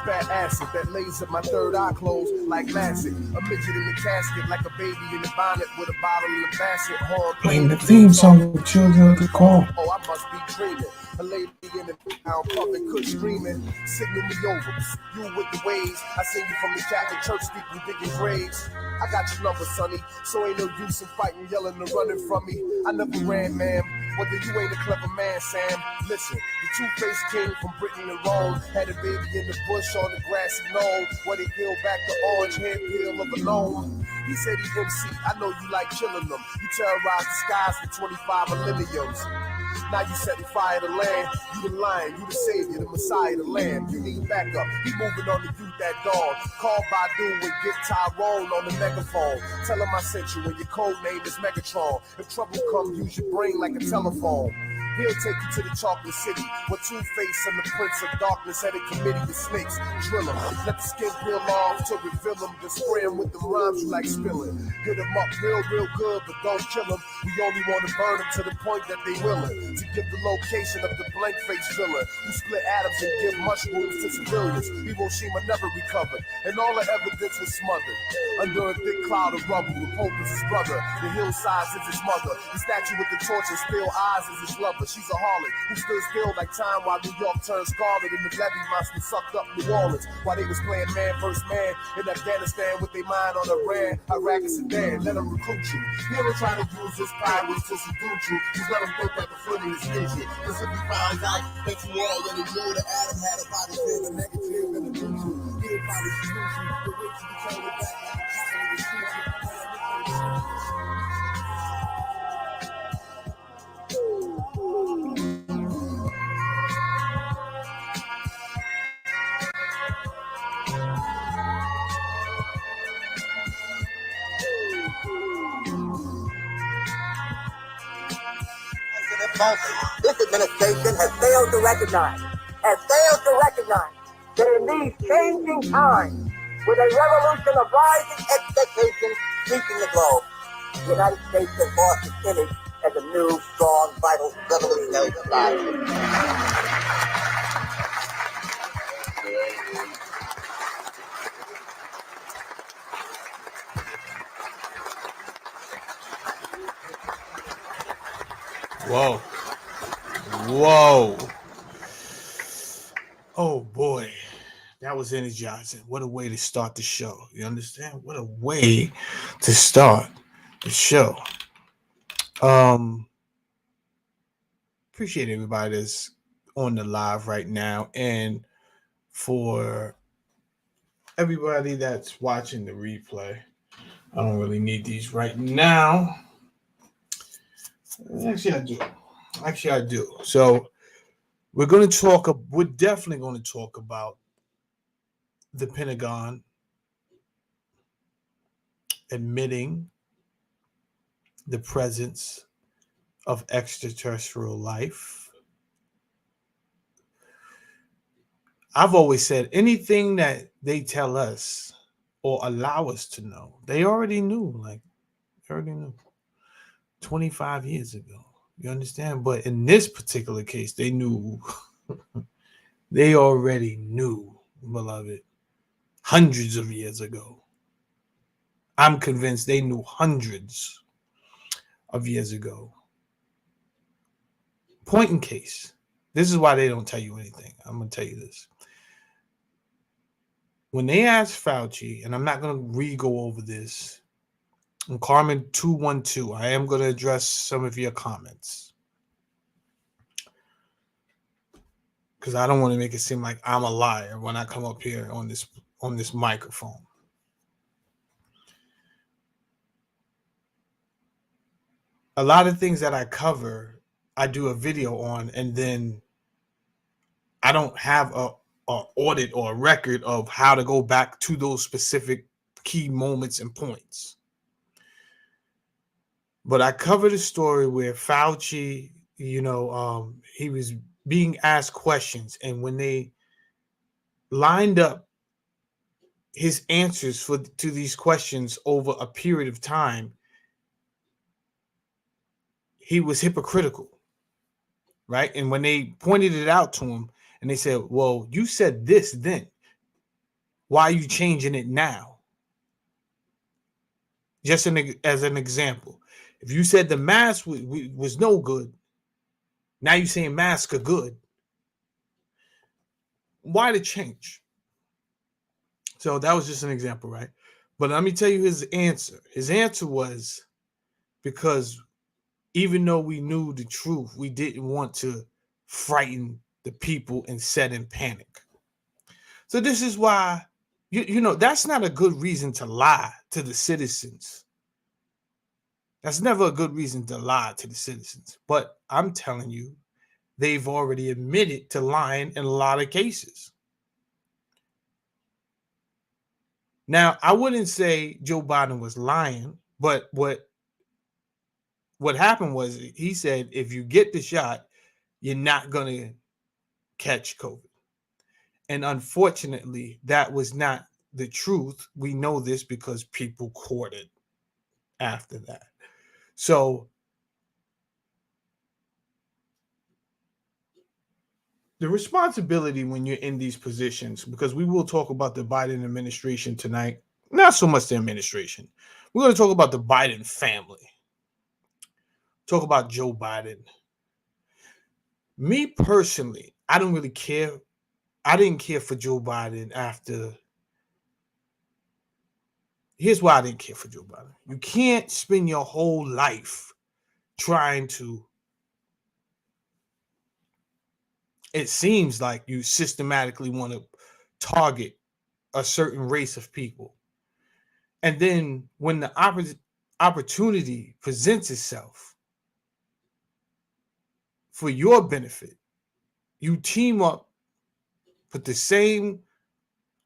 spat acid that lays at my third eye closed like Lassett. A midget in the casket like a baby in the bonnet with a bottle in the basket. Horn playing the theme song with children of the corn. Oh, I must be dreaming. A lady in the town pumping, could screaming. Signal me over. You with the waves. I sing you from the Catholic church steeple digging graves. I got your number, sonny. So ain't no use in fighting, yelling, and running from me. I never ran, ma'am. Whether you ain't a clever man, Sam. Listen, the two-faced king from Britain and Rome had a baby in the bush on the grassy knoll where they peeled back the orange hair peel of a gnome. He said he MC. I know you like killing them. You terrorize the skies for 25 millenniums. Now you setting fire to land. You the lion, you the savior, the messiah, the lamb. You need backup. He moving on to you, that dog. Call Badu and get Tyrone on the megaphone. Tell him I sent you and your code name is Megatron. If trouble come, use your brain like a telephone. He'll take you to the chocolate city where Two-Face and the Prince of Darkness had a committee of snakes. Drill him, let the skin peel off to reveal him. Then spray him with the rhymes you like spilling. Hit him up real good, but don't kill him. We only want to burn him to the point that they willing to give the location of the blank-faced villain who split atoms and give mushrooms to civilians. Hiroshima never recovered, and all the evidence was smothered under a thick cloud of rubble. The Pope is his brother, the hillsides is his mother, the statue with the torch and still eyes is his lover. She's a harlot who stood still like time while New York turned scarlet and the levee monster sucked up New Orleans while they was playing man versus man in Afghanistan with their mind on Iran, Iraq, and Sudan. Let them recruit you. He ever try to use his powers to seduce you. Just let him think that the footing is future. Cause if he finds out that you already knew that Adam had a body feel the negative and the neutral, he'll probably seduce you. The way to control it back like a child in the future. This administration has failed to recognize that in these changing times, with a revolution of rising expectations sweeping the globe, the United States has lost its image as a new, strong, vital, revolutionary society. Whoa. Oh boy, that was energizing. What a way to start the show. You understand? What a way to start the show. Appreciate everybody that's on the live right now, and for everybody that's watching the replay. I don't really need these right now. Actually, I do. So we're definitely going to talk about the Pentagon admitting the presence of extraterrestrial life. I've always said anything that they tell us or allow us to know, they already knew. 25 years ago. You understand? But in this particular case, they knew. They already knew, beloved, hundreds of years ago. I'm convinced they knew hundreds of years ago. Point in case. This is why they don't tell you anything. I'm going to tell you this. When they asked Fauci, and I'm not going to re-go over this, and Carmen 212, I am going to address some of your comments, because I don't want to make it seem like I'm a liar when I come up here on this microphone. A lot of things that I cover, I do a video on, and then I don't have a audit or a record of how to go back to those specific key moments and points. But I covered a story where Fauci, he was being asked questions, and when they lined up his answers to these questions over a period of time, he was hypocritical, right? And when they pointed it out to him and they said, well, you said this then, Why are you changing it now? Just as an example, if you said the mask was no good, now you're saying masks are good. Why the change? So that was just an example, right? But let me tell you his answer. His answer was because even though we knew the truth, we didn't want to frighten the people and set in panic. So this is why, you know, that's not a good reason to lie to the citizens. That's never a good reason to lie to the citizens. But I'm telling you, they've already admitted to lying in a lot of cases. Now, I wouldn't say Joe Biden was lying, but what happened was he said, if you get the shot, you're not going to catch COVID. And unfortunately, that was not the truth. We know this because people caught it after that. So the responsibility when you're in these positions, because we will talk about the Biden administration tonight, not so much the administration. We're going to talk about the Biden family. Talk about Joe Biden. Me personally, I don't really care. I didn't care for Joe Biden after. Here's why I didn't care for Joe Biden. You can't spend your whole life trying to. It seems like you systematically want to target a certain race of people. And then when the opportunity presents itself for your benefit, you team up with the same,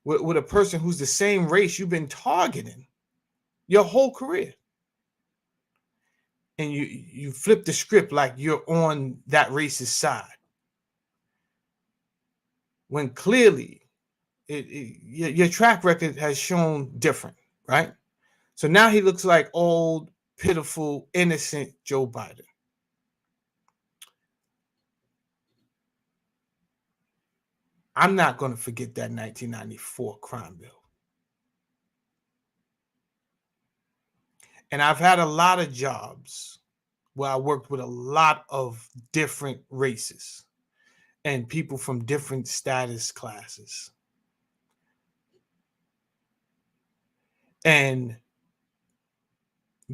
with a person who's the same race you've been targeting your whole career. And you flip the script like you're on that racist side. When clearly your track record has shown different, right? So now he looks like old, pitiful, innocent Joe Biden. I'm not going to forget that 1994 crime bill. And I've had a lot of jobs where I worked with a lot of different races and people from different status classes. And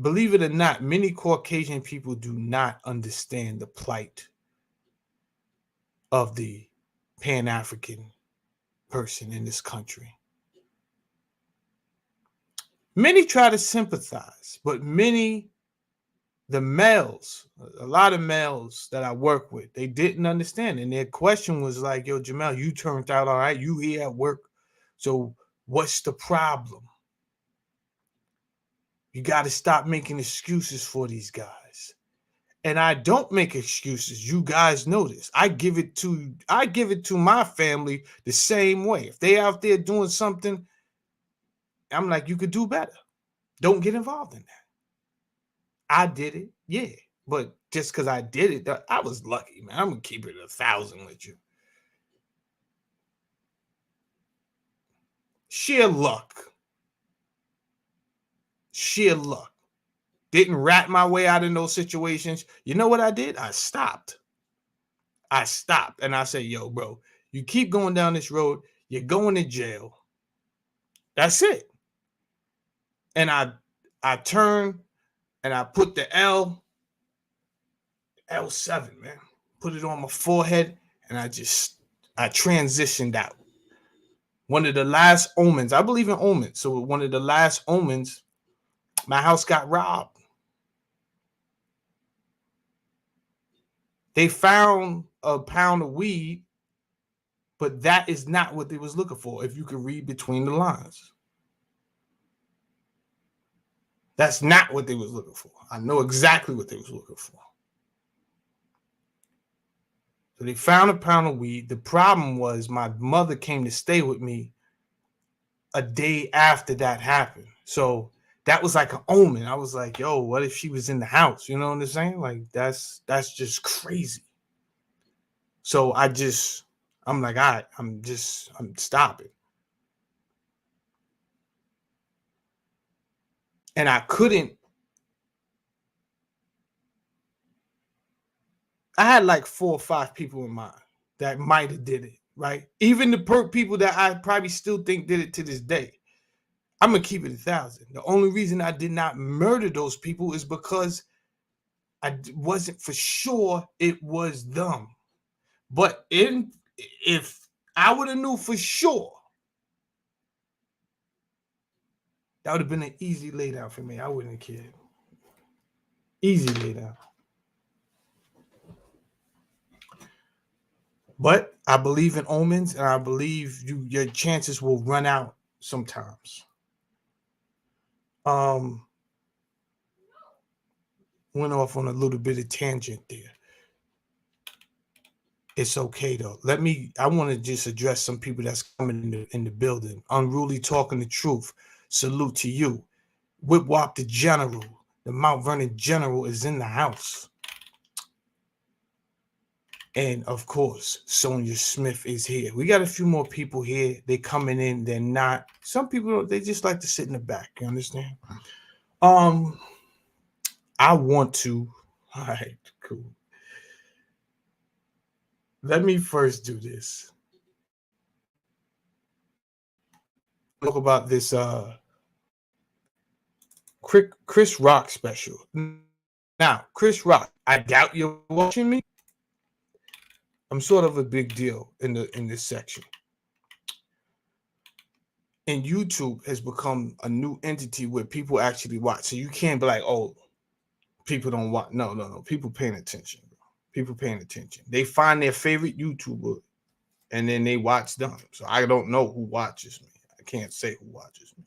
believe it or not, many Caucasian people do not understand the plight of the Pan-African person in this country. Many try to sympathize, but the males, a lot of males that I work with, they didn't understand. And their question was like, yo, Jamel, you turned out all right. You here at work. So what's the problem? You got to stop making excuses for these guys. And I don't make excuses. You guys know this. I give it to my family the same way. If they out there doing something, I'm like, you could do better. Don't get involved in that. I did it, yeah. But just because I did it, I was lucky, man. I'm going to keep it 1,000 with you. Sheer luck. Sheer luck. Didn't rat my way out in those situations. You know what I did? I stopped. And I said, yo, bro, you keep going down this road, you're going to jail. That's it. And I turned and I put the L7, man. Put it on my forehead and I transitioned out. One of the last omens, I believe in omens. So one of the last omens, my house got robbed. They found a pound of weed, but that is not what they was looking for, if you could read between the lines. That's not what they was looking for. I know exactly what they was looking for. So they found a pound of weed. The problem was my mother came to stay with me a day after that happened. So that was like an omen. I was like, yo, what if she was in the house? You know what I'm saying? Like, that's just crazy. So I'm like, all right, I'm stopping. And I had like 4 or 5 people in mind that might have did it, right? Even the people that I probably still think did it to this day. I'm going to keep it 1,000. The only reason I did not murder those people is because I wasn't for sure it was them. But if I would have knew for sure, that would have been an easy laydown for me. I wouldn't have cared. Easy laydown. But I believe in omens, and I believe your chances will run out sometimes. Went off on a little bit of tangent there. It's okay though. I want to just address some people that's coming in the building. Unruly Talking the Truth. Salute to you. Whip Wop the General. The Mount Vernon General is in the house. And of course, Sonia Smith is here. We got a few more people here. They coming in. They're not. Some people, they just like to sit in the back. You understand? I want to. All right, cool. Let me first do this. Talk about this Chris Rock special. Now, Chris Rock, I doubt you're watching me. I'm sort of a big deal in this section. And YouTube has become a new entity where people actually watch. So you can't be like, oh, people don't watch. No. People paying attention. People paying attention. They find their favorite YouTuber and then they watch them. So I don't know who watches me. I can't say who watches me.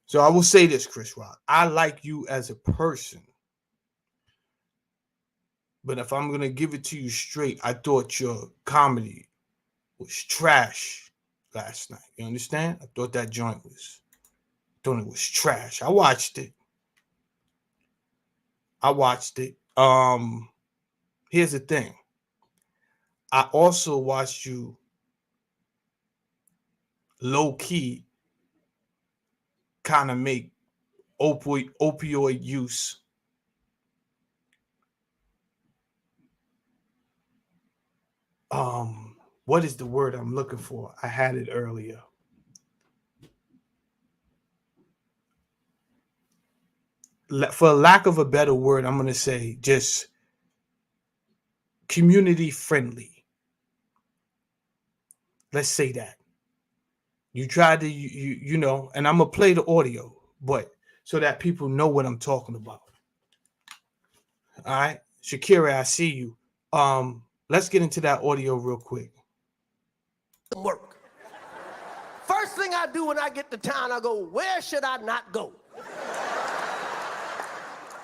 So I will say this, Chris Rock. I like you as a person. But if I'm going to give it to you straight, I thought your comedy was trash last night. You understand? I thought that joint was trash. I watched it. Here's the thing. I also watched you low key kind of make opioid use what is the word I'm looking for? I had it earlier. For lack of a better word, I'm going to say just community friendly. Let's say that. You tried to, you know, and I'm going to play the audio, but so that people know what I'm talking about. All right. Shakira, I see you. Let's get into that audio real quick. Work. First thing I do when I get to town, I go, where should I not go?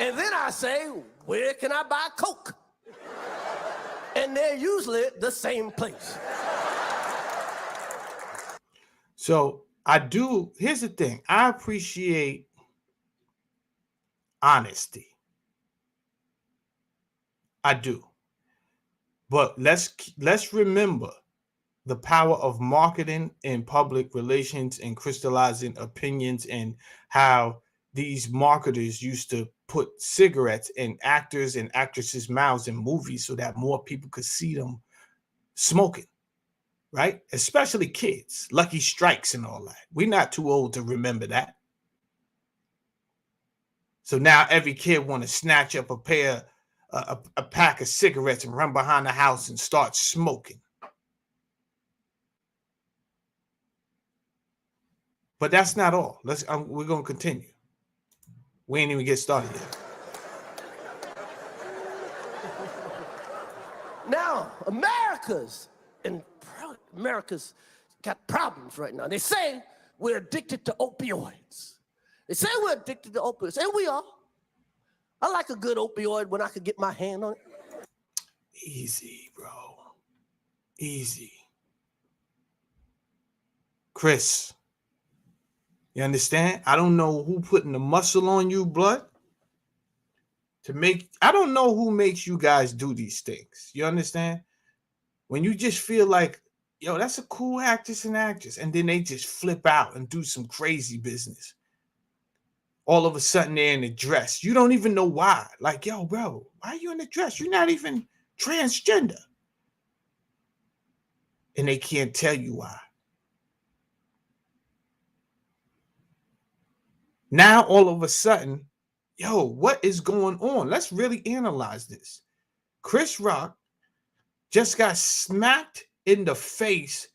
And then I say, where can I buy Coke? And they're usually the same place. So here's the thing. I appreciate honesty. I do. But let's remember the power of marketing and public relations and crystallizing opinions, and how these marketers used to put cigarettes in actors and actresses' mouths in movies so that more people could see them smoking, right? Especially kids, Lucky Strikes and all that. We're not too old to remember that. So now every kid want to snatch up a pack of cigarettes and run behind the house and start smoking. But that's not all. We're going to continue. We ain't even get started yet. Now, America's got problems right now. They say we're addicted to opioids. They say we're addicted to opioids, and we are. I like a good opioid when I could get my hand on it. Easy, bro. Easy. Chris, you understand? I don't know who putting the muscle on you, blood. I don't know who makes you guys do these things. You understand? When you just feel like, yo, that's a cool actress and actress, and then they just flip out and do some crazy business. all of a sudden they're in a dress. You don't even know why. Like, yo, bro, why are you in a dress? You're not even transgender. And they can't tell you why. Now, all of a sudden, yo, what is going on? Let's really analyze this. Chris Rock just got smacked in the face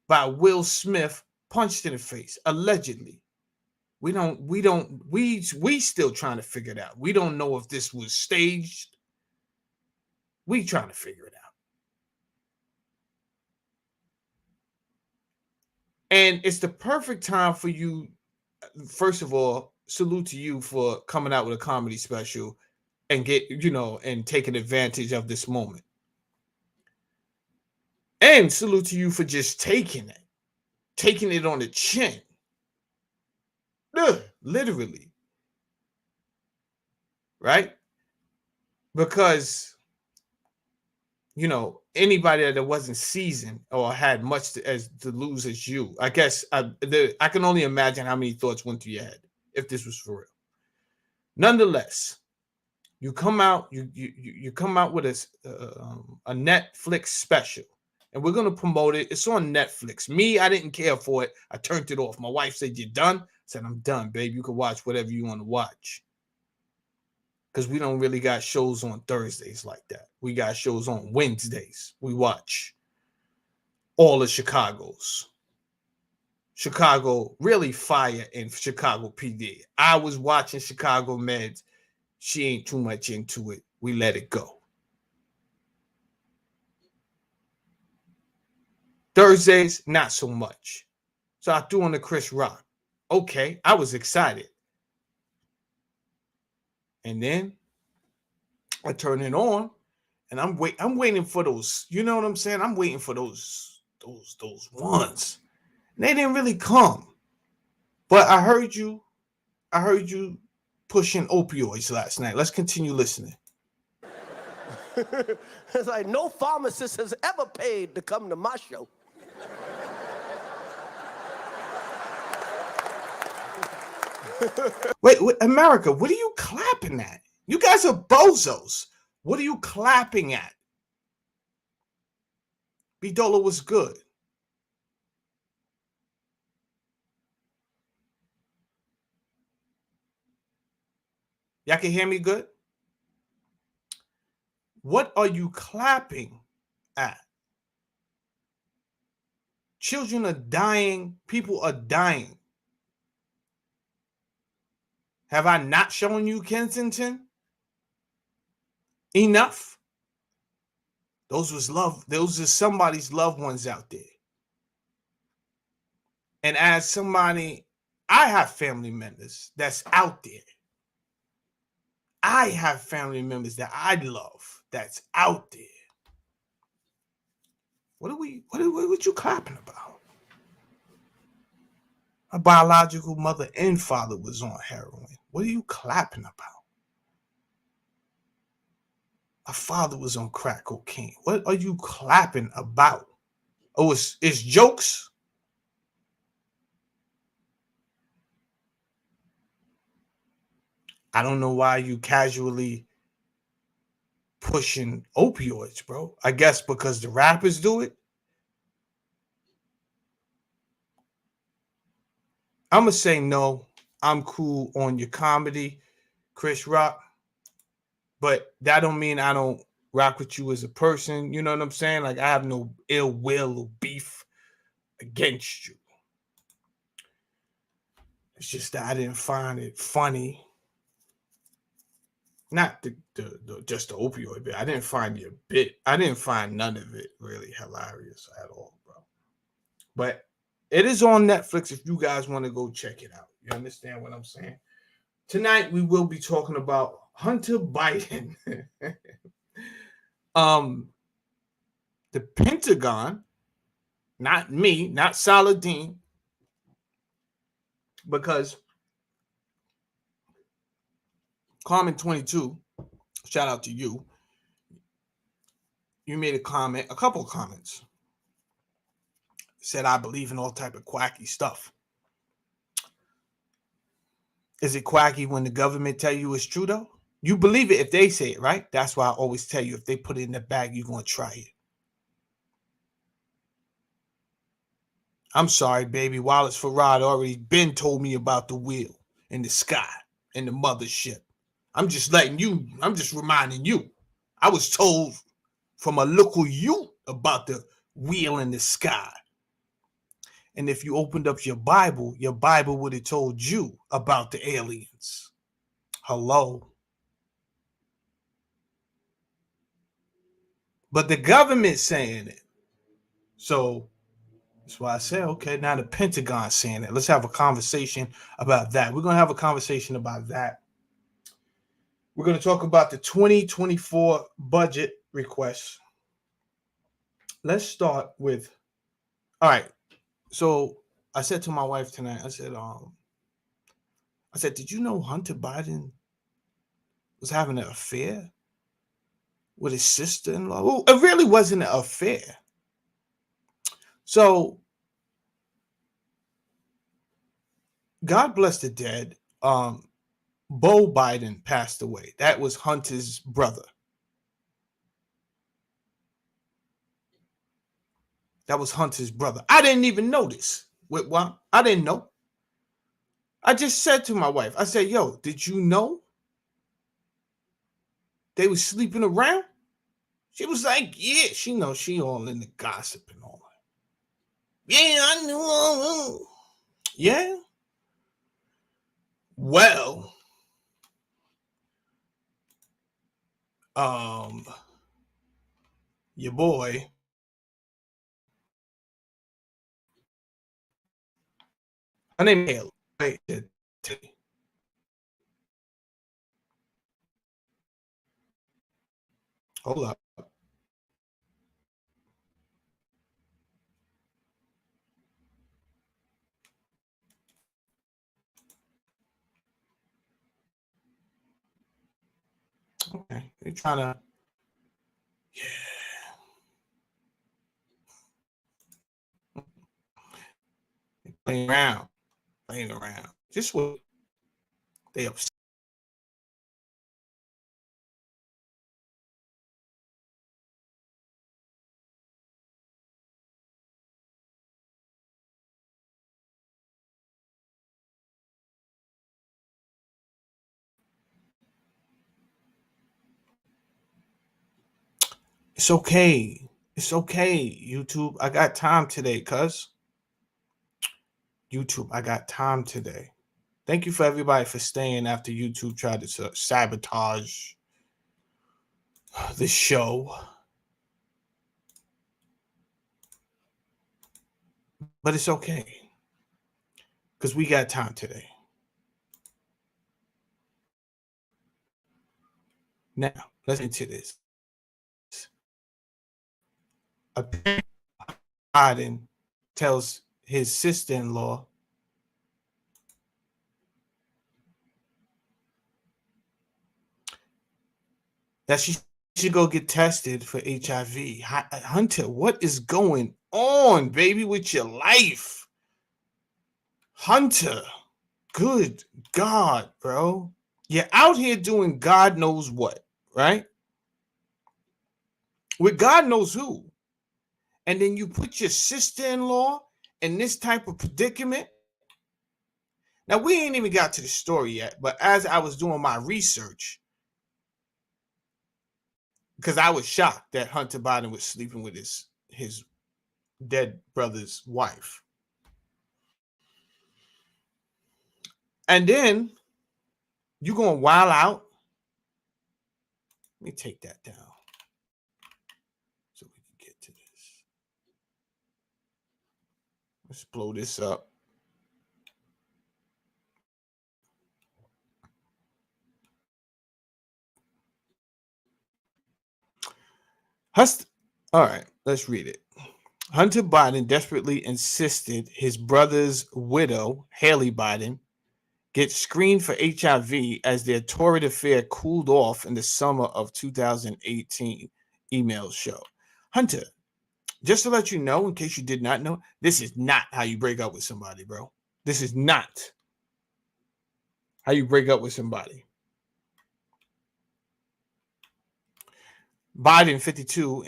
by Will Smith, punched in the face, allegedly. We still trying to figure it out. We don't know if this was staged. We trying to figure it out. And it's the perfect time for you. First of all, salute to you for coming out with a comedy special and and taking advantage of this moment. And salute to you for just taking it on the chin. Literally. Right? Because, anybody that wasn't seasoned or had much to lose as you, I guess I can only imagine how many thoughts went through your head if this was for real. Nonetheless, you come out with a Netflix special, and we're gonna promote it. It's on Netflix. Me, I didn't care for it. I turned it off. My wife said, "You're done?" I said, "I'm done, babe. You can watch whatever you want to watch." Because we don't really got shows on Thursdays like that. We got shows on Wednesdays. We watch all of Chicago's. Chicago really fire in Chicago PD. I was watching Chicago Meds. She ain't too much into it. We let it go. Thursdays, not so much. So I threw on the Chris Rock. Okay, I was excited. And then I turn it on, and I'm waiting for those, you know what I'm saying? I'm waiting for those ones. And they didn't really come. But I heard you pushing opioids last night. Let's continue listening. It's like no pharmacist has ever paid to come to my show. Wait, America, what are you clapping at? You guys are bozos. What are you clapping at? B-Dola was good. Y'all can hear me good? What are you clapping at? Children are dying. People are dying. Have I not shown you Kensington? Enough? Those are somebody's loved ones out there. And as somebody, I have family members that's out there. I have family members that I love that's out there. What you clapping about? My biological mother and father was on heroin. What are you clapping about? My father was on crack cocaine. What are you clapping about? Oh, it's jokes? I don't know why you casually pushing opioids, bro. I guess because the rappers do it. I'm going to say no. I'm cool on your comedy, Chris Rock. But that don't mean I don't rock with you as a person. You know what I'm saying? Like, I have no ill will or beef against you. It's just that I didn't find it funny. Not just the opioid bit. I didn't find your bit. I didn't find none of it really hilarious at all, bro. But it is on Netflix if you guys want to go check it out. You understand what I'm saying? Tonight we will be talking about Hunter Biden. The Pentagon, not me, not Saladin, because Carmen 22, shout out to you. You made a couple of comments. Said I believe in all type of quacky stuff. Is it quacky when the government tell you it's true though? You believe it if they say it, right? That's why I always tell you, if they put it in the bag, you're going to try it. I'm sorry, baby. Wallace Farad already been told me about the wheel in the sky and the mothership. I'm just reminding you. I was told from a local youth about the wheel in the sky. And if you opened up your Bible would have told you about the aliens. Hello. But the government's saying it. So that's why I said, okay, now the Pentagon's saying it. Let's have a conversation about that. We're going to have a conversation about that. We're going to talk about the 2024 budget requests. Let's start with, all right. So I said to my wife tonight, I said, did you know Hunter Biden was having an affair with his sister-in-law? Well, it really wasn't an affair. So God bless the dead. Bo Biden passed away. That was Hunter's brother. That was Hunter's brother. I didn't even notice. Well, I didn't know. I just said to my wife, I said, yo, did you know they was sleeping around? She was like, yeah, she knows she all in the gossip and all that. Yeah, I knew. Yeah. Well, your boy, her name is Haley. Hold up. Okay, they're trying to, yeah. They're playing around. Just wait. They upset. It's okay. It's okay, YouTube. I got time today, cuz. YouTube, I got time today. Thank you for everybody for staying after YouTube tried to sabotage the show. But it's okay. Because we got time today. Now, let's get into this. Biden tells his sister-in-law that she should go get tested for HIV. Hunter, what is going on, baby, with your life? Hunter, good God, bro. You're out here doing God knows what, right? With God knows who. And then you put your sister-in-law in this type of predicament. Now, we ain't even got to the story yet, but as I was doing my research, because I was shocked that Hunter Biden was sleeping with his dead brother's wife. And then you going to wild out. Let me take that down so we can get to this. Let's blow this up. All right, let's read it. Hunter Biden desperately insisted his brother's widow, Haley Biden, get screened for HIV as their torrid affair cooled off in the summer of 2018, emails show. Hunter, just to let you know, in case you did not know, this is not how you break up with somebody, bro. This is not. How you break up with somebody. Biden, 52,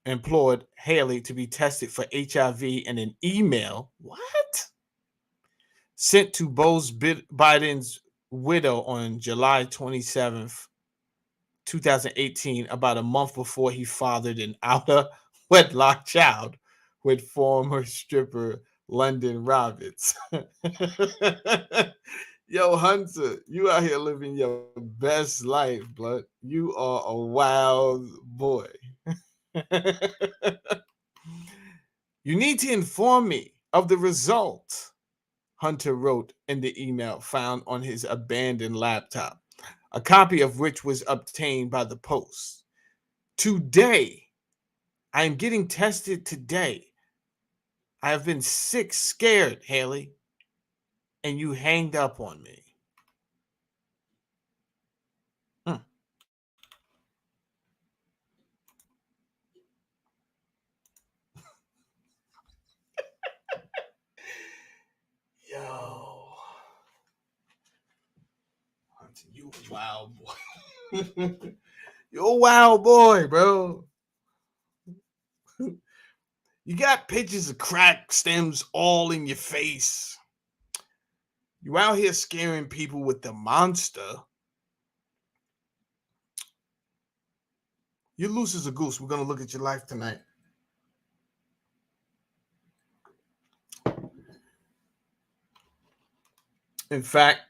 implored Haley to be tested for HIV in an email. What? Sent to Biden's widow on July 27th, 2018, about a month before he fathered an outer wedlock child with former stripper London Roberts. Yo, Hunter, you out here living your best life, blood. You are a wild boy. You need to inform me of the result, Hunter wrote in the email found on his abandoned laptop, a copy of which was obtained by the Post. Today, I am getting tested today. I have been sick, scared, Haley, and you hanged up on me. Yo, Hunter, you a wild boy. You're a wild boy, bro. You got pictures of crack stems all in your face. You out here scaring people with the monster. You're loose as a goose. We're going to look at your life tonight. In fact,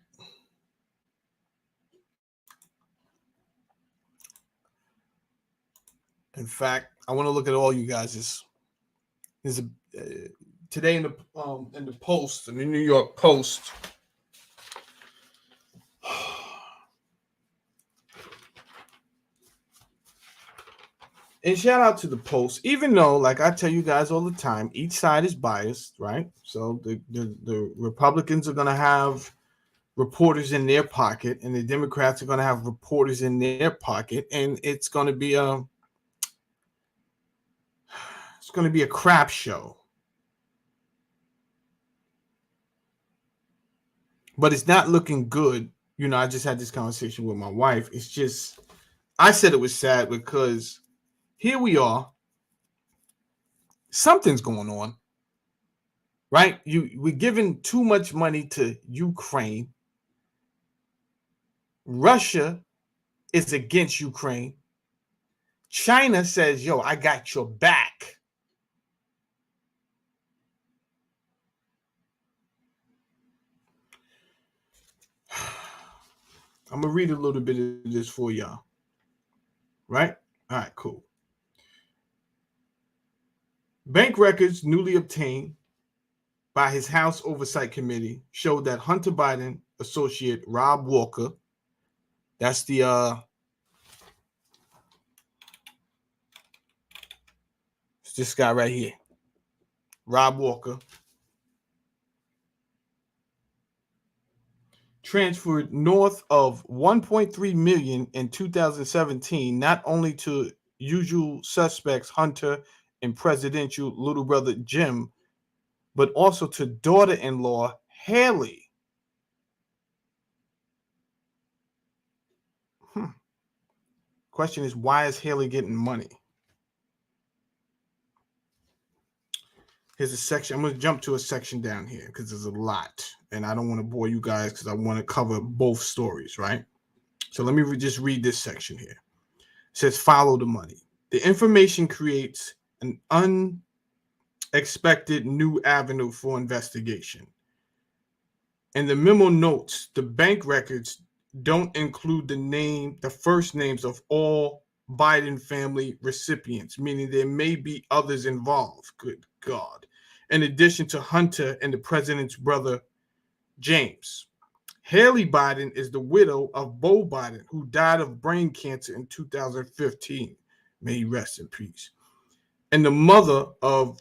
I want to look at all you guys. There's a today in the Post, in the New York Post. And shout out to the Post, even though, like I tell you guys all the time, each side is biased, right? So the Republicans are going to have reporters in their pocket, and the Democrats are going to have reporters in their pocket, and it's going to be a crap show. But it's not looking good. You know, I just had this conversation with my wife. It's just, I said it was sad because here we are. Something's going on, right? We're giving too much money to Ukraine. Russia is against Ukraine. China says, yo, I got your back. I'm going to read a little bit of this for y'all. Right? All right, cool. Bank records newly obtained by his House Oversight Committee showed that Hunter Biden associate Rob Walker, that's it's this guy right here, Rob Walker, transferred north of $1.3 million in 2017, not only to usual suspects Hunter and presidential little brother Jim, but also to daughter-in-law Haley. Question is, why is Haley getting money? Here's a section. I'm going to jump to a section down here because there's a lot, and I don't want to bore you guys because I want to cover both stories, right? So let me just read this section here. It says, follow the money. The information creates an unexpected new avenue for investigation. And the memo notes the bank records don't include the first names of all Biden family recipients, meaning there may be others involved. Good God. In addition to Hunter and the president's brother, James. Haley Biden is the widow of Beau Biden, who died of brain cancer in 2015. May he rest in peace. And the mother of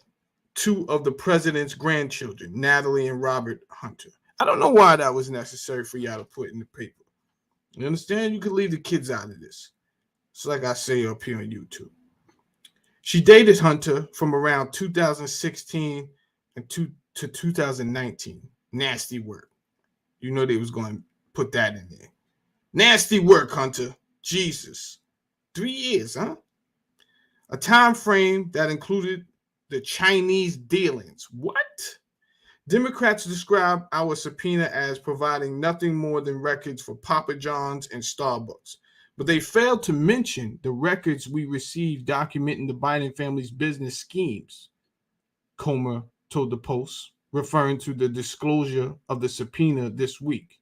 two of the president's grandchildren, Natalie and Robert Hunter. I don't know why that was necessary for y'all to put in the paper. You understand? You could leave the kids out of this. It's like I say up here on YouTube. She dated Hunter from around 2016 to 2019. Nasty work. You know they was going put that in there. Nasty work, Hunter. Jesus. 3 years, huh? A time frame that included the Chinese dealings. What? Democrats describe our subpoena as providing nothing more than records for Papa John's and Starbucks. But they failed to mention the records we received documenting the Biden family's business schemes, Comer told the Post, referring to the disclosure of the subpoena this week.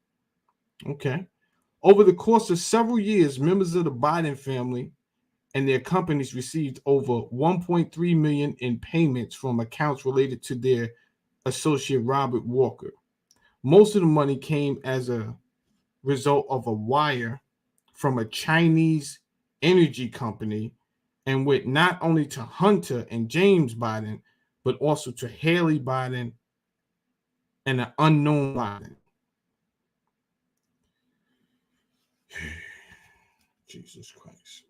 Okay. Over the course of several years, members of the Biden family and their companies received over $1.3 million in payments from accounts related to their associate Robert Walker. Most of the money came as a result of a wire from a Chinese energy company and went not only to Hunter and James Biden, but also to Haley Biden and an unknown Biden. Jesus Christ.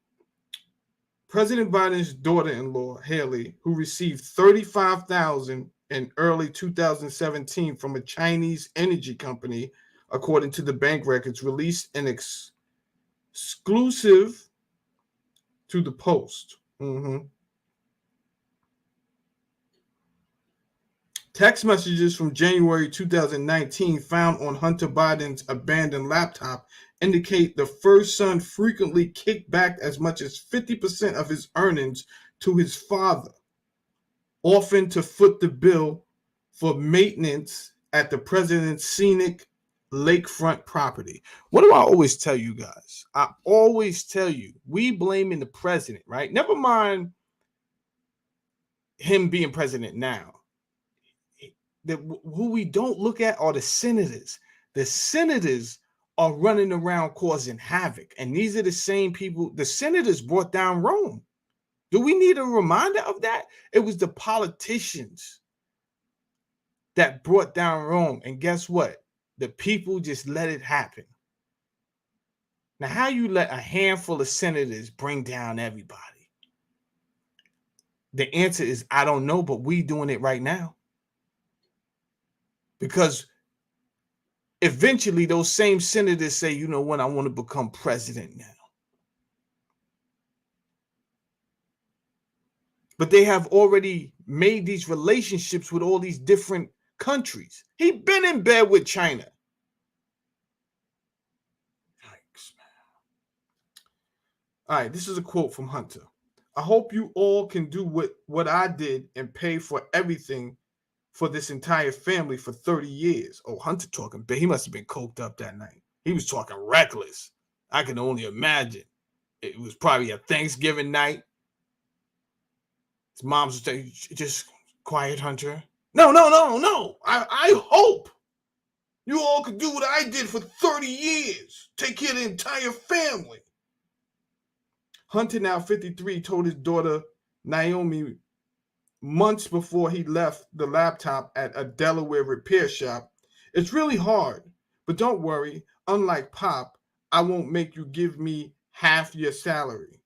President Biden's daughter-in-law, Haley, who received $35,000 in early 2017 from a Chinese energy company, according to the bank records, released an exclusive to the Post. Text messages from January 2019 found on Hunter Biden's abandoned laptop indicate the first son frequently kicked back as much as 50% of his earnings to his father, often to foot the bill for maintenance at the president's scenic lakefront property. What do I always tell you guys? I always tell you, we blaming the president, right? Never mind him being president now. Who we don't look at are the senators. The senators are running around causing havoc. And these are the same people. The senators brought down Rome. Do we need a reminder of that? It was the politicians that brought down Rome. And guess what? The people just let it happen. Now, how you let a handful of senators bring down everybody? The answer is, I don't know, but we doing it right now. Because eventually those same senators say, you know what, I want to become president now. But they have already made these relationships with all these different countries. He's been in bed with China. Yikes, man. All right, this is a quote from Hunter. I hope you all can do what I did and pay for everything for this entire family for 30 years. Oh, Hunter talking big. He must have been coked up that night. He was talking reckless. I can only imagine. It was probably a Thanksgiving night. His mom's was saying, just quiet, Hunter. No. I hope you all could do what I did for 30 years. Take care of the entire family. Hunter, now 53, told his daughter, Naomi, months before he left the laptop at a Delaware repair shop, it's really hard, but don't worry. Unlike Pop, I won't make you give me half your salary.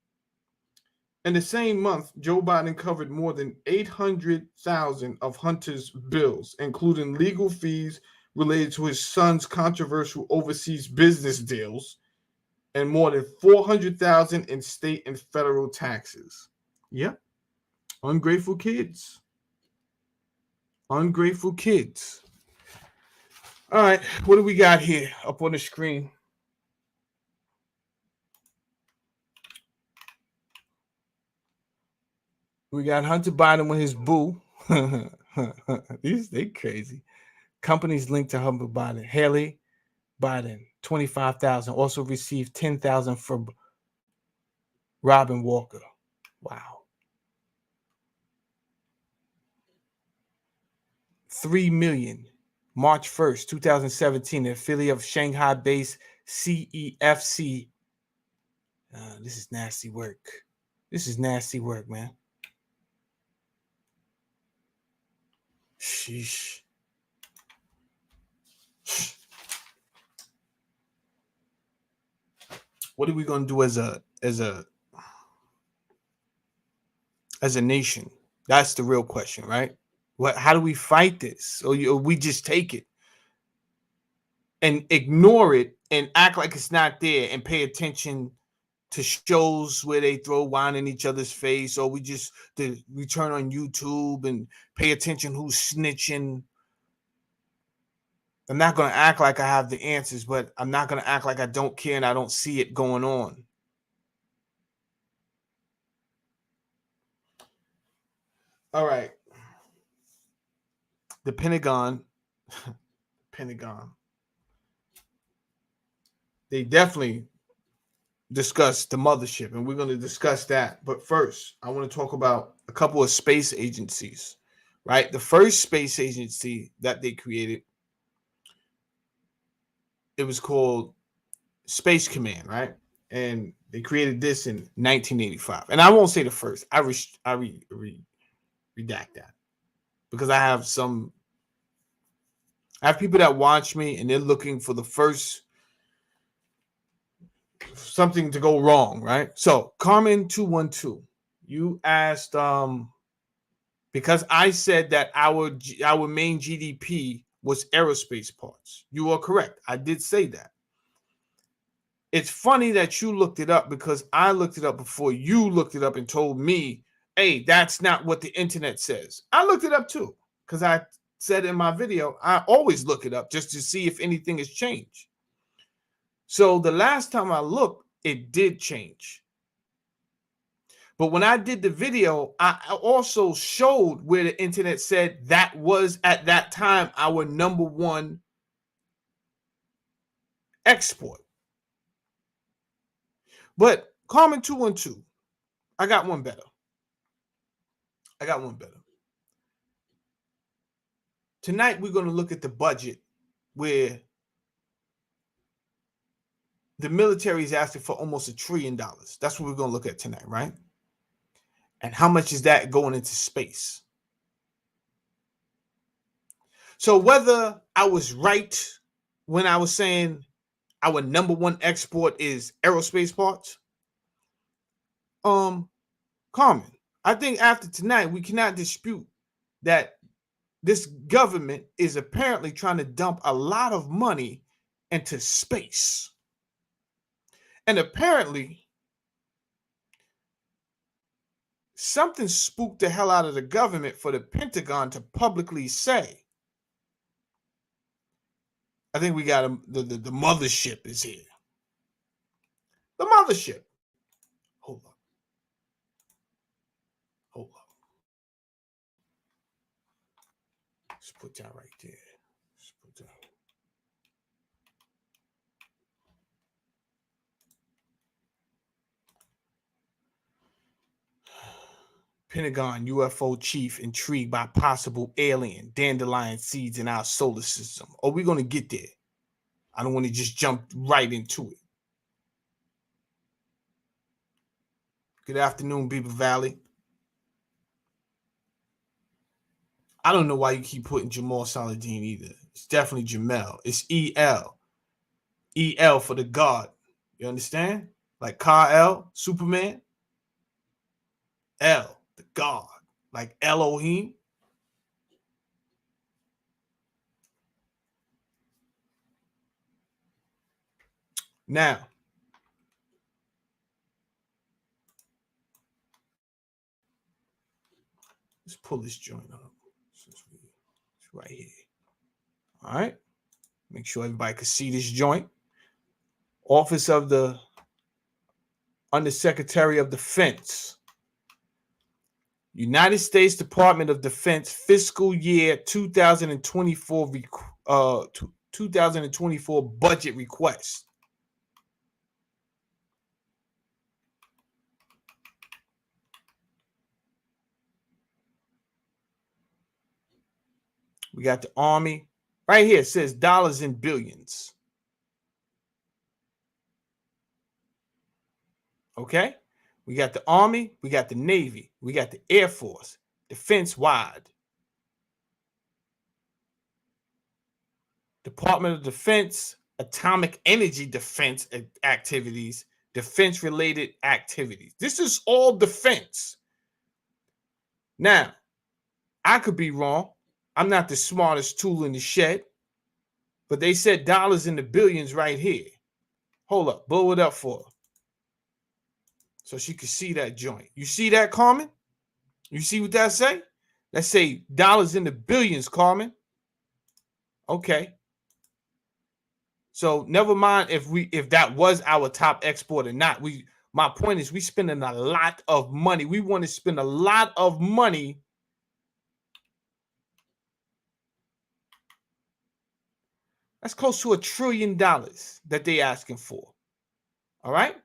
In the same month, Joe Biden covered more than $800,000 of Hunter's bills, including legal fees related to his son's controversial overseas business deals, and more than $400,000 in state and federal taxes. Yep. Ungrateful kids. Ungrateful kids. All right, what do we got here up on the screen? We got Hunter Biden with his boo. They crazy. Companies linked to Hunter Biden. Haley Biden, $25,000. Also received $10,000 from Robin Walker. Wow. $3 million. March 1st, 2017, an affiliate of Shanghai-based CEFC. This is nasty work. This is nasty work, man. Sheesh. What are we gonna do as a nation? That's the real question, right? How do we fight this? Or we just take it? and ignore it and act like it's not there and pay attention to shows where they throw wine in each other's face, or we turn on YouTube and pay attention who's snitching. I'm not going to act like I have the answers, but I'm not going to act like I don't care and I don't see it going on. All right. The Pentagon, they definitely discussed the mothership, and we're going to discuss that. But first, I want to talk about a couple of space agencies, right? The first space agency that they created, it was called Space Command, right? And they created this in 1985. And I won't say the first. I redact that because I have people that watch me and they're looking for the first something to go wrong, right? So Carmen 212, you asked because I said that our main GDP was aerospace parts. You are correct. I did say that. It's funny that you looked it up because I looked it up before you looked it up and told me, hey, that's not what the internet says. I looked it up too because I said in my video, I always look it up just to see if anything has changed. So the last time I looked, it did change. But when I did the video, I also showed where the internet said that was at that time our number one export. But Carmen 212, I got one better. Tonight, we're going to look at the budget where the military is asking for almost $1 trillion. That's what we're going to look at tonight, right? And how much is that going into space? So whether I was right when I was saying our number one export is aerospace parts, Carmen, I think after tonight, we cannot dispute that this government is apparently trying to dump a lot of money into space. And apparently, something spooked the hell out of the government for the Pentagon to publicly say. I think we got the mothership is here. The mothership. Hold up. Let's put that right there. Pentagon UFO chief intrigued by possible alien dandelion seeds in our solar system. Are we going to get there? I don't want to just jump right into it. Good afternoon, Beaver Valley. I don't know why you keep putting Jamal Saladin either. It's definitely Jamel. It's E-L. E-L for the God. You understand? Like Kal-El, Superman. El, the God. Like Elohim. Now, let's pull this joint up. It's right here. All right. Make sure everybody can see this joint. Office of the Undersecretary of Defense. United States Department of Defense fiscal year 2024 budget request. We got the Army. Right here, it says dollars in billions. Okay? We got the Army, we got the Navy, we got the Air Force, defense-wide. Department of Defense, atomic energy defense activities, defense-related activities. This is all defense. Now, I could be wrong. I'm not the smartest tool in the shed. But they said dollars in the billions right here. Hold up, blow it up for her so she could see that joint. You see that, Carmen? You see what that say? That say dollars in the billions, Carmen. Okay. So never mind if that was our top export or not. My point is we spending a lot of money. We want to spend a lot of money. That's close to $1 trillion that they asking for. All right.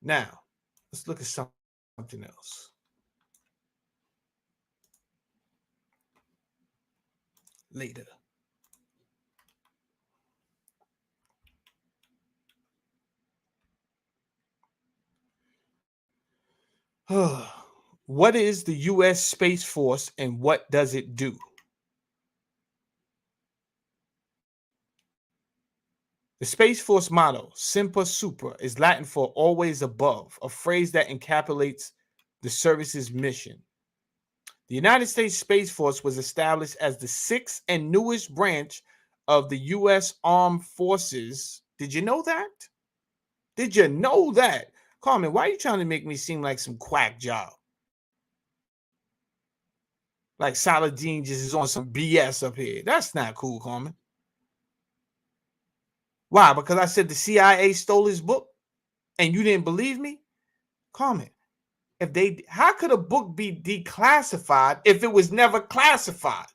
Now let's look at something else. Later. What is the U.S. Space Force and what does it do? The Space Force motto, Semper Supra, is Latin for always above, a phrase that encapsulates the service's mission. The United States Space Force was established as the sixth and newest branch of the U.S. Armed Forces. Did you know that? Did you know that? Carmen, why are you trying to make me seem like some quack job? Like Saladin just is on some BS up here. That's not cool, Carmen. Why? Because I said the CIA stole his book and you didn't believe me? Carmen, how could a book be declassified if it was never classified?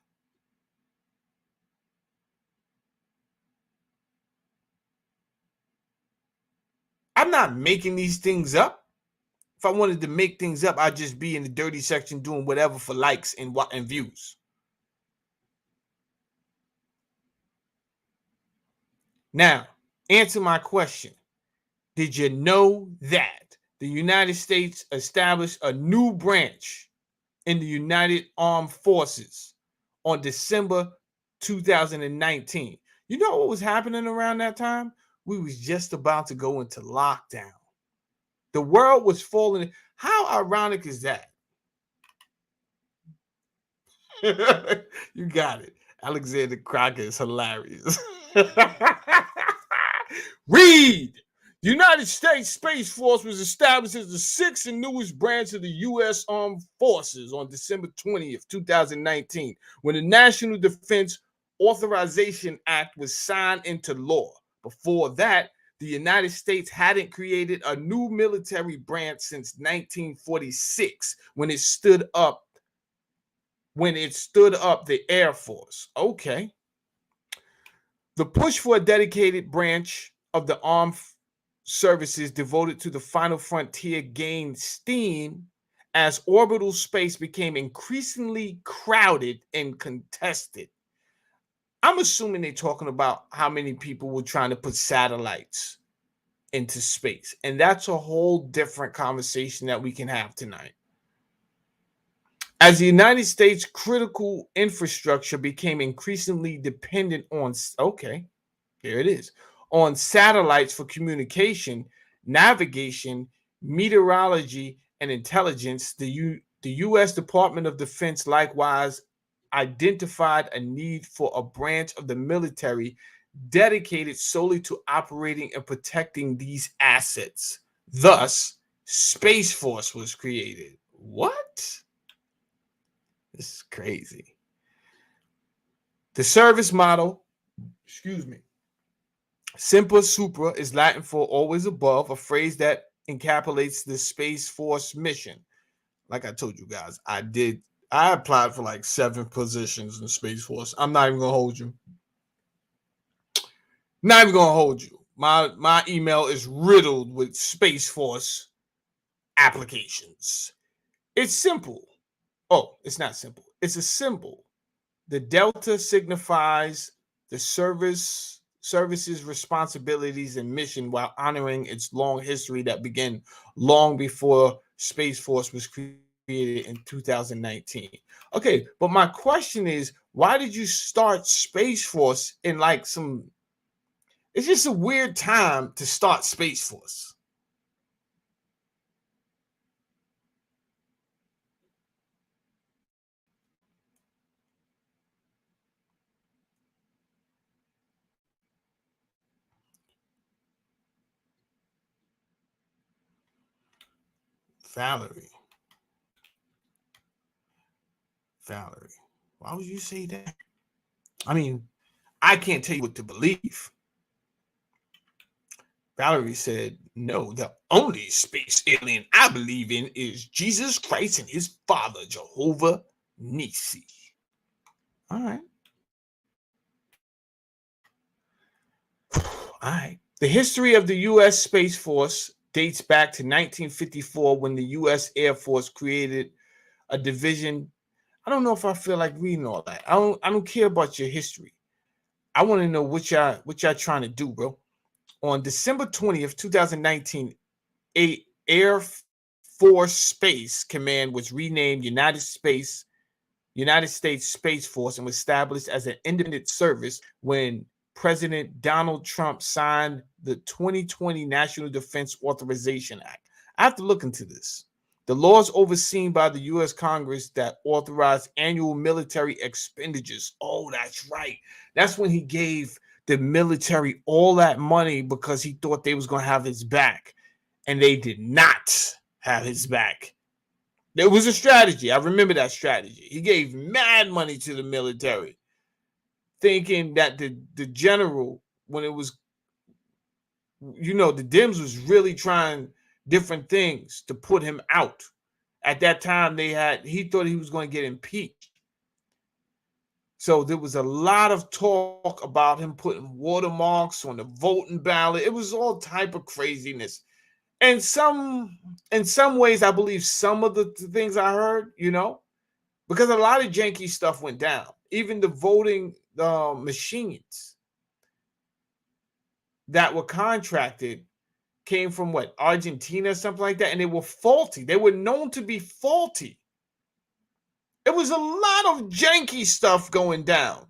I'm not making these things up. If I wanted to make things up, I'd just be in the dirty section doing whatever for likes and views. Now, answer my question. Did you know that the United States established a new branch in the United Armed Forces on December 2019? You know what was happening around that time? We was just about to go into lockdown. The world was falling. How ironic is that? You got it. Alexander Crocker is hilarious. Read. The United States Space Force was established as the sixth and newest branch of the U.S. Armed Forces on December 20th, 2019, when the National Defense Authorization Act was signed into law. Before that, the United States hadn't created a new military branch since 1946, when it stood up the Air Force. Okay. The push for a dedicated branch of the armed services devoted to the final frontier gained steam as orbital space became increasingly crowded and contested. I'm assuming they're talking about how many people were trying to put satellites into space. And that's a whole different conversation that we can have tonight. As the United States critical infrastructure became increasingly dependent on, okay, here it is, on satellites for communication, navigation, meteorology, and intelligence, the U.S. Department of Defense likewise identified a need for a branch of the military dedicated solely to operating and protecting these assets. Thus, Space Force was created. What? This is crazy. The service model, Semper Supra is Latin for always above, a phrase that encapsulates the Space Force mission. Like I told you guys, I applied for like 7 positions in the Space Force. I'm not even gonna hold you. Not even gonna hold you. My email is riddled with Space Force applications. It's simple. Oh, it's not simple. It's a symbol. The delta signifies the service's responsibilities and mission while honoring its long history that began long before Space Force was created in 2019. Okay, but my question is, why did you start Space Force in like some... It's just a weird time to start Space Force. Valerie. Why would you say that? I mean, I can't tell you what to believe. Valerie said, no, the only space alien I believe in is Jesus Christ and his father, Jehovah Nissi. All right. All right. The history of the U.S. Space Force dates back to 1954 when the U.S. Air Force created a division. I don't know if I feel like reading all that. I don't care about your history. I want to know what y'all trying to do, bro. On December 20th, 2019, a Air Force Space Command was renamed United States Space Force and was established as an independent service when President Donald Trump signed the 2020 National Defense Authorization Act. I have to look into this. The laws overseen by the U.S. Congress that authorize annual military expenditures. Oh, that's right. That's when he gave the military all that money because he thought they was going to have his back. And they did not have his back. There was a strategy. I remember that strategy. He gave mad money to the military, thinking that the general, when it was, the Dems was really trying different things to put him out. At that time, he thought he was going to get impeached. So there was a lot of talk about him putting watermarks on the voting ballot. It was all type of craziness. And in some ways, I believe some of the things I heard, because a lot of janky stuff went down. Even the voting machines that were contracted came from Argentina, something like that, and they were faulty. They were known to be faulty. It was a lot of janky stuff going down.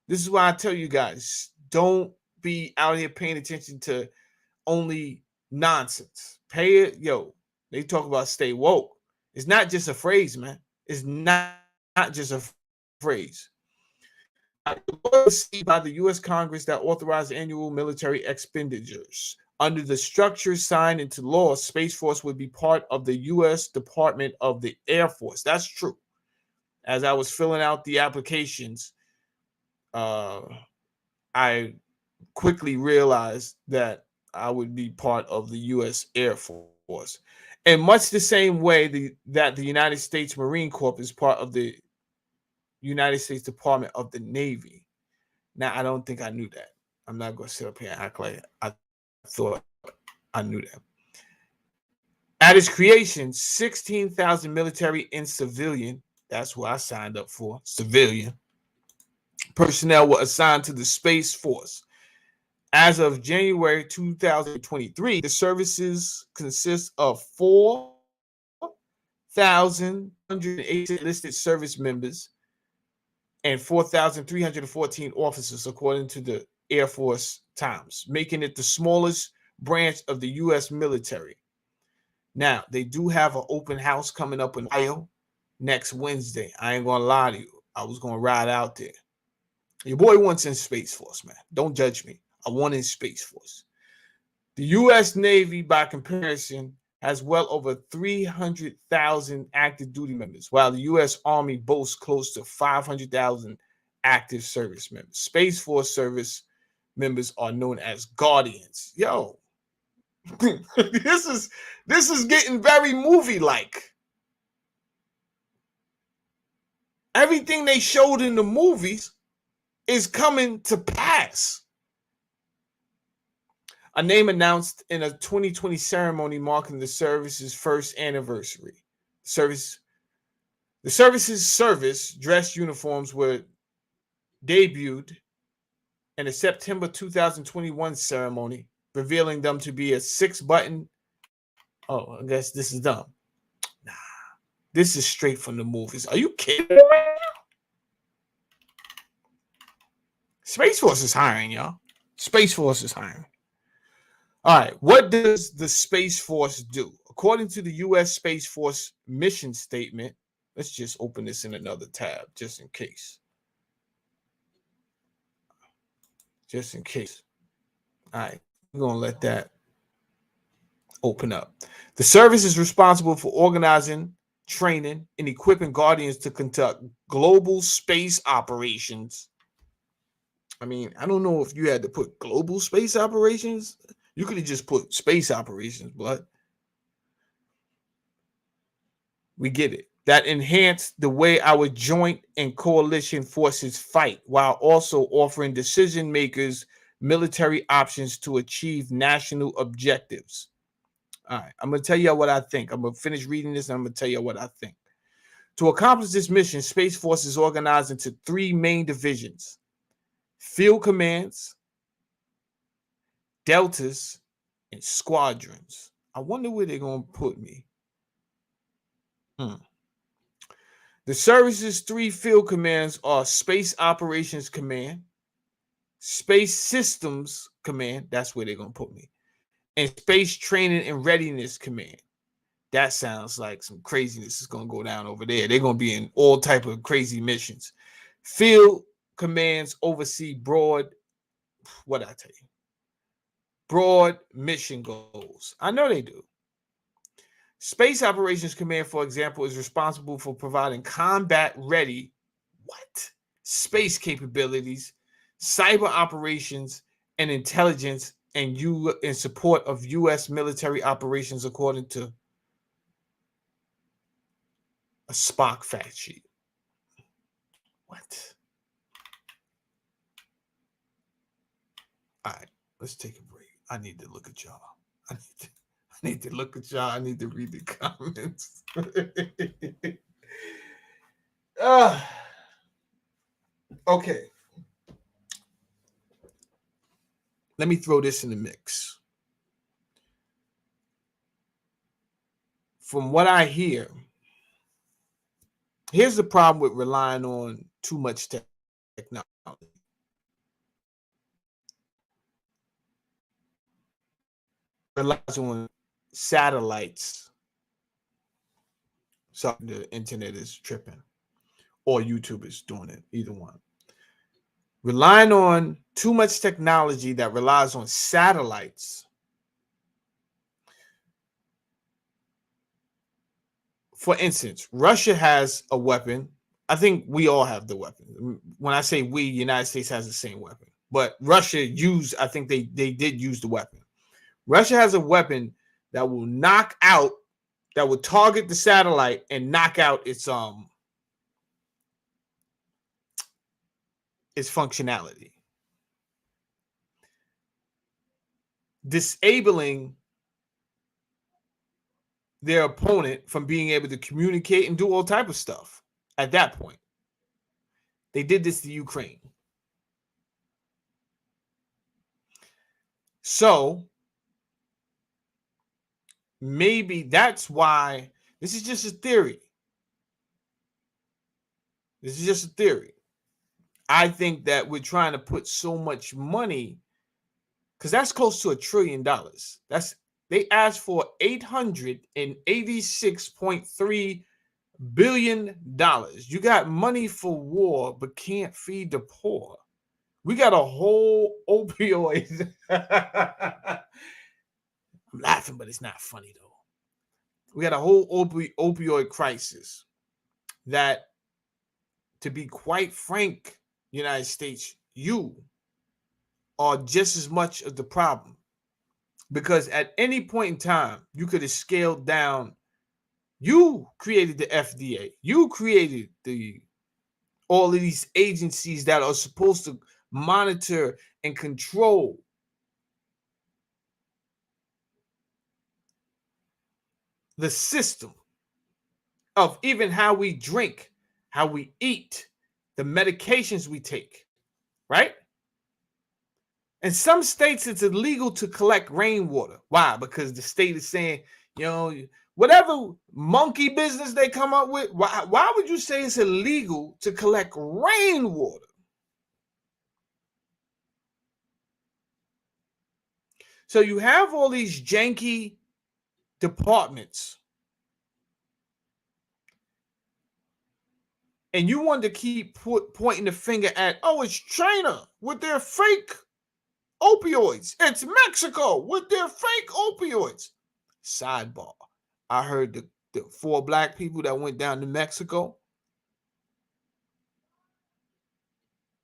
This is why I tell you guys, don't be out here paying attention to only nonsense. Pay it, they talk about stay woke. It's not just a phrase, man. It's not just a phrase. By the U.S. Congress that authorized annual military expenditures. Under the structure signed into law, Space Force would be part of the U.S. Department of the Air Force. That's true. As I was filling out the applications, I quickly realized that I would be part of the U.S. Air Force. In much the same way that the United States Marine Corps is part of the United States Department of the Navy. Now, I don't think I knew that. I'm not going to sit up here and act like I thought I knew that. At its creation, 16,000 military and civilian, that's what I signed up for, civilian, personnel were assigned to the Space Force. As of January 2023, the services consist of 4,108 enlisted service members and 4,314 officers, according to the Air Force Times, making it the smallest branch of the U.S. military. Now, they do have an open house coming up in Ohio next Wednesday. I ain't going to lie to you. I was going to ride out there. Your boy wants in Space Force, man. Don't judge me. I want in Space Force. The U.S. Navy, by comparison, has well over 300,000 active duty members, while the U.S. Army boasts close to 500,000 active service members. Space Force service members are known as Guardians. Yo, this is getting very movie-like. Everything they showed in the movies is coming to pass. A name announced in a 2020 ceremony marking the service's first anniversary. The service's service dress uniforms were debuted in a September 2021 ceremony, revealing them to be a 6-button. Oh, I guess this is dumb. Nah, this is straight from the movies. Are you kidding me right now? Space Force is hiring, y'all. Space Force is hiring. All right, what does the Space Force do? According to the U.S. Space Force mission statement, let's just open this in another tab, just in case. Just in case. All right, we're going to let that. open up. The service is responsible for organizing, training, and equipping Guardians to conduct global space operations. I mean, I don't know if you had to put global space operations. You could have just put space operations, but we get it. That enhance the way our joint and coalition forces fight, while also offering decision makers military options to achieve national objectives. All right, I'm going to tell you what I think. I'm going to finish reading this and I'm going to tell you what I think. To accomplish this mission, Space Force is organized into 3 main divisions: field commands, deltas, and squadrons. I wonder where they're going to put me. The service's 3 field commands are Space Operations Command, Space Systems Command, that's where they're going to put me, and Space Training and Readiness Command. That sounds like some craziness is going to go down over there. They're going to be in all type of crazy missions. Field commands oversee broad mission goals. I know they do. Space Operations Command, for example, is responsible for providing combat-ready space capabilities, cyber operations, and intelligence, and in support of U.S. military operations, according to a Spock fact sheet. What? All right, let's take a break. I need to look at y'all. I need to look at y'all. I need to read the comments. Okay. Let me throw this in the mix. From what I hear, here's the problem with relying on too much technology. Relies on satellites. So the internet is tripping, or YouTube is doing it, either one. Relying on too much technology that relies on satellites. For instance, Russia has a weapon. I think we all have the weapon. When I say we, United States has the same weapon. But Russia used, I think they did use the weapon. Russia has a weapon that will knock out, that will target the satellite and knock out its functionality, disabling their opponent from being able to communicate and do all type of stuff. At that point, they did this to Ukraine. So maybe that's why. This is just a theory. This is just a theory. I think that we're trying to put so much money, because that's close to $1 trillion. They asked for $886.3 billion. You got money for war, but can't feed the poor. We got a whole opioid. I'm laughing, but it's not funny though. We got a whole opioid crisis that, to be quite frank, United States, you are just as much of the problem. Because at any point in time, you could have scaled down. You created the FDA. You created all of these agencies that are supposed to monitor and control the system of even how we drink, how we eat, the medications we take, right? In some states, it's illegal to collect rainwater. Why? Because the state is saying, whatever monkey business they come up with, why would you say it's illegal to collect rainwater? So you have all these janky departments, and you want to keep pointing the finger at, it's China with their fake opioids. It's Mexico with their fake opioids. Sidebar. I heard the 4 black people that went down to Mexico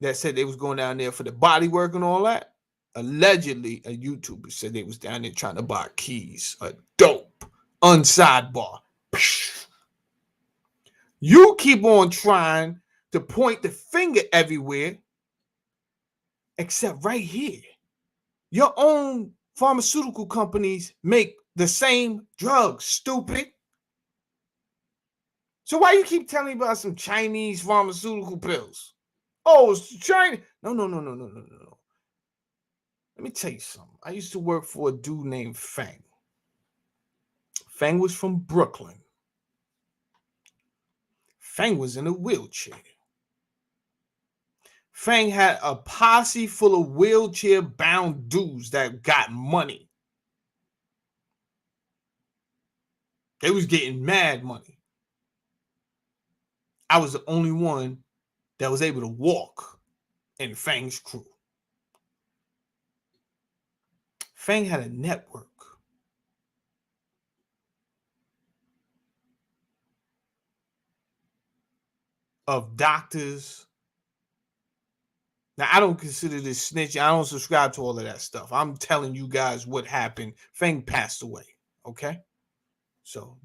that said they was going down there for the body work and all that. Allegedly, a YouTuber said they was down there trying to buy keys. A dope. Unsidebar. You keep on trying to point the finger everywhere except right here. Your own pharmaceutical companies make the same drugs, stupid. So why you keep telling me about some Chinese pharmaceutical pills? Oh, it's China. No. Let me tell you something. I used to work for a dude named Fang. Fang was from Brooklyn. Fang was in a wheelchair. Fang had a posse full of wheelchair-bound dudes that got money. They was getting mad money. I was the only one that was able to walk in Fang's crew. Fang had a network of doctors. Now, I don't consider this snitching. I don't subscribe to all of that stuff. I'm telling you guys what happened. Fang passed away, okay? So,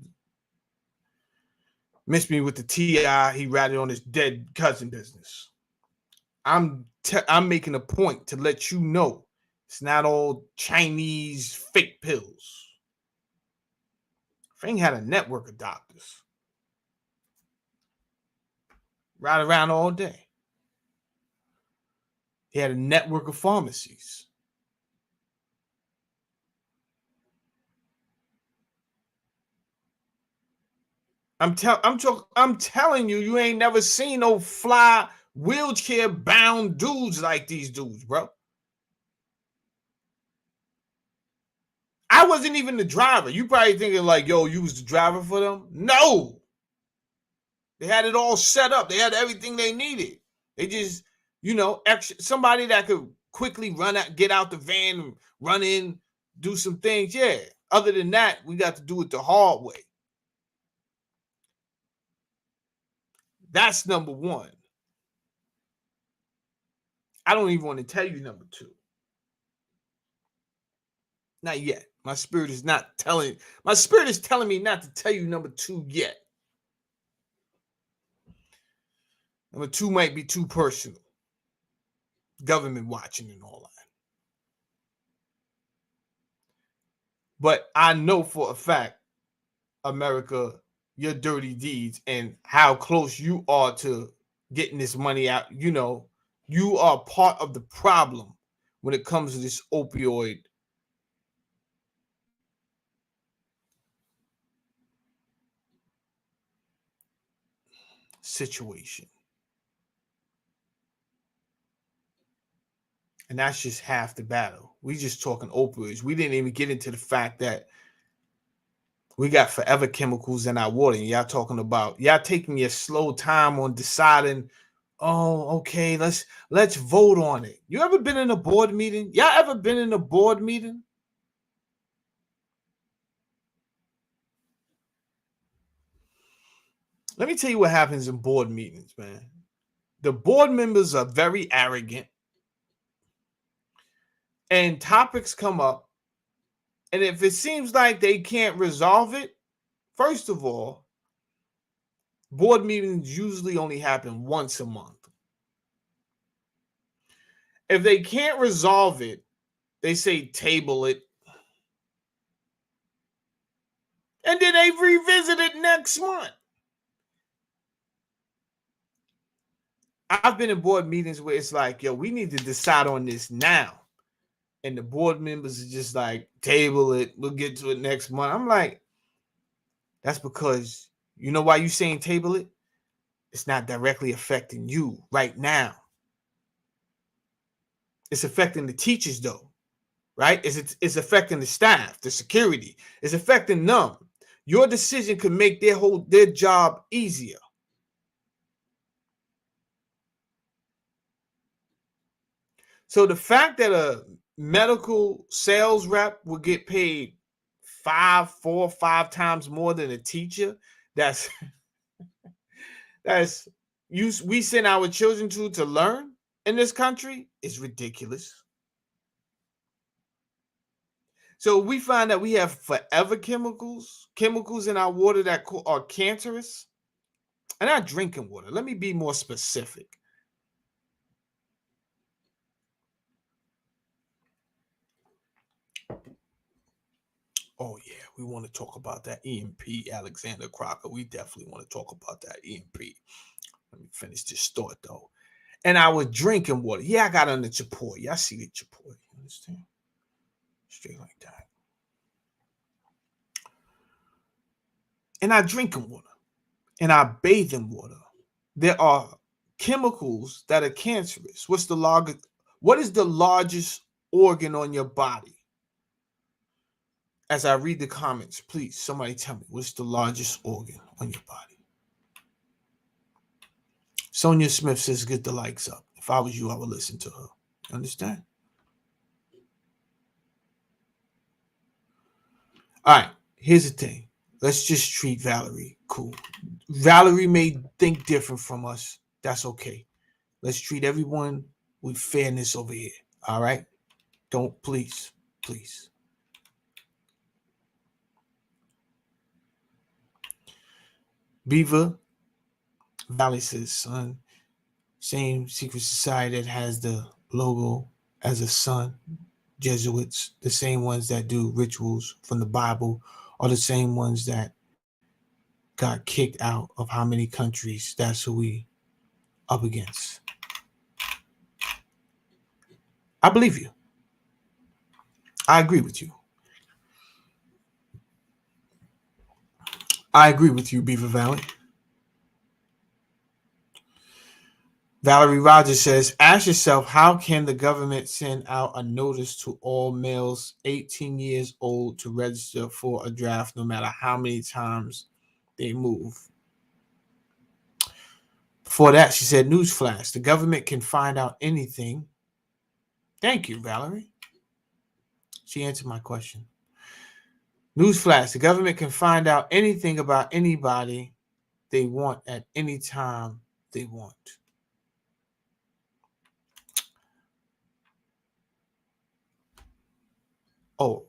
miss me with the T.I. He ratted on his dead cousin business. I'm making a point to let you know it's not all Chinese fake pills. Fang had a network of doctors. Ride around all day. He had a network of pharmacies. I'm telling you, you ain't never seen no fly wheelchair-bound dudes like these dudes, bro. I wasn't even the driver. You probably thinking like, yo, you was the driver for them? No. They had it all set up. They had everything they needed. They just, somebody that could quickly run out, get out the van, and run in, do some things. Yeah. Other than that, we got to do it the hard way. That's number one. I don't even want to tell you number two. Not yet. My spirit is telling me not to tell you number two yet. Number two might be too personal. Government watching and all that. But I know for a fact, America, your dirty deeds and how close you are to getting this money out, you are part of the problem when it comes to this opioid situation. And that's just half the battle. We just talking opioids. We didn't even get into the fact that we got forever chemicals in our water. And y'all taking your slow time on deciding, oh, okay, let's vote on it. You ever been in a board meeting? Y'all ever been in a board meeting? Let me tell you what happens in board meetings, man. The board members are very arrogant. And topics come up. And if it seems like they can't resolve it, first of all, board meetings usually only happen once a month. If they can't resolve it, they say table it. And then they revisit it next month. I've been in board meetings where it's like, yo, we need to decide on this now. And the board members are just like, table it. We'll get to it next month. I'm like, that's because, you know why you saying table it? It's not directly affecting you right now. It's affecting the teachers, though, right? It's affecting the staff, the security. It's affecting them. Your decision could make their job easier. So the fact that a medical sales rep will get paid 4 or 5 times more than a teacher that's we send our children to learn in this country is ridiculous. So we find that we have forever chemicals in our water that are cancerous. And not drinking water. Let me be more specific. Oh, yeah, we want to talk about that EMP, Alexander Crocker. We definitely want to talk about that EMP. Let me finish this thought, though. And I was drinking water. Yeah, I got on the Chipoy. Yeah, I see the Chipoy. You understand? Straight like that. And I drinking water. And I bathe in water. There are chemicals that are cancerous. What is the largest organ on your body? As I read the comments, please, somebody tell me, what's the largest organ on your body? Sonia Smith says, get the likes up. If I was you, I would listen to her. Understand? All right, here's the thing. Let's just treat Valerie cool. Valerie may think different from us. That's okay. Let's treat everyone with fairness over here. All right? Don't, please. Beaver Valley says, son, same secret society that has the logo as a sun. Jesuits, the same ones that do rituals from the Bible, are the same ones that got kicked out of how many countries. That's who we up against. I believe you. I agree with you. Beaver Valley. Valerie Rogers says, ask yourself, how can the government send out a notice to all males 18 years old to register for a draft no matter how many times they move? Before that, she said, newsflash, the government can find out anything. Thank you, Valerie. She answered my question. Newsflash, the government can find out anything about anybody they want at any time they want. Oh,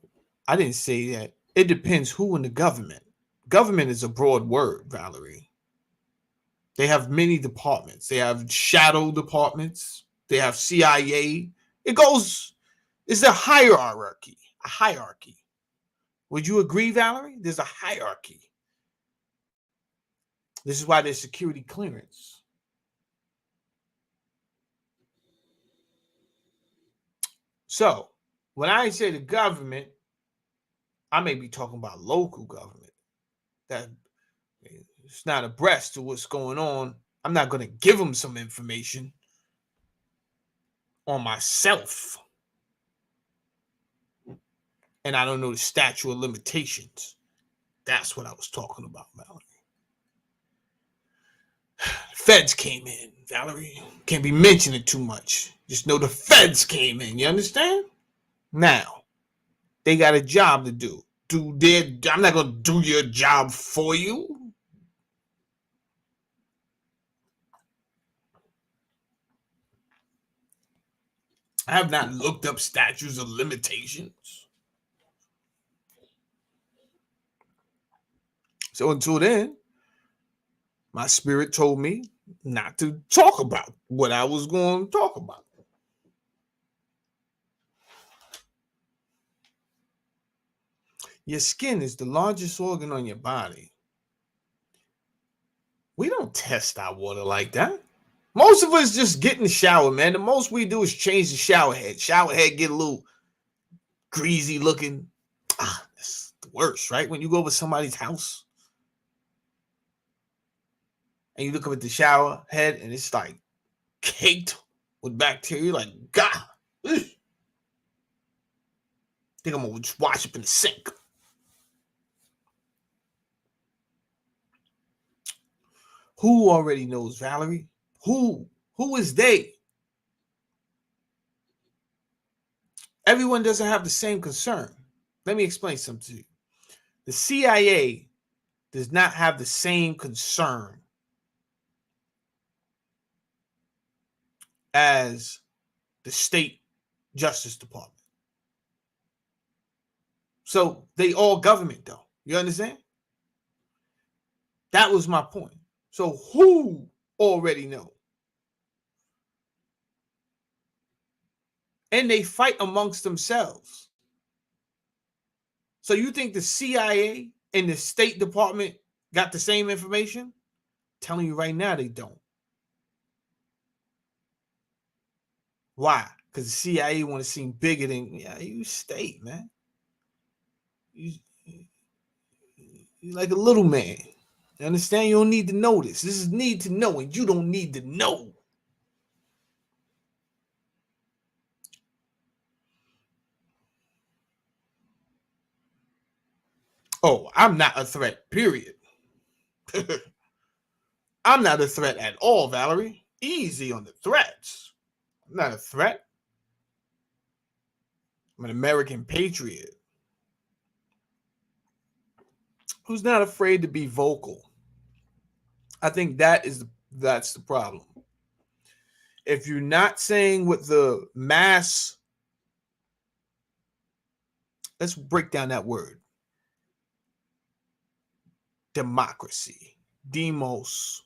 I didn't say that. It depends who in the government. Government is a broad word, Valerie. They have many departments. They have shadow departments. They have CIA. It's a hierarchy. Would you agree, Valerie? There's a hierarchy. This is why there's security clearance. So, when I say the government, I may be talking about local government. That it's not abreast to what's going on. I'm not going to give them some information on myself. And I don't know the statute of limitations. That's what I was talking about, Valerie. Feds came in, Valerie. Can't be mentioning too much. Just know the feds came in. You understand? Now, they got a job to do. I'm not going to do your job for you. I have not looked up statutes of limitations. So until then, my spirit told me not to talk about what I was going to talk about. Your skin is the largest organ on your body. We don't test our water like that. Most of us just get in the shower, man. The most we do is change the shower head. Shower head get a little greasy looking. That's the worst, right? When you go over somebody's house and you look up at the shower head and it's like caked with bacteria. You're like, God, ugh. Think I'm gonna just wash up in the sink. Who already knows, Valerie? Who is they? Everyone doesn't have the same concern. Let me explain something to you. The CIA does not have the same concern as the state Justice Department. So they all government, though. You understand? That was my point. So who already know? And they fight amongst themselves. So you think the CIA and the State Department got the same information? I'm telling you right now, they don't. Why? Because the CIA want to seem bigger than you state, man. You're like a little man. You understand? You don't need to know this. This is need to know, and you don't need to know. Oh, I'm not a threat, period. I'm not a threat at all, Valerie. Easy on the threats. I'm not a threat. I'm an American patriot who's not afraid to be vocal. I think that's the problem. If you're not saying what the mass, let's break down that word. Democracy, demos,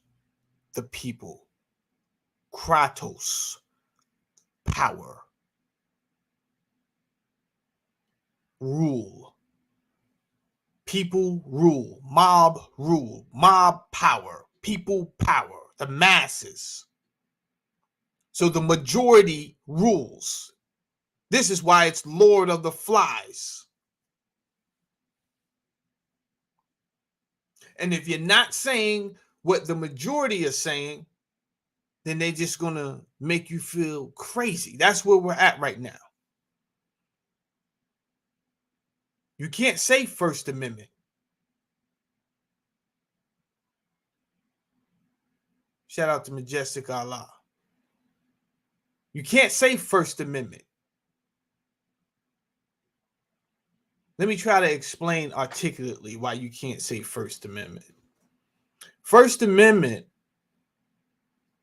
the people, kratos, power, rule, people rule, mob power, people power, the masses. So the majority rules. This is why it's Lord of the Flies. And if you're not saying what the majority are saying, then they're just going to make you feel crazy. That's where we're at right now. You can't say First Amendment. Shout out to Majestic Allah. You can't say First Amendment. Let me try to explain articulately why you can't say First Amendment. First Amendment,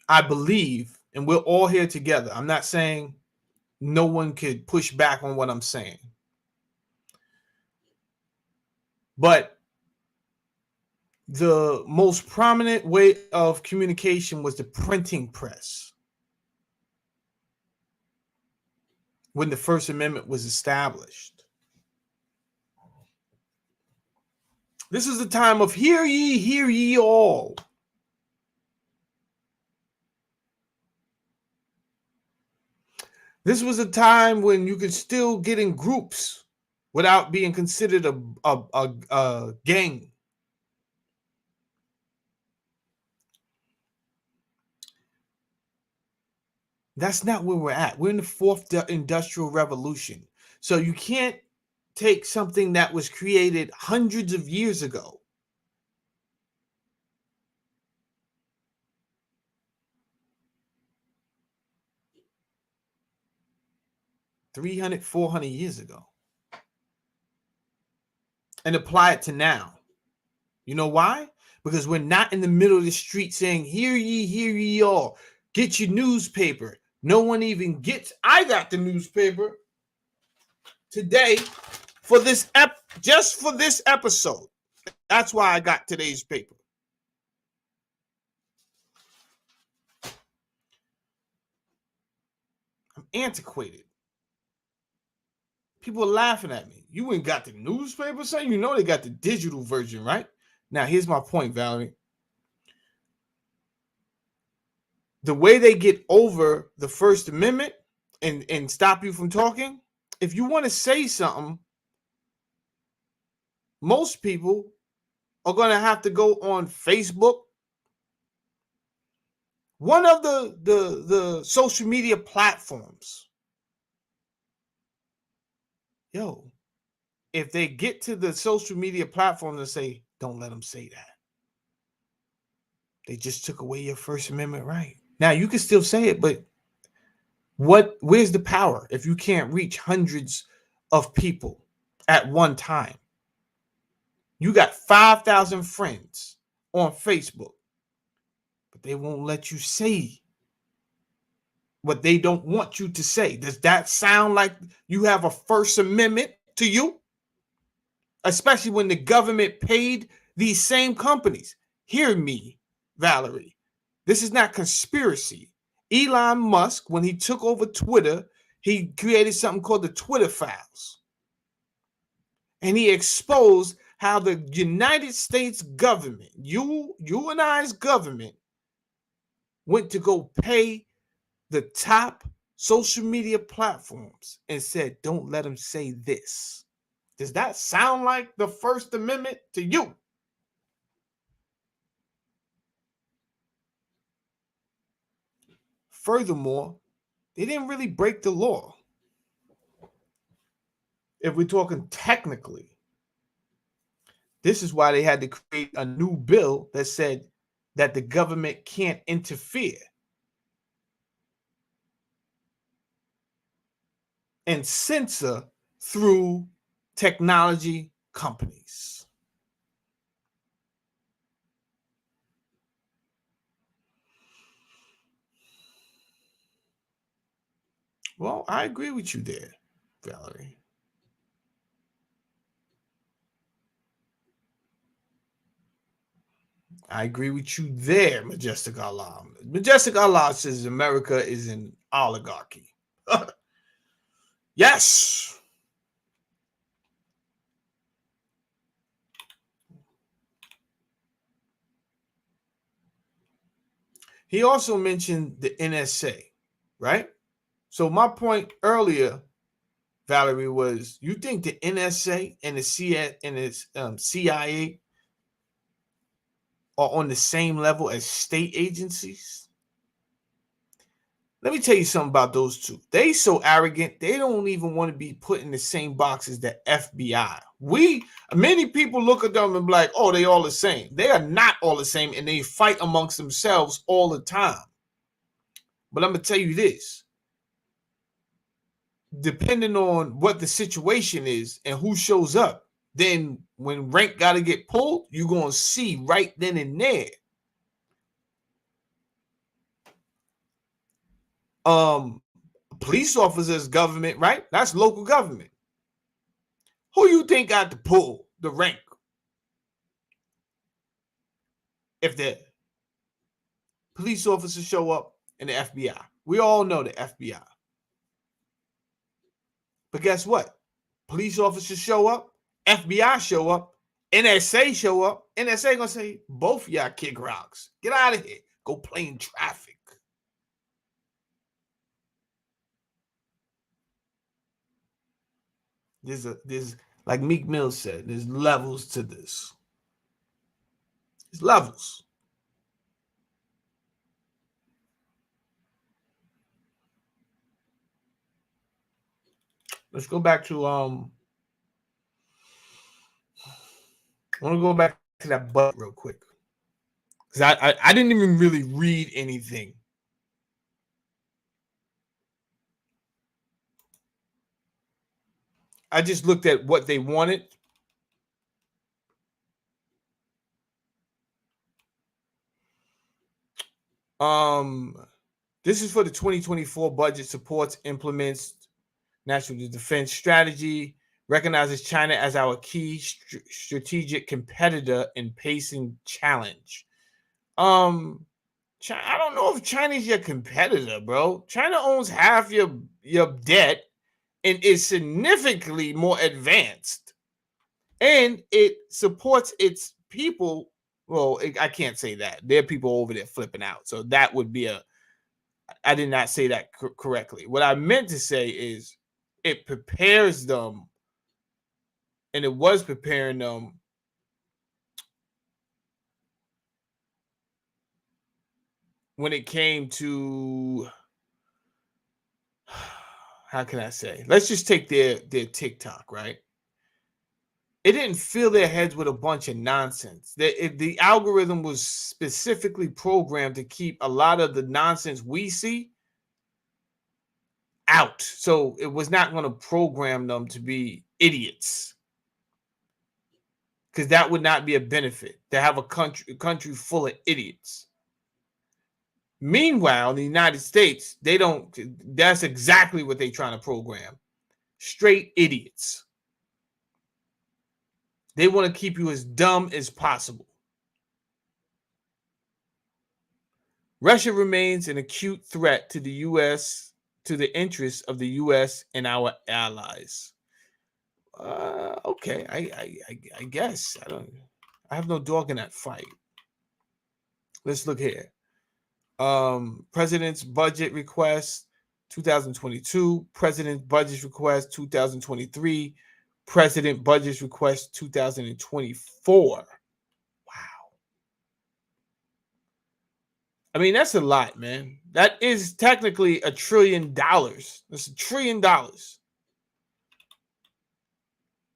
I believe, and we're all here together. I'm not saying no one could push back on what I'm saying. But the most prominent way of communication was the printing press when the First Amendment was established. This is the time of hear ye all. This was a time when you could still get in groups without being considered a gang. That's not where we're at. We're in the fourth industrial revolution. So you can't take something that was created hundreds of years ago. $300, $400 years ago, and apply it to now. You know why? Because we're not in the middle of the street saying, hear ye all. Get your newspaper. No one even gets. I got the newspaper today for this just for this episode. That's why I got today's paper. I'm antiquated. People are laughing at me. You ain't got the newspaper, son? You know they got the digital version, right? Now, here's my point, Valerie. The way they get over the First Amendment and stop you from talking, if you want to say something, most people are going to have to go on Facebook. One of the social media platforms. Yo, if they get to the social media platforms and say, don't let them say that. They just took away your First Amendment right. Now, you can still say it, but where's the power if you can't reach hundreds of people at one time? You got 5,000 friends on Facebook, but they won't let you say what they don't want you to say. Does that sound like you have a First Amendment to you? Especially when the government paid these same companies. Hear me, Valerie. This is not conspiracy. Elon Musk, when he took over Twitter, he created something called the Twitter Files. And he exposed how the United States government, you and I's government, went to go pay the top social media platforms and said, don't let them say this. Does that sound like the First Amendment to you? Furthermore, they didn't really break the law. If we're talking technically, this is why they had to create a new bill that said that the government can't interfere and censor through technology companies. Well, I agree with you there, Valerie. I agree with you there, Majestic Allah. Majestic Allah says America is an oligarchy. Yes. He also mentioned the NSA, right? So my point earlier, Valerie, was you think the NSA and the CIA are on the same level as state agencies? Let me tell you something about those two. They so arrogant, they don't even want to be put in the same box as the FBI. Many people look at them and be like, oh, they all the same. They are not all the same, and they fight amongst themselves all the time. But I'm going to tell you this. Depending on what the situation is and who shows up, then when rank got to get pulled, you're going to see right then and there. Police officers, government, right? That's local government. Who you think got to pull the rank? If the police officers show up and the FBI. We all know the FBI. But guess what? Police officers show up, FBI show up, NSA show up. NSA gonna say, both of y'all kick rocks. Get out of here. Go play in traffic. There's like Meek Mill said, there's levels to this. There's levels. Let's go back to I want to go back to that butt real quick. Because I didn't even really read anything. I just looked at what they wanted. This is for the 2024 budget, supports, implements national defense strategy, recognizes China as our key strategic competitor in pacing challenge. I don't know if China's your competitor, bro. China owns half your debt and is significantly more advanced, and it supports its people. Well, I can't say that. There are people over there flipping out, so that would be I did not say that correctly. What I meant to say is it prepares them, and it was preparing them when it came to, how can I say? Let's just take their TikTok, right? It didn't fill their heads with a bunch of nonsense. The algorithm was specifically programmed to keep a lot of the nonsense we see out. So it was not going to program them to be idiots. because that would not be a benefit to have a country full of idiots. Meanwhile, the United States, they don't. That's exactly what they're trying to program. Straight idiots. They want to keep you as dumb as possible. Russia remains an acute threat to the U.S., to the interests of the U.S. and our allies. Okay, I guess I have no dog in that fight. Let's look here. President's budget request 2022, President's budget request 2023, President budget request 2024. Wow. I mean, that's a lot, man. That is technically $1 trillion. That's $1 trillion.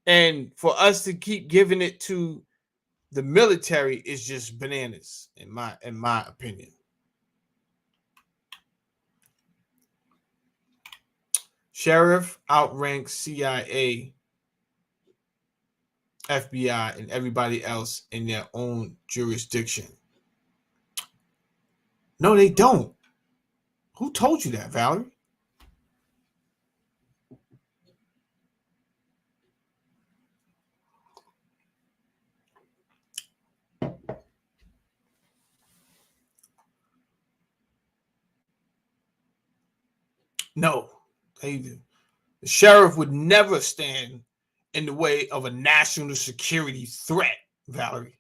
And for us to keep giving it to the military is just bananas, in my opinion. Sheriff outranks CIA, FBI, and everybody else in their own jurisdiction. No, they don't. Who told you that, Valerie? No, they do. The sheriff would never stand in the way of a national security threat, Valerie.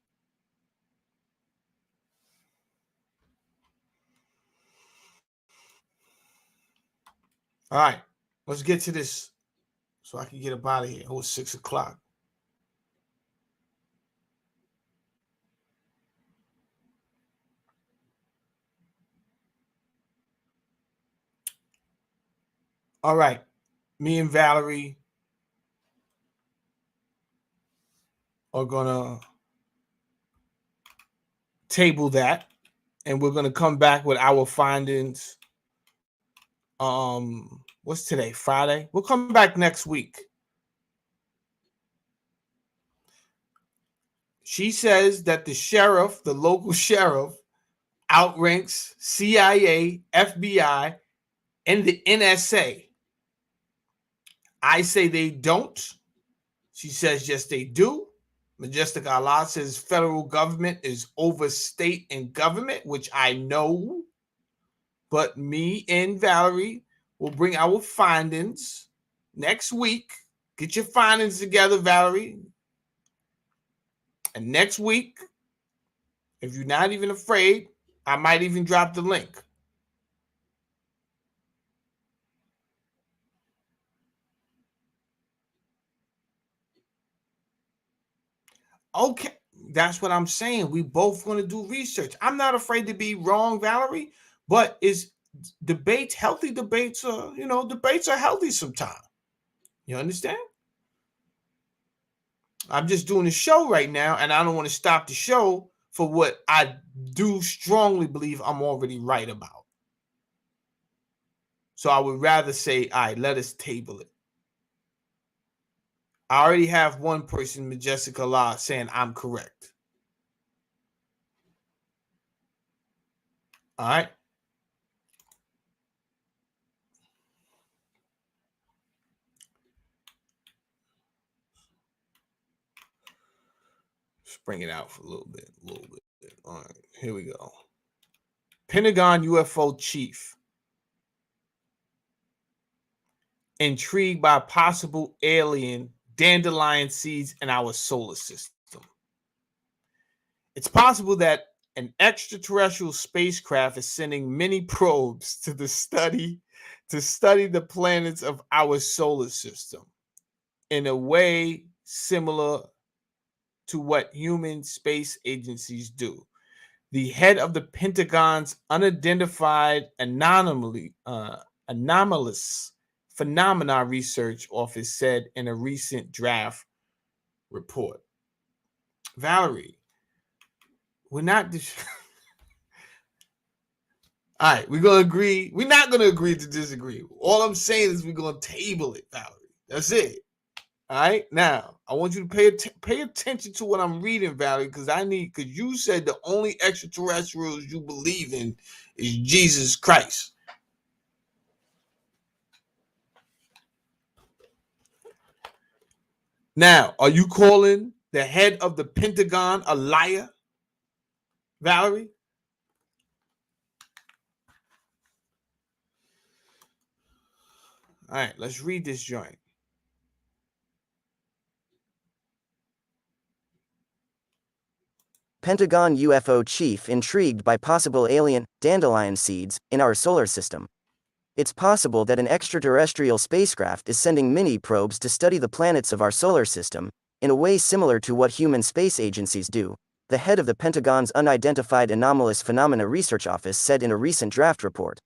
All right, let's get to this so I can get up out of here. Oh, it's 6 o'clock. All right, me and Valerie are going to table that, and we're going to come back with our findings. What's today? Friday? We'll come back next week. She says that the sheriff, the local sheriff, outranks CIA, FBI, and the NSA. I say they don't. She says, yes, they do. Majestic Allah says federal government is over state and government, which I know. But me and Valerie will bring our findings next week. Get your findings together, Valerie. And next week, if you're not even afraid, I might even drop the link. Okay, that's what I'm saying. We both going to do research. I'm not afraid to be wrong, Valerie, but is debates healthy? Debates are, debates are healthy sometimes. You understand? I'm just doing a show right now, and I don't want to stop the show for what I do strongly believe I'm already right about. So I would rather say, all right, let us table it. I already have one person, Majestic Allah, saying I'm correct. All right. Let's bring it out for a little bit. All right, here we go. Pentagon UFO chief intrigued by possible alien dandelion seeds in our solar system. It's possible that an extraterrestrial spacecraft is sending many probes to study the planets of our solar system in a way similar to what human space agencies do. The head of the Pentagon's unidentified anomalous phenomena research office said in a recent draft report. Valerie, we're not all right, we're going to agree. We're not going to agree to disagree. All I'm saying is we're going to table it, Valerie. That's it. All right, now I want you to pay attention to what I'm reading, Valerie, because you said the only extraterrestrials you believe in is Jesus Christ. Now, are you calling the head of the Pentagon a liar, Valerie? All right, let's read this joint. Pentagon UFO chief intrigued by possible alien dandelion seeds in our solar system. It's possible that an extraterrestrial spacecraft is sending mini probes to study the planets of our solar system, in a way similar to what human space agencies do, the head of the Pentagon's Unidentified Anomalous Phenomena Research Office said in a recent draft report.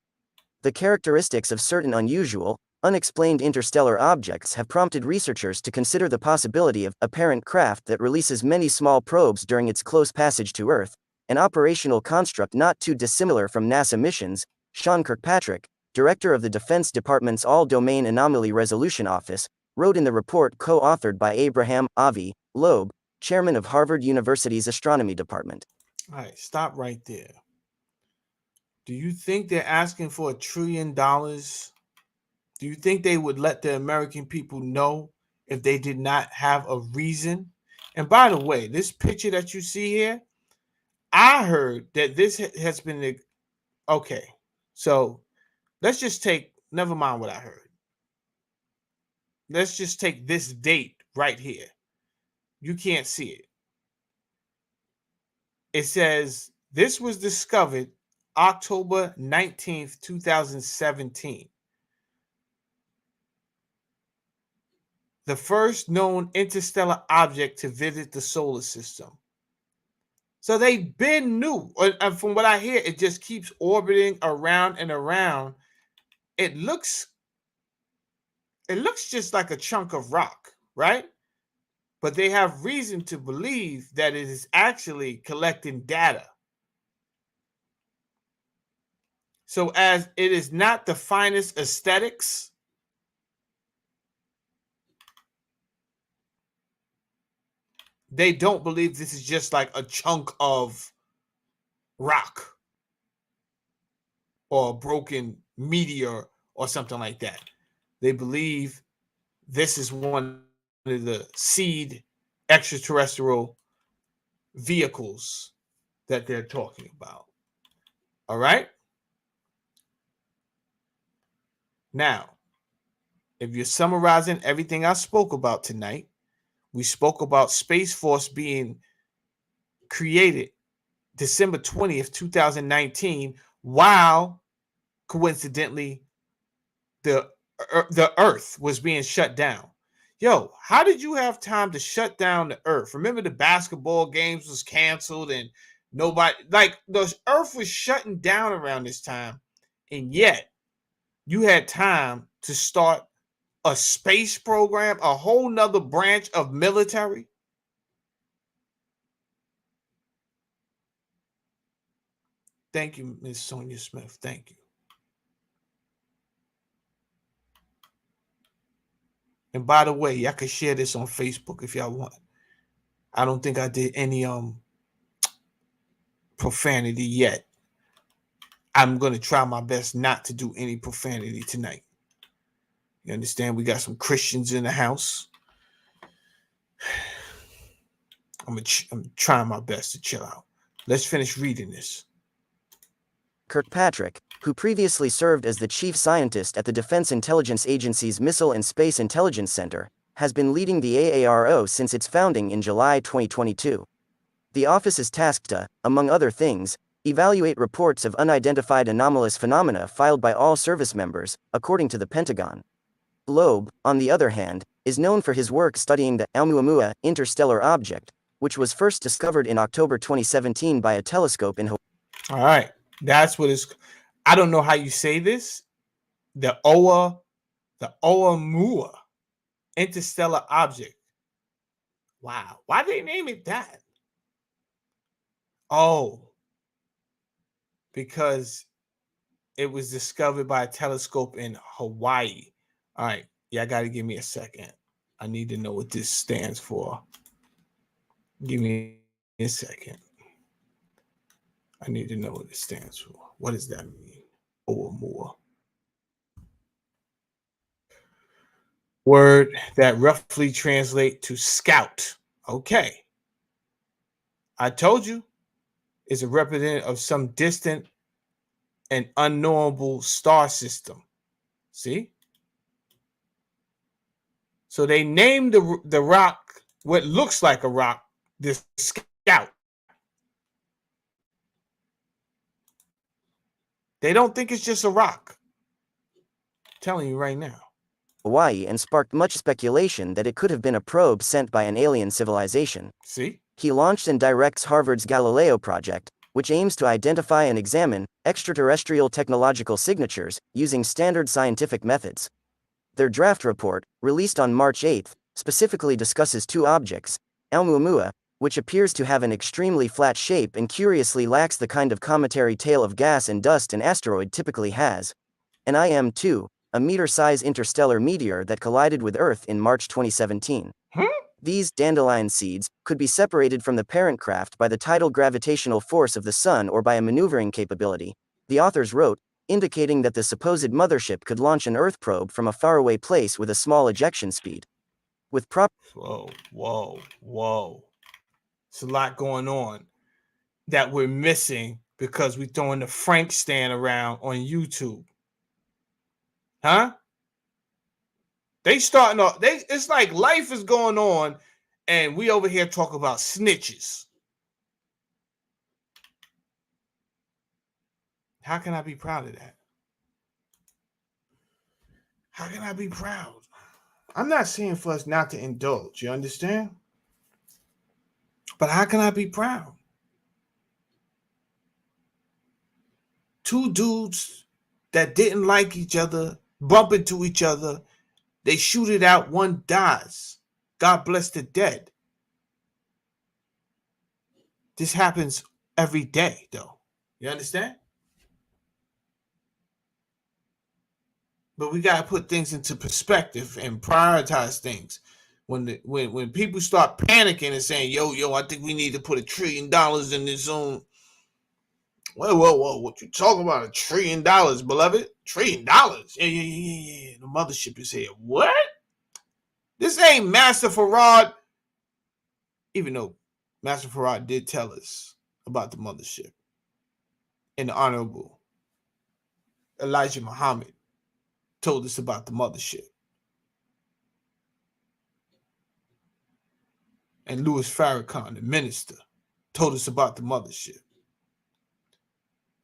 The characteristics of certain unusual, unexplained interstellar objects have prompted researchers to consider the possibility of apparent craft that releases many small probes during its close passage to Earth, an operational construct not too dissimilar from NASA missions, Sean Kirkpatrick, director of the Defense Department's All-Domain Anomaly Resolution Office, wrote in the report co-authored by Abraham Avi Loeb, chairman of Harvard University's Astronomy Department. All right, stop right there. Do you think they're asking for $1 trillion? Do you think they would let the American people know if they did not have a reason? And by the way, this picture that you see here, I heard that this has been okay. So let's just never mind what I heard. Let's just take this date right here. You can't see it. It says this was discovered October 19th, 2017. The first known interstellar object to visit the solar system. So they've been new. And from what I hear, it just keeps orbiting around and around. It looks just like a chunk of rock, right? But they have reason to believe that it is actually collecting data. So as it is not the finest aesthetics, they don't believe this is just like a chunk of rock or a broken meteor or something like that. They believe this is one of the seed extraterrestrial vehicles that they're talking about. All right? Now, if you're summarizing everything I spoke about tonight, we spoke about Space Force being created December 20th, 2019, while coincidentally the Earth was being shut down. Yo, how did you have time to shut down the Earth? Remember the basketball games was canceled and nobody, like the Earth was shutting down around this time, and yet you had time to start a space program, a whole nother branch of military. Thank you, Ms. Sonia Smith. Thank you. And by the way, y'all can share this on Facebook if y'all want. I don't think I did any profanity yet. I'm going to try my best not to do any profanity tonight. You understand? We got some Christians in the house. I'm trying my best to chill out. Let's finish reading this. Kirkpatrick, who previously served as the chief scientist at the Defense Intelligence Agency's Missile and Space Intelligence Center, has been leading the AARO since its founding in July 2022. The office is tasked to, among other things, evaluate reports of unidentified anomalous phenomena filed by all service members, according to the Pentagon. Loeb, on the other hand, is known for his work studying the Oumuamua interstellar object, which was first discovered in October 2017 by a telescope in Hawaii. All right. That's what it's. I don't know how you say this. The Oumuamua interstellar object. Wow. Why did they name it that? Oh, because it was discovered by a telescope in Hawaii. All right. Yeah, I got to give me a second. I need to know what this stands for. Give me a second. I need to know what it stands for. What does that mean? Or more. Word that roughly translate to scout. Okay. I told you it's a representative of some distant and unknowable star system. See? So they named the rock, what looks like a rock, the scout. They don't think it's just a rock. I'm telling you right now. Hawaii and sparked much speculation that it could have been a probe sent by an alien civilization. See? He launched and directs Harvard's Galileo project, which aims to identify and examine extraterrestrial technological signatures using standard scientific methods. Their draft report, released on March 8, specifically discusses two objects, Oumuamua, which appears to have an extremely flat shape and curiously lacks the kind of cometary tail of gas and dust an asteroid typically has, and IM-2, a meter-size interstellar meteor that collided with Earth in March 2017. These dandelion seeds could be separated from the parent craft by the tidal gravitational force of the Sun or by a maneuvering capability, the authors wrote, indicating that the supposed mothership could launch an Earth probe from a faraway place with a small ejection speed. With Whoa. It's a lot going on that we're missing because we're throwing the Frank stand around on YouTube. Huh? They starting off, it's like life is going on and we over here talk about snitches. How can I be proud of that? How can I be proud? I'm not saying for us not to indulge, you understand? But how can I be proud? Two dudes that didn't like each other, bump into each other, they shoot it out, one dies. God bless the dead. This happens every day, though. You understand? But we gotta put things into perspective and prioritize things. When people start panicking and saying, yo, I think we need to put $1 trillion in this zone. Whoa, what you talking about? $1 trillion, beloved? $1 trillion? Yeah. The mothership is here. What? This ain't Master Farad. Even though Master Farad did tell us about the mothership. And the Honorable Elijah Muhammad told us about the mothership. And Louis Farrakhan, the minister, told us about the mothership.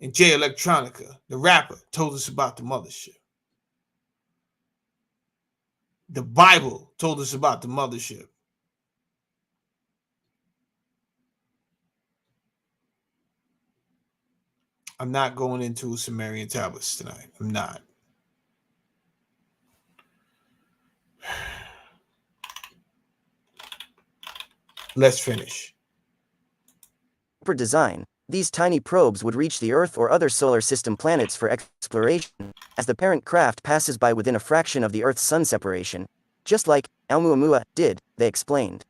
And Jay Electronica, the rapper, told us about the mothership. The Bible told us about the mothership. I'm not going into Sumerian tablets tonight. I'm not. Let's finish. Per design, these tiny probes would reach the Earth or other solar system planets for exploration, as the parent craft passes by within a fraction of the Earth-Sun separation, just like Oumuamua did, they explained.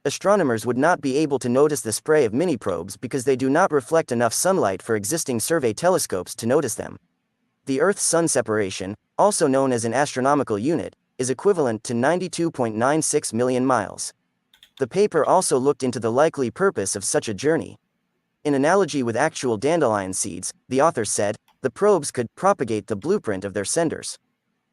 Astronomers would not be able to notice the spray of mini-probes because they do not reflect enough sunlight for existing survey telescopes to notice them. The Earth-Sun separation, also known as an astronomical unit, is equivalent to 92.96 million miles. The paper also looked into the likely purpose of such a journey. In analogy with actual dandelion seeds, the author said, the probes could propagate the blueprint of their senders.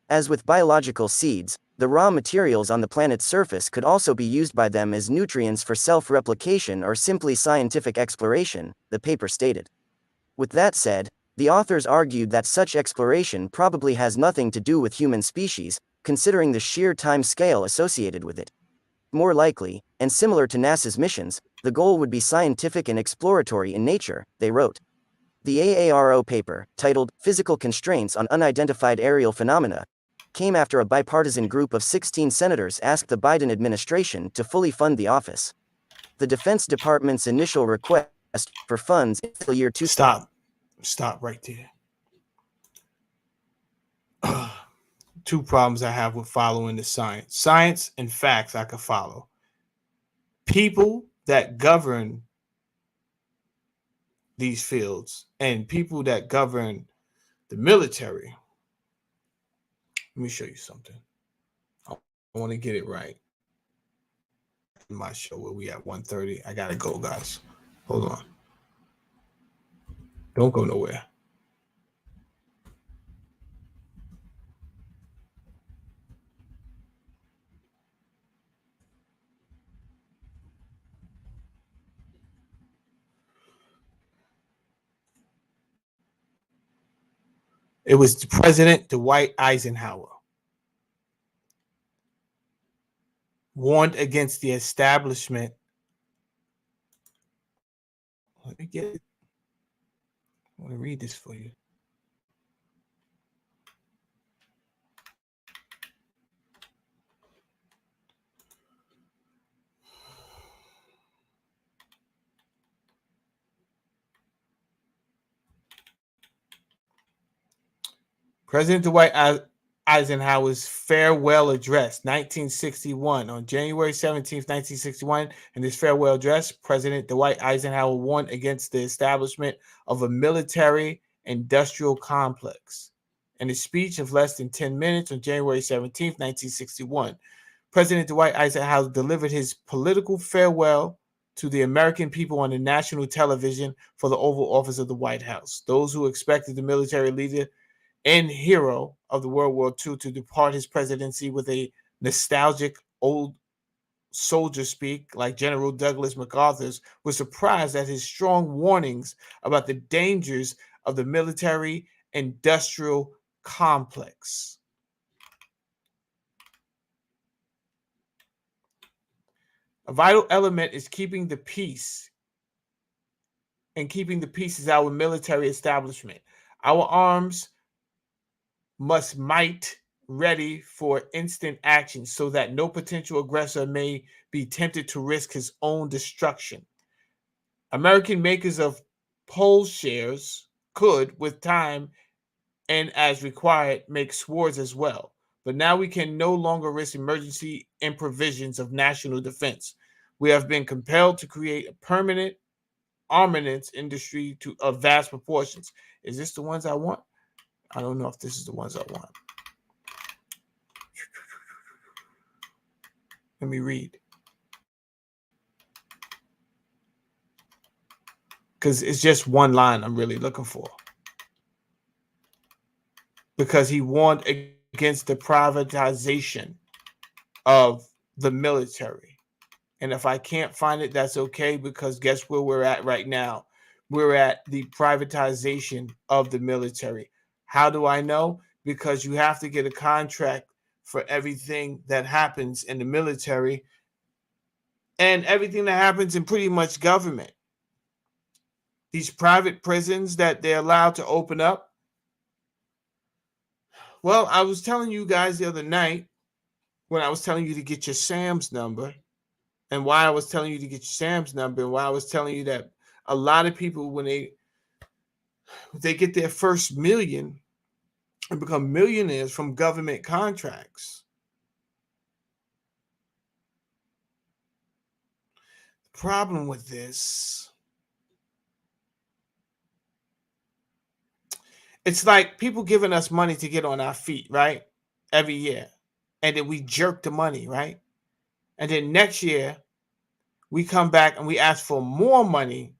As with biological seeds, the raw materials on the planet's surface could also be used by them as nutrients for self-replication or simply scientific exploration, the paper stated. With that said, the authors argued that such exploration probably has nothing to do with human species, considering the sheer time scale associated with it. More likely, and similar to NASA's missions, the goal would be scientific and exploratory in nature, they wrote. The AARO paper, titled Physical Constraints on Unidentified Aerial Phenomena, came after a bipartisan group of 16 senators asked the Biden administration to fully fund the office. The Defense Department's initial request for funds in fiscal year 2. Stop right there. two problems I have with following the science. Science and facts I could follow. People that govern these fields and people that govern the military. Let me show you something. I want to get it right. In my show where we at 1:30. I gotta go, guys. Hold on. Don't go nowhere. It was President Dwight Eisenhower warned against the establishment. Let me get it. I want to read this for you. President Dwight Eisenhower's farewell address, 1961. On January 17th, 1961, in his farewell address, President Dwight Eisenhower warned against the establishment of a military-industrial complex. In a speech of less than 10 minutes on January 17th, 1961, President Dwight Eisenhower delivered his political farewell to the American people on the national television for the Oval Office of the White House. Those who expected the military leader and hero of the World War II to depart his presidency with a nostalgic old soldier speak like General Douglas MacArthur's were surprised at his strong warnings about the dangers of the military-industrial complex. A vital element is keeping the peace, and keeping the peace is our military establishment. Our arms might ready for instant action so that no potential aggressor may be tempted to risk his own destruction. American makers of plowshares could, with time and as required, make swords as well. But now we can no longer risk emergency improvisions of national defense. We have been compelled to create a permanent armaments industry of vast proportions. Is this the ones I want? I don't know if this is the ones I want. Let me read. Because it's just one line I'm really looking for. Because he warned against the privatization of the military. And if I can't find it, that's okay, because guess where we're at right now? We're at the privatization of the military. How do I know? Because you have to get a contract for everything that happens in the military and everything that happens in pretty much government. These private prisons that they're allowed to open up. Well, I was telling you guys the other night when I was telling you to get your SAM's number, and why I was telling you to get your SAM's number, and why I was telling you that a lot of people, when they get their first million and become millionaires from government contracts. The problem with this, it's like people giving us money to get on our feet, right? Every year. And then we jerk the money, right? And then next year, we come back and we ask for more money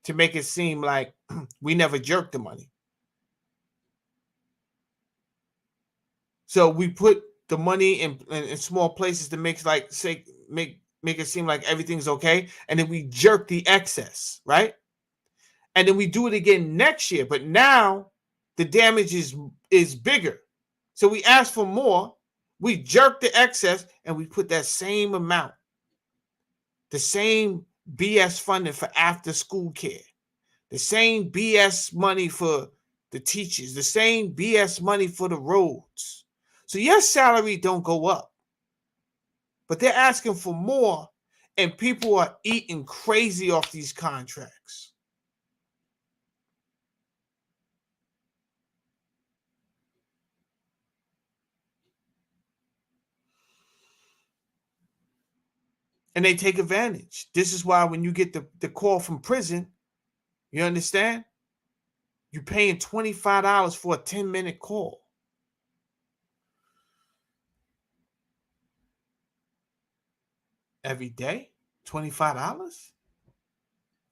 to make it seem like we never jerked the money. So we put the money in small places to make it seem like everything's okay, and then we jerk the excess, right? And then we do it again next year, but now the damage is bigger. So we ask for more, we jerk the excess, and we put that same amount, the same BS funding for after school care, the same BS money for the teachers, the same BS money for the roads. So your salary don't go up, but they're asking for more, and people are eating crazy off these contracts. And they take advantage. This is why when you get the call from prison, you understand? You're paying $25 for a 10-minute call. Every day? $25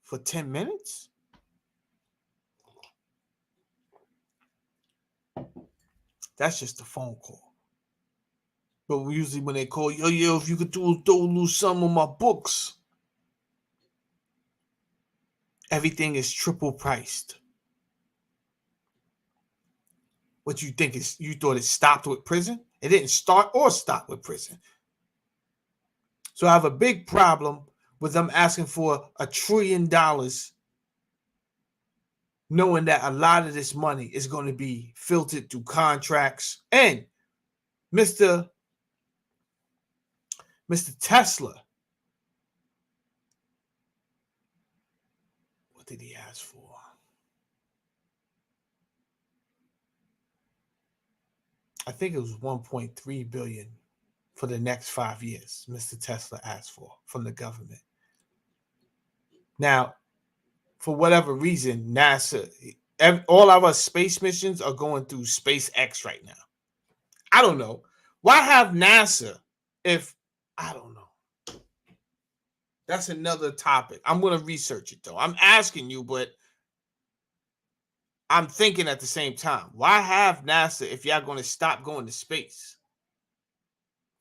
for 10 minutes? That's just a phone call. But usually when they call, yo, if you could throw a little some of my books, everything is triple priced. What you think is, you thought it stopped with prison? It didn't start or stop with prison. So I have a big problem with them asking for $1 trillion, knowing that a lot of this money is going to be filtered through contracts. And Mr. Tesla, what did he ask for? I think it was 1.3 billion for the next 5 years. Mr. Tesla asked for from the government. Now, for whatever reason, NASA, all of our space missions are going through SpaceX right now. I don't know. Why have NASA if, I don't know. That's another topic. I'm going to research it though. I'm asking you, but I'm thinking at the same time. Why have NASA if y'all going to stop going to space?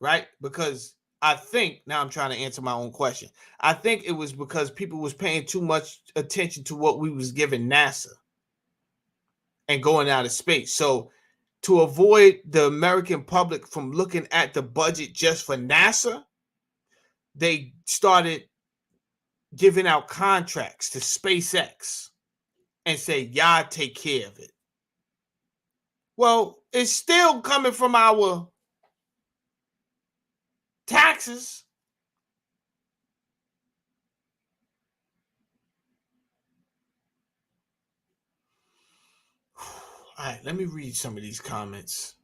Right? Because I think, now I'm trying to answer my own question. I think it was because people was paying too much attention to what we was giving NASA and going out of space. So to avoid the American public from looking at the budget just for NASA, they started giving out contracts to SpaceX and say, y'all take care of it. Well, it's still coming from our taxes. All right, let me read some of these comments.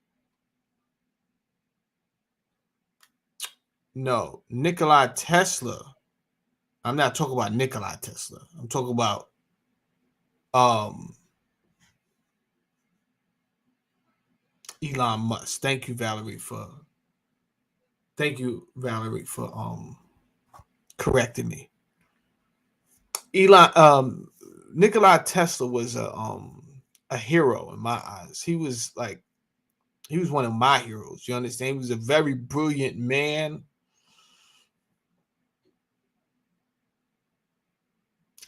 No, Nikola Tesla. I'm not talking about Nikola Tesla. I'm talking about Elon Musk. Thank you, Valerie, for correcting me. Nikola Tesla was a hero in my eyes. He was one of my heroes. You understand? He was a very brilliant man.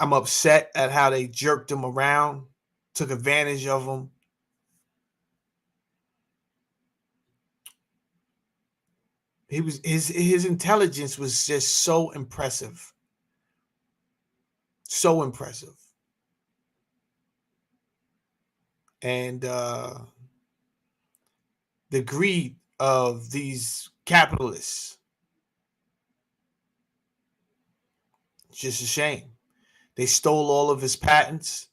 I'm upset at how they jerked him around, took advantage of him. His intelligence was just so impressive. So impressive. And the greed of these capitalists, it's just a shame. They stole all of his patents.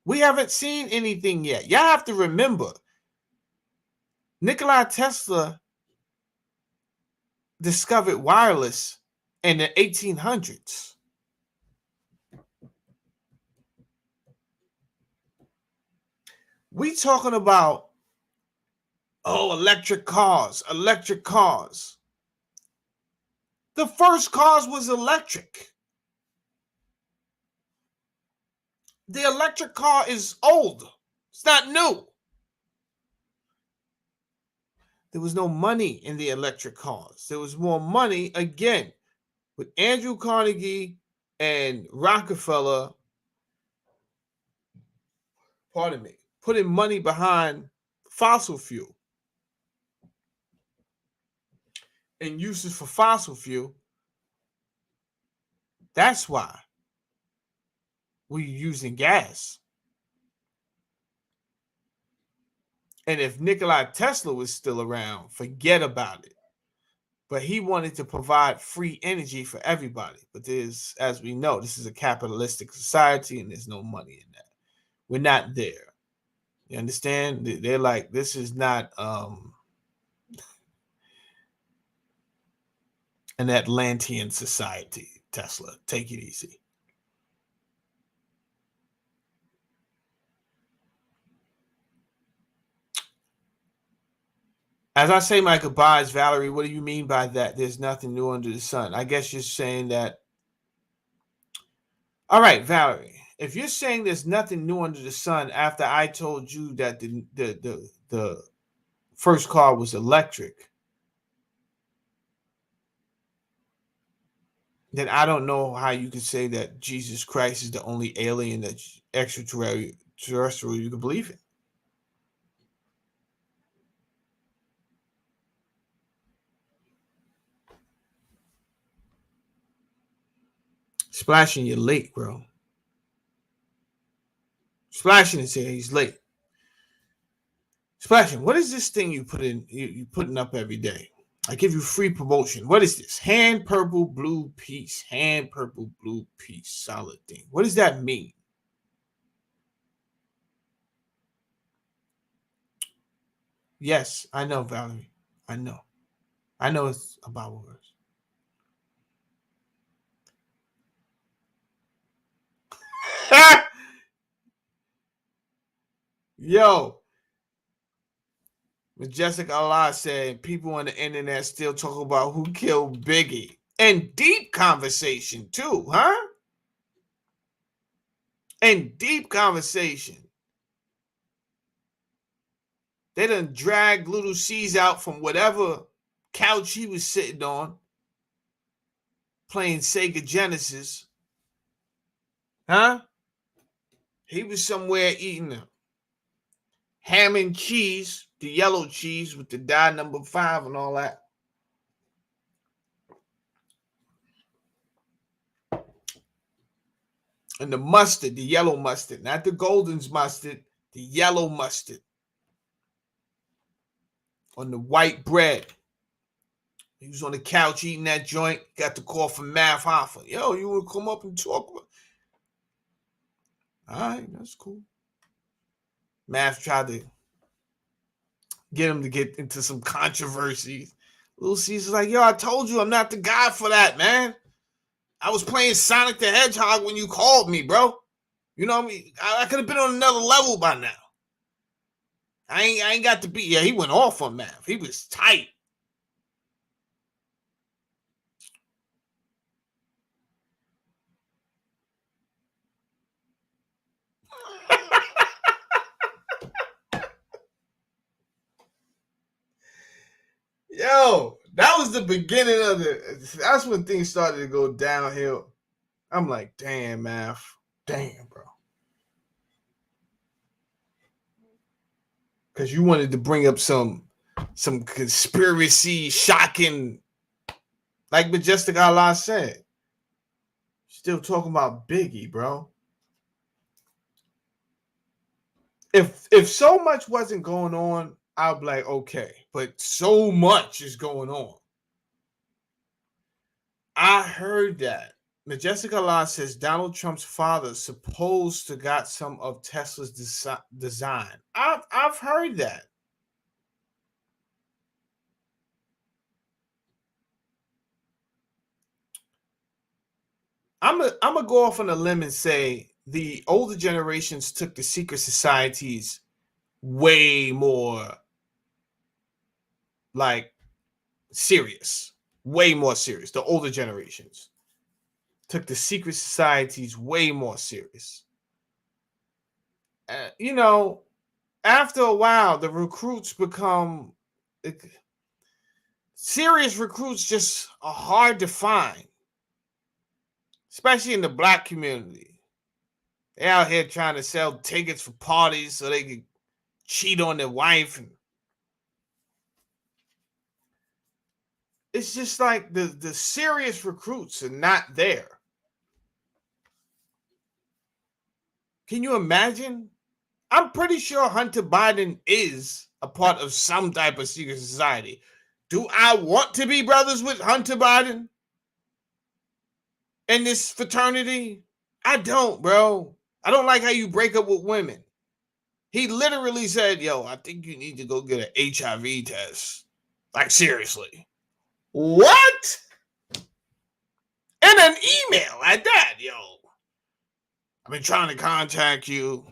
We haven't seen anything yet. Y'all have to remember, Nikola Tesla discovered wireless in the 1800s. We talking about, electric cars. The first cars was electric. The electric car is old. It's not new. There was no money in the electric cars. There was more money, again, with Andrew Carnegie and Rockefeller, putting money behind fossil fuel and uses for fossil fuel. That's why we're using gas. And if Nikola Tesla was still around, forget about it. But he wanted to provide free energy for everybody. But there's, as we know, this is a capitalistic society and there's no money in that. We're not there. You understand? They're like, this is not, and an Atlantean society, Tesla. Take it easy. As I say my goodbyes, Valerie, what do you mean by that? There's nothing new under the sun. I guess you're saying that. All right, Valerie, if you're saying there's nothing new under the sun after I told you that the first car was electric, then I don't know how you could say that Jesus Christ is the only alien that's extraterrestrial you can believe in. Splashing, you're late, bro. Splashing is here, he's late. Splashing, what is this thing you putting up every day? I give you free promotion. What is this? Hand purple blue piece. Hand purple blue piece. Solid thing. What does that mean? Yes, I know, Valerie. I know. I know it's about words. Yo, Majestic Allah said people on the internet still talk about who killed Biggie. And deep conversation too, huh? And deep conversation. They done dragged Little C's out from whatever couch he was sitting on, playing Sega Genesis. Huh? He was somewhere eating ham and cheese, the yellow cheese with the dye number 5 and all that. And the mustard, the yellow mustard, not the Golden's mustard, the yellow mustard on the white bread. He was on the couch eating that joint, got the call from Mav Hoffa. Yo, you want to come up and talk? All right, that's cool. Mav tried to get him to get into some controversies. Little Caesar's like, yo, I told you I'm not the guy for that, man. I was playing Sonic the Hedgehog when you called me, bro. You know what I mean? I could have been on another level by now. I ain't got to be. Yeah, he went off on Mav. He was tight. Yo, that was the beginning of that's when things started to go downhill. I'm like, damn, Mav. Damn, bro. Because you wanted to bring up some conspiracy, shocking, like Majestic Allah said. Still talking about Biggie, bro. If so much wasn't going on, I'd be like, okay. But so much is going on. I heard that. Majestic Allah says Donald Trump's father supposed to got some of Tesla's design. I've heard that. I'm gonna go off on a limb and say the older generations took the secret societies way more like serious, way more serious. The older generations took the secret societies way more serious. You know, after a while, the recruits become serious recruits just are hard to find, especially in the black community. They're out here trying to sell tickets for parties so they can cheat on their wife. And it's just like the serious recruits are not there. Can you imagine? I'm pretty sure Hunter Biden is a part of some type of secret society. Do I want to be brothers with Hunter Biden in this fraternity? I don't, bro. I don't like how you break up with women. He literally said, yo, I think you need to go get an HIV test. Like, seriously. What? an email at that, yo. I've been trying to contact you.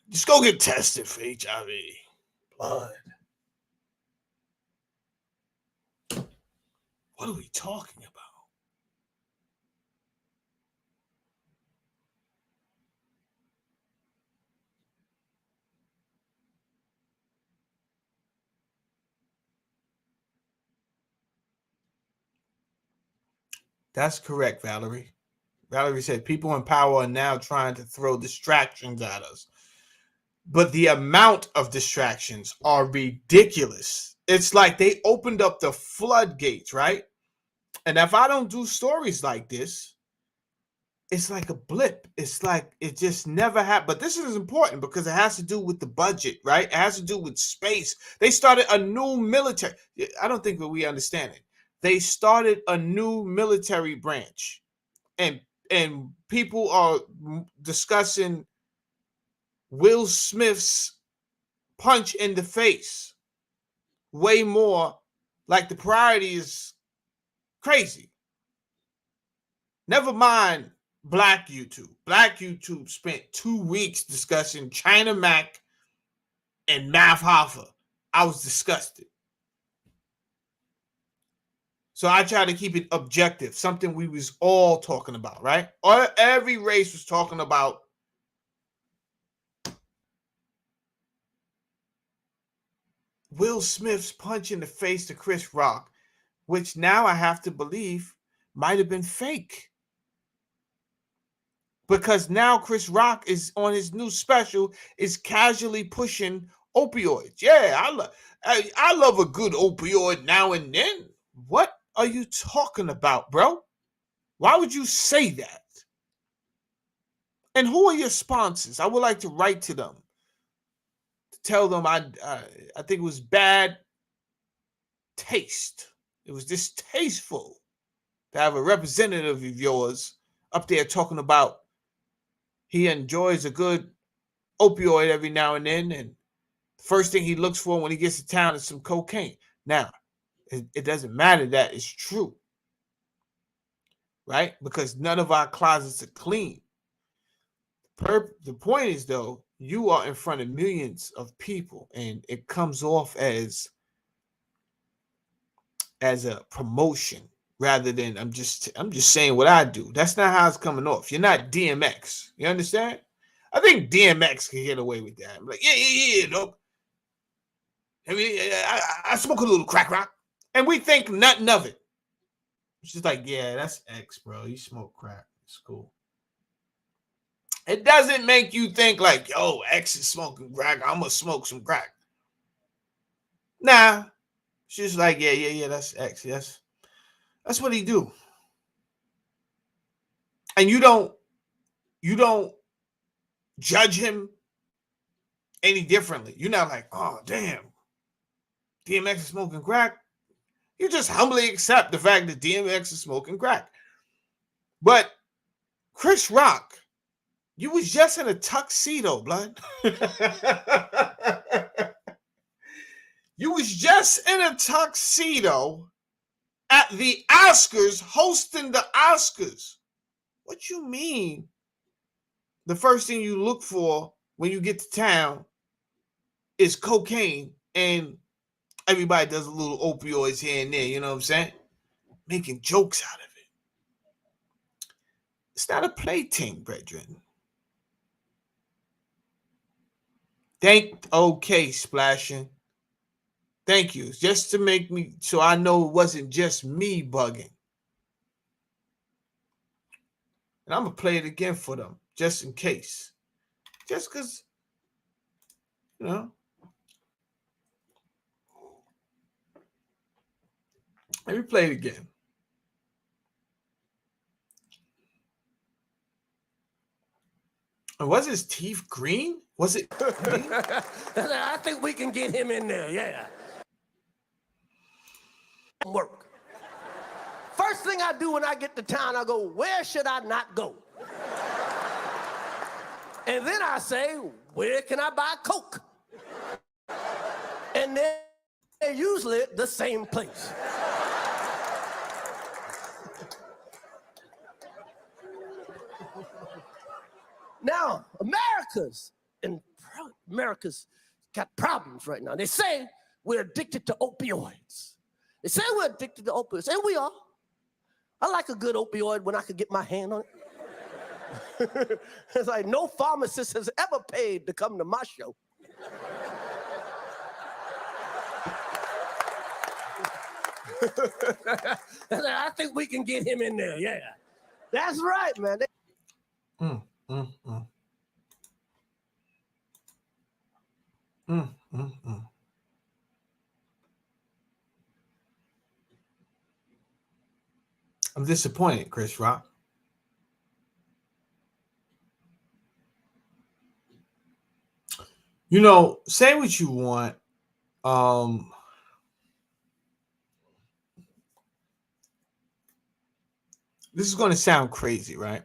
Just go get tested for HIV. Blood. What are we talking about? That's correct, Valerie. Valerie said people in power are now trying to throw distractions at us. But the amount of distractions are ridiculous. It's like they opened up the floodgates, right? And if I don't do stories like this, it's like a blip. It's like it just never happened. But this is important because it has to do with the budget, right? It has to do with space. They started a new military. I don't think that we understand it. They started a new military branch, and people are discussing Will Smith's punch in the face way more. Like the priority is crazy. Never mind Black YouTube. Black YouTube spent 2 weeks discussing China Mac and Math Hoffa. I was disgusted. So I try to keep it objective, something we was all talking about, right? Every race was talking about Will Smith's punch in the face to Chris Rock, which now I have to believe might have been fake. Because now Chris Rock is on his new special, is casually pushing opioids. Yeah, I love a good opioid now and then. What are you talking about, bro? Why would you say that? And who are your sponsors? I would like to write to them. To tell them I think it was bad taste. It was distasteful to have a representative of yours up there talking about he enjoys a good opioid every now and then, and the first thing he looks for when he gets to town is some cocaine. Now, it doesn't matter that it's true, right? Because none of our closets are clean. The point is, though, you are in front of millions of people, and it comes off as a promotion rather than I'm just saying what I do. That's not how it's coming off. You're not DMX. You understand? I think DMX can get away with that. I'm like, yeah, no. I mean, I smoke a little crack rock, and we think nothing of it. It's just like, yeah, that's X, bro. You smoke crack. It's cool. It doesn't make you think like, yo, X is smoking crack. I'm gonna smoke some crack. Nah, it's just like, yeah, that's X. Yes, that's what he do. And you don't judge him any differently. You're not like, oh, damn, DMX is smoking crack. You just humbly accept the fact that DMX is smoking crack. But Chris Rock, you was just in a tuxedo, blood. You was just in a tuxedo at the Oscars, hosting the Oscars. What you mean? The first thing you look for when you get to town is cocaine, and everybody does a little opioids here and there, you know what I'm saying? Making jokes out of it. It's not a plaything, brethren. Okay, Splashing. Thank you. Just to make me, so I know it wasn't just me bugging. And I'm going to play it again for them, just in case. Just because, you know. Let me play it again. And was his teeth green? Was it green? I think we can get him in there, yeah. Work. First thing I do when I get to town, I go, where should I not go? And then I say, where can I buy Coke? And they're usually the same place. Now, America's got problems right now. They say we're addicted to opioids. They say we're addicted to opioids, and we are. I like a good opioid when I can get my hand on it. It's like no pharmacist has ever paid to come to my show. I think we can get him in there, yeah. That's right, man. I'm disappointed, Chris Rock. You know, say what you want. This is going to sound crazy, right?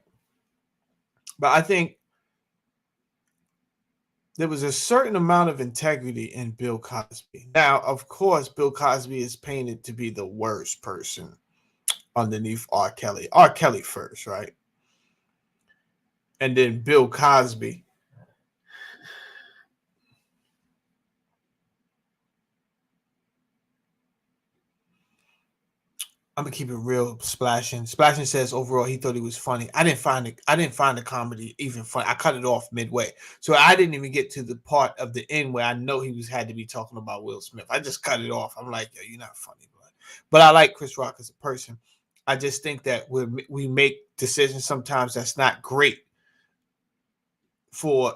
But I think there was a certain amount of integrity in Bill Cosby. Now, of course, Bill Cosby is painted to be the worst person underneath R. Kelly. R. Kelly first, right? And then Bill Cosby. I'm gonna keep it real. Splashing says overall he thought he was funny. I didn't find the comedy even funny. I cut it off midway, so I didn't even get to the part of the end where I know he had to be talking about Will Smith. I just cut it off. I'm like, yo, you're not funny, but I like Chris Rock as a person. I just think that we make decisions sometimes that's not great for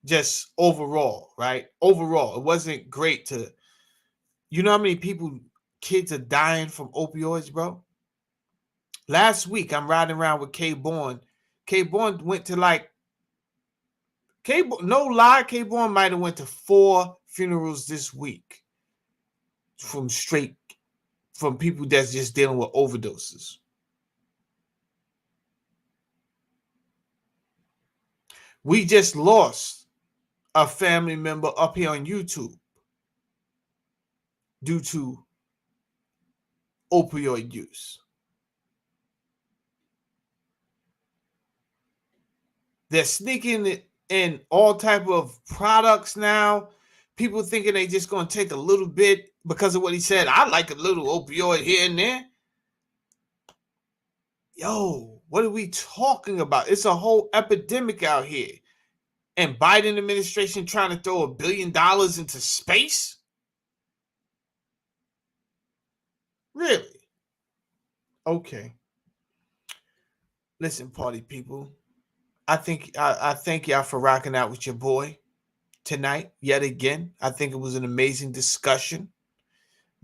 just overall, right? Overall, it wasn't great to. You know how many kids are dying from opioids, bro? Last week, I'm riding around with K Born. K Born went to no lie, K Born might have went to 4 funerals this week from people that's just dealing with overdoses. We just lost a family member up here on YouTube due to opioid use. They're sneaking it in all type of products now. People thinking they just going to take a little bit because of what he said. I like a little opioid here and there. Yo, what are we talking about? It's a whole epidemic out here. And Biden administration trying to throw $1 billion into space? Really? Okay. Listen, party people. I thank y'all for rocking out with your boy tonight yet again. I think it was an amazing discussion.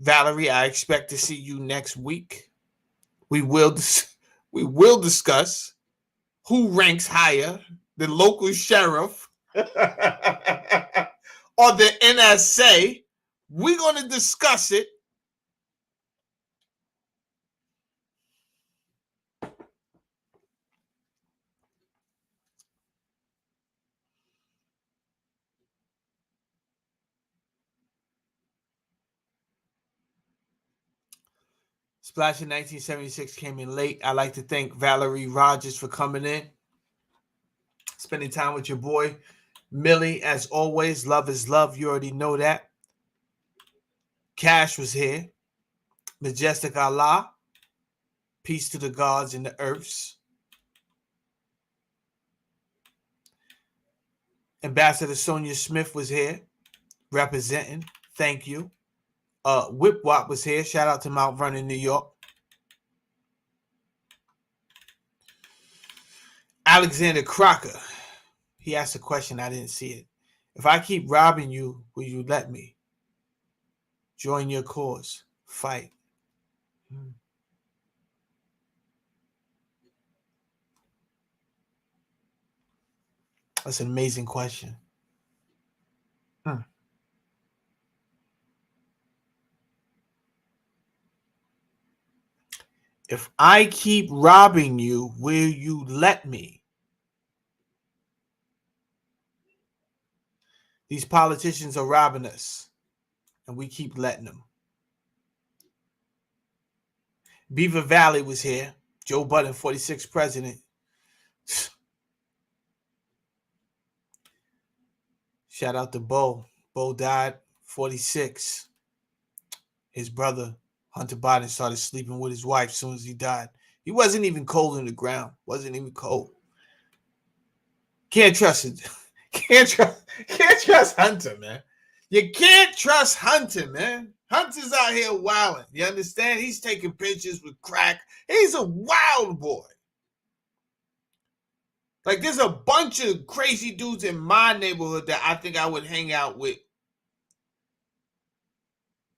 Valerie, I expect to see you next week. We will discuss who ranks higher, the local sheriff or the NSA. We're going to discuss it. Splash in 1976 came in late. I'd like to thank Valerie Rogers for coming in, spending time with your boy. Millie, as always, love is love. You already know that. Cash was here. Majestic Allah. Peace to the gods and the earths. Ambassador Sonia Smith was here, representing. Thank you. Whip Wop was here. Shout out to Mount Vernon, New York. Alexander Crocker. He asked a question. I didn't see it. If I keep robbing you, will you let me? Join your cause. Fight. That's an amazing question. If I keep robbing you, will you let me? These politicians are robbing us, and we keep letting them. Beaver Valley was here. Joe Budden, 46th president. Shout out to Bo. Bo died 46. His brother, Hunter Biden, started sleeping with his wife as soon as he died. He wasn't even cold in the ground. Wasn't even cold. Can't trust it. Can't trust Hunter, man. You can't trust Hunter, man. Hunter's out here wilding. You understand? He's taking pictures with crack. He's a wild boy. Like, there's a bunch of crazy dudes in my neighborhood that I think I would hang out with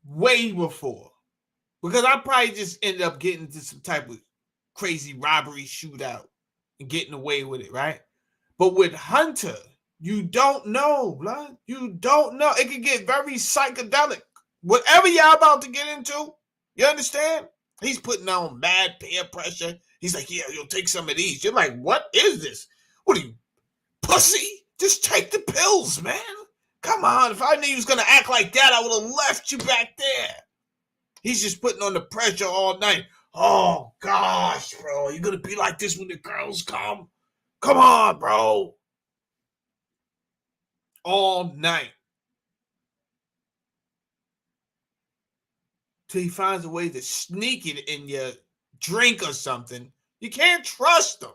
way before. Because I probably just ended up getting into some type of crazy robbery shootout and getting away with it, right? But with Hunter, you don't know, blood. You don't know. It can get very psychedelic. Whatever y'all about to get into, you understand? He's putting on mad peer pressure. He's like, yeah, you'll take some of these. You're like, what is this? What are you, pussy? Just take the pills, man. Come on. If I knew you was going to act like that, I would have left you back there. He's just putting on the pressure all night. Oh, gosh, bro. You're going to be like this when the girls come? Come on, bro. All night. Till he finds a way to sneak it in your drink or something. You can't trust him.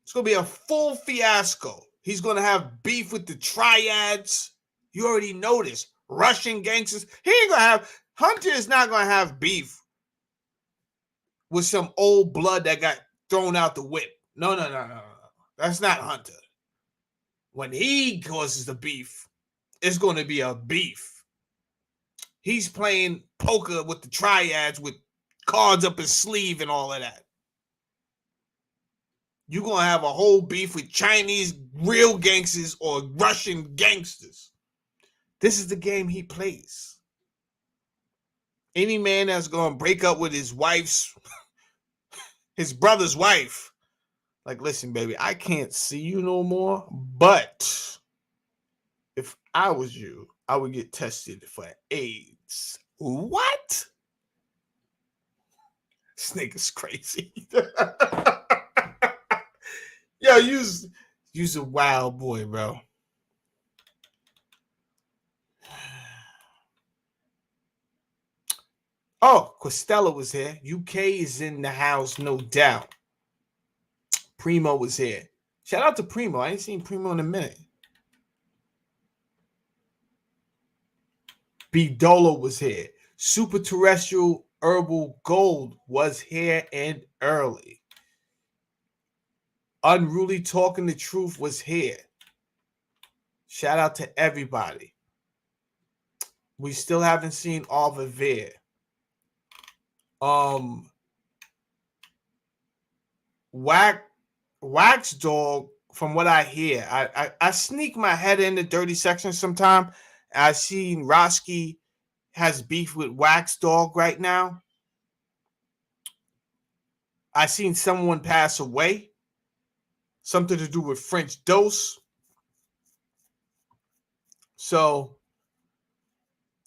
It's going to be a full fiasco. He's going to have beef with the triads. You already know this. Russian gangsters. He ain't going to have, Hunter is not going to have beef with some old blood that got thrown out the whip. No. That's not Hunter. When he causes the beef, it's going to be a beef. He's playing poker with the triads with cards up his sleeve and all of that. You're going to have a whole beef with Chinese real gangsters or Russian gangsters. This is the game he plays. Any man that's going to break up with his brother's wife, like, listen, baby, I can't see you no more, but if I was you, I would get tested for AIDS. What? This nigga's crazy. Yo, you's a wild boy, bro. Oh, Costello was here. UK is in the house, no doubt. Primo was here. Shout out to Primo. I ain't seen Primo in a minute. B Dolo was here. Super Terrestrial Herbal Gold was here and early. Unruly Talking the Truth was here. Shout out to everybody. We still haven't seen Arva Veer. Wax Dog, from what I hear, I sneak my head in the dirty section sometime. I seen Roski has beef with Wax Dog right now. I seen someone pass away. Something to do with French Dose. So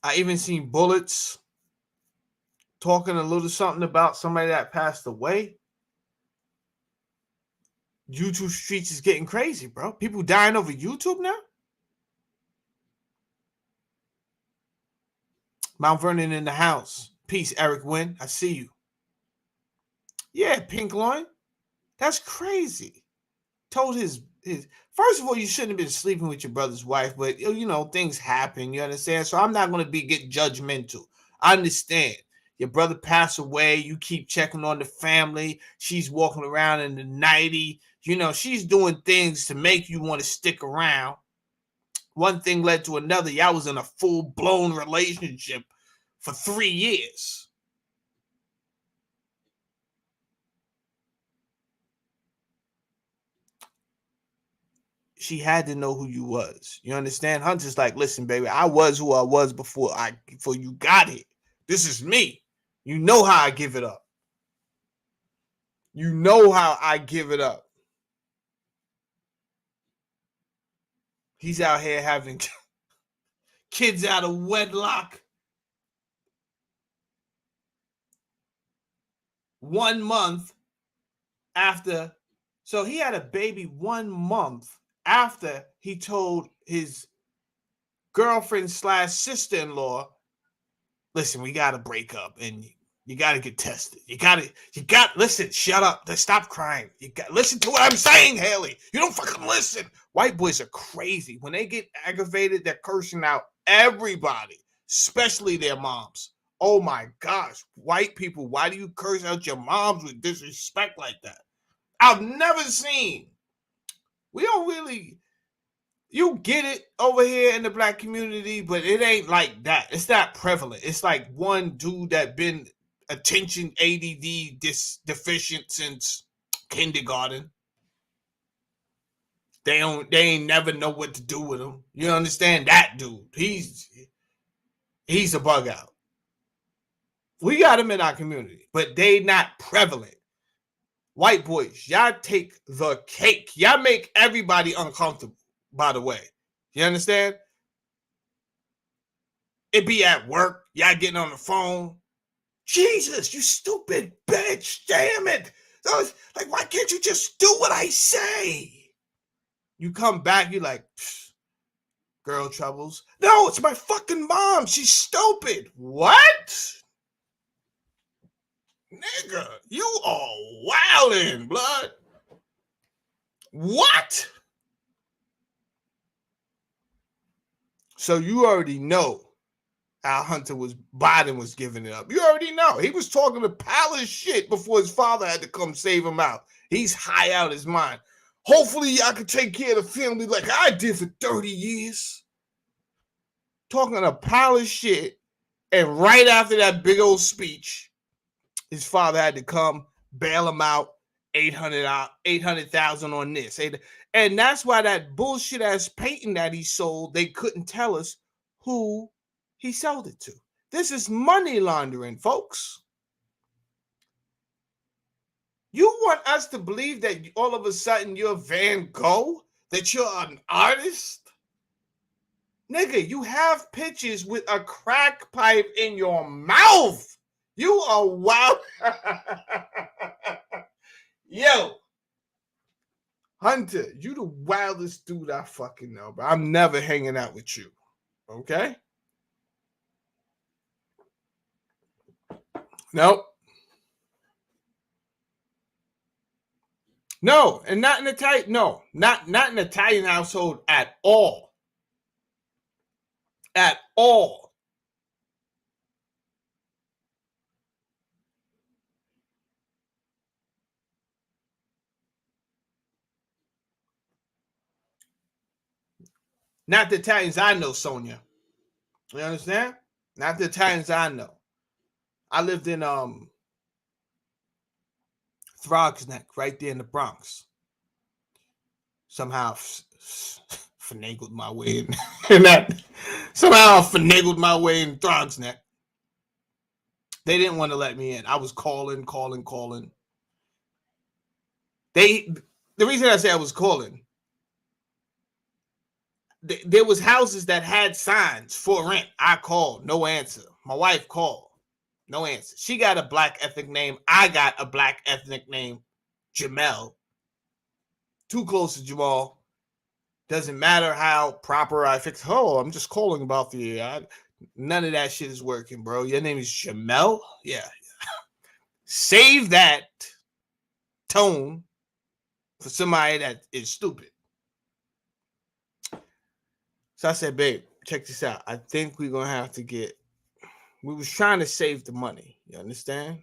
I even seen Bullets talking a little something about somebody that passed away. YouTube streets is getting crazy, bro. People dying over YouTube now. Mount Vernon in the house. Peace, Eric Wynn. I see you. Yeah, Pink Loin. That's crazy. Told his first of all, you shouldn't have been sleeping with your brother's wife, but you know, things happen, you understand? So I'm not going to get judgmental. I understand. Your brother passed away, you keep checking on the family. She's walking around in the 90. You know, she's doing things to make you want to stick around. One thing led to another. Y'all was in a full-blown relationship for 3 years. She had to know who you was. You understand? Hunter's like, listen, baby, I was who I was before you got here. This is me. You know how I give it up. You know how I give it up. He's out here having kids out of wedlock. 1 month after So he had a baby 1 month after he told his girlfriend / sister-in-law, listen, we got to break up and you got to get tested. Listen, shut up. Stop crying. Listen to what I'm saying, Haley. You don't fucking listen. White boys are crazy. When they get aggravated, they're cursing out everybody, especially their moms. Oh my gosh, white people, why do you curse out your moms with disrespect like that? I've never seen. We don't really, you get it over here in the black community, but it ain't like that. It's not prevalent. It's like one dude that been attention ADD deficient since kindergarten. They ain't never know what to do with him. You understand that dude? He's a bug out. We got him in our community, but they not prevalent. White boys, y'all take the cake. Y'all make everybody uncomfortable, by the way. You understand? It be at work, y'all getting on the phone. Jesus, you stupid bitch. Damn it. Like, why can't you just do what I say? You come back, you're like, girl troubles. No, it's my fucking mom. She's stupid. What? Nigga, you are wildin', blood. What? So you already know Al Biden was giving it up. You already know. He was talking to palace shit before his father had to come save him out. He's high out his mind. Hopefully y'all can take care of the family like I did for 30 years. Talking to palace shit. And right after that big old speech, his father had to come bail him out, 800,000 on this. And that's why that bullshit ass painting that he sold, they couldn't tell us who he sold it to. This is money laundering, folks. You want us to believe that all of a sudden you're Van Gogh? That you're an artist? Nigga, you have pictures with a crack pipe in your mouth. You are wild. Yo, Hunter, you the wildest dude I fucking know, but I'm never hanging out with you. Okay? Nope. No, and not in Italian. No, not in Italian household at all. At all. Not the Italians I know, Sonia. You understand? Not the Italians I know. I lived in Throg's Neck, right there in the Bronx. Somehow finagled my way in that. Somehow finagled my way in Throg's Neck. They didn't want to let me in. I was calling. The reason I say I was calling, there was houses that had signs for rent. I called, no answer. My wife called, no answer. She got a black ethnic name. I got a black ethnic name, Jamel. Too close to Jamal. Doesn't matter how proper I fix. Oh, I'm just calling about none of that shit is working, bro. Your name is Jamel? Yeah. Save that tone for somebody that is stupid. So I said, babe, check this out. I think we're going to have to we was trying to save the money. You understand?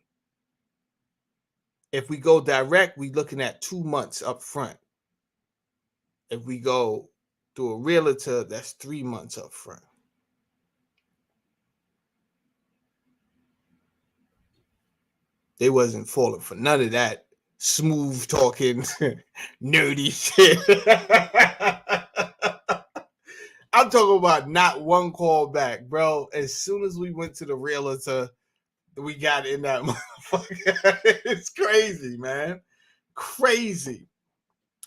If we go direct, we're looking at 2 months up front. If we go through a realtor, that's 3 months up front. They wasn't falling for none of that smooth talking, nerdy shit. I'm talking about not one call back, bro. As soon as we went to the realtor, we got in that motherfucker. It's crazy, man. Crazy.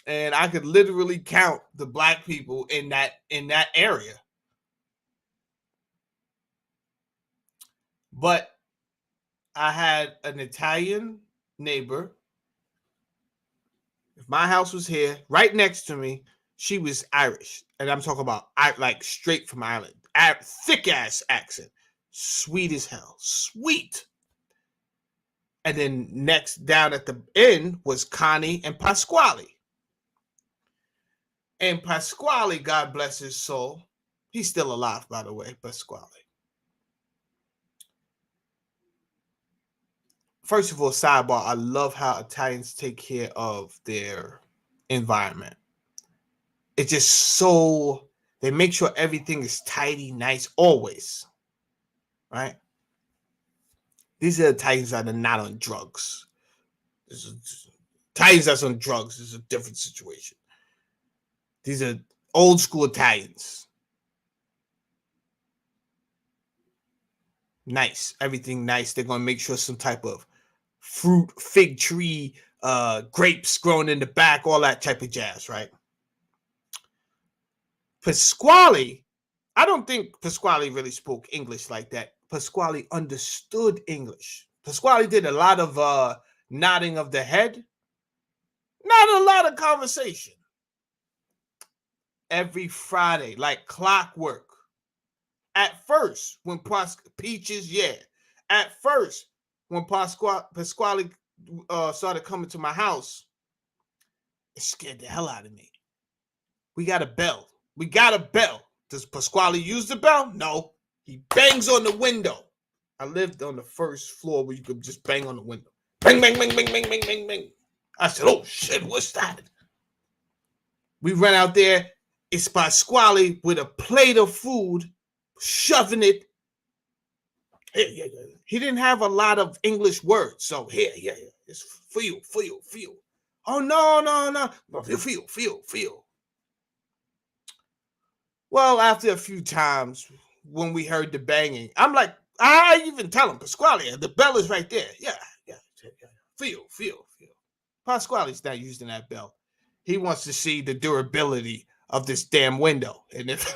And I could literally count the black people in that area. But I had an Italian neighbor, my house was here, right next to me, she was Irish. And I'm talking about like straight from Ireland. Thick ass accent. Sweet as hell. Sweet. And then next down at the end was Connie and Pasquale. And Pasquale, God bless his soul. He's still alive, by the way, Pasquale. First of all, sidebar, I love how Italians take care of their environment. It's just so, they make sure everything is tidy, nice, always. Right? These are Italians that are not on drugs. Italians that's on drugs is a different situation. These are old school Italians. Nice. Everything nice. They're going to make sure some type of fruit, fig tree, grapes growing in the back, all that type of jazz, right? Pasquale, I don't think Pasquale really spoke English like that. Pasquale understood English. Pasquale did a lot of nodding of the head, not a lot of conversation. Every Friday, like clockwork. At first, when Peaches, yeah. At first, when Pasquale started coming to my house, it scared the hell out of me. We got a bell. Does Pasquale use the bell? No. He bangs on the window. I lived on the first floor where you could just bang on the window. Bang, bang, bang, bang, bang, bang, bang, bang. I said, oh, shit, what's that? We run out there. It's Pasquale with a plate of food, shoving it. He didn't have a lot of English words. So here, it's for you. Oh, no. Feel. Well, after a few times, when we heard the banging, I'm like, I even tell him, Pasquale, the bell is right there. Yeah. Feel. Pasquale's not using that bell. He wants to see the durability of this damn window. And if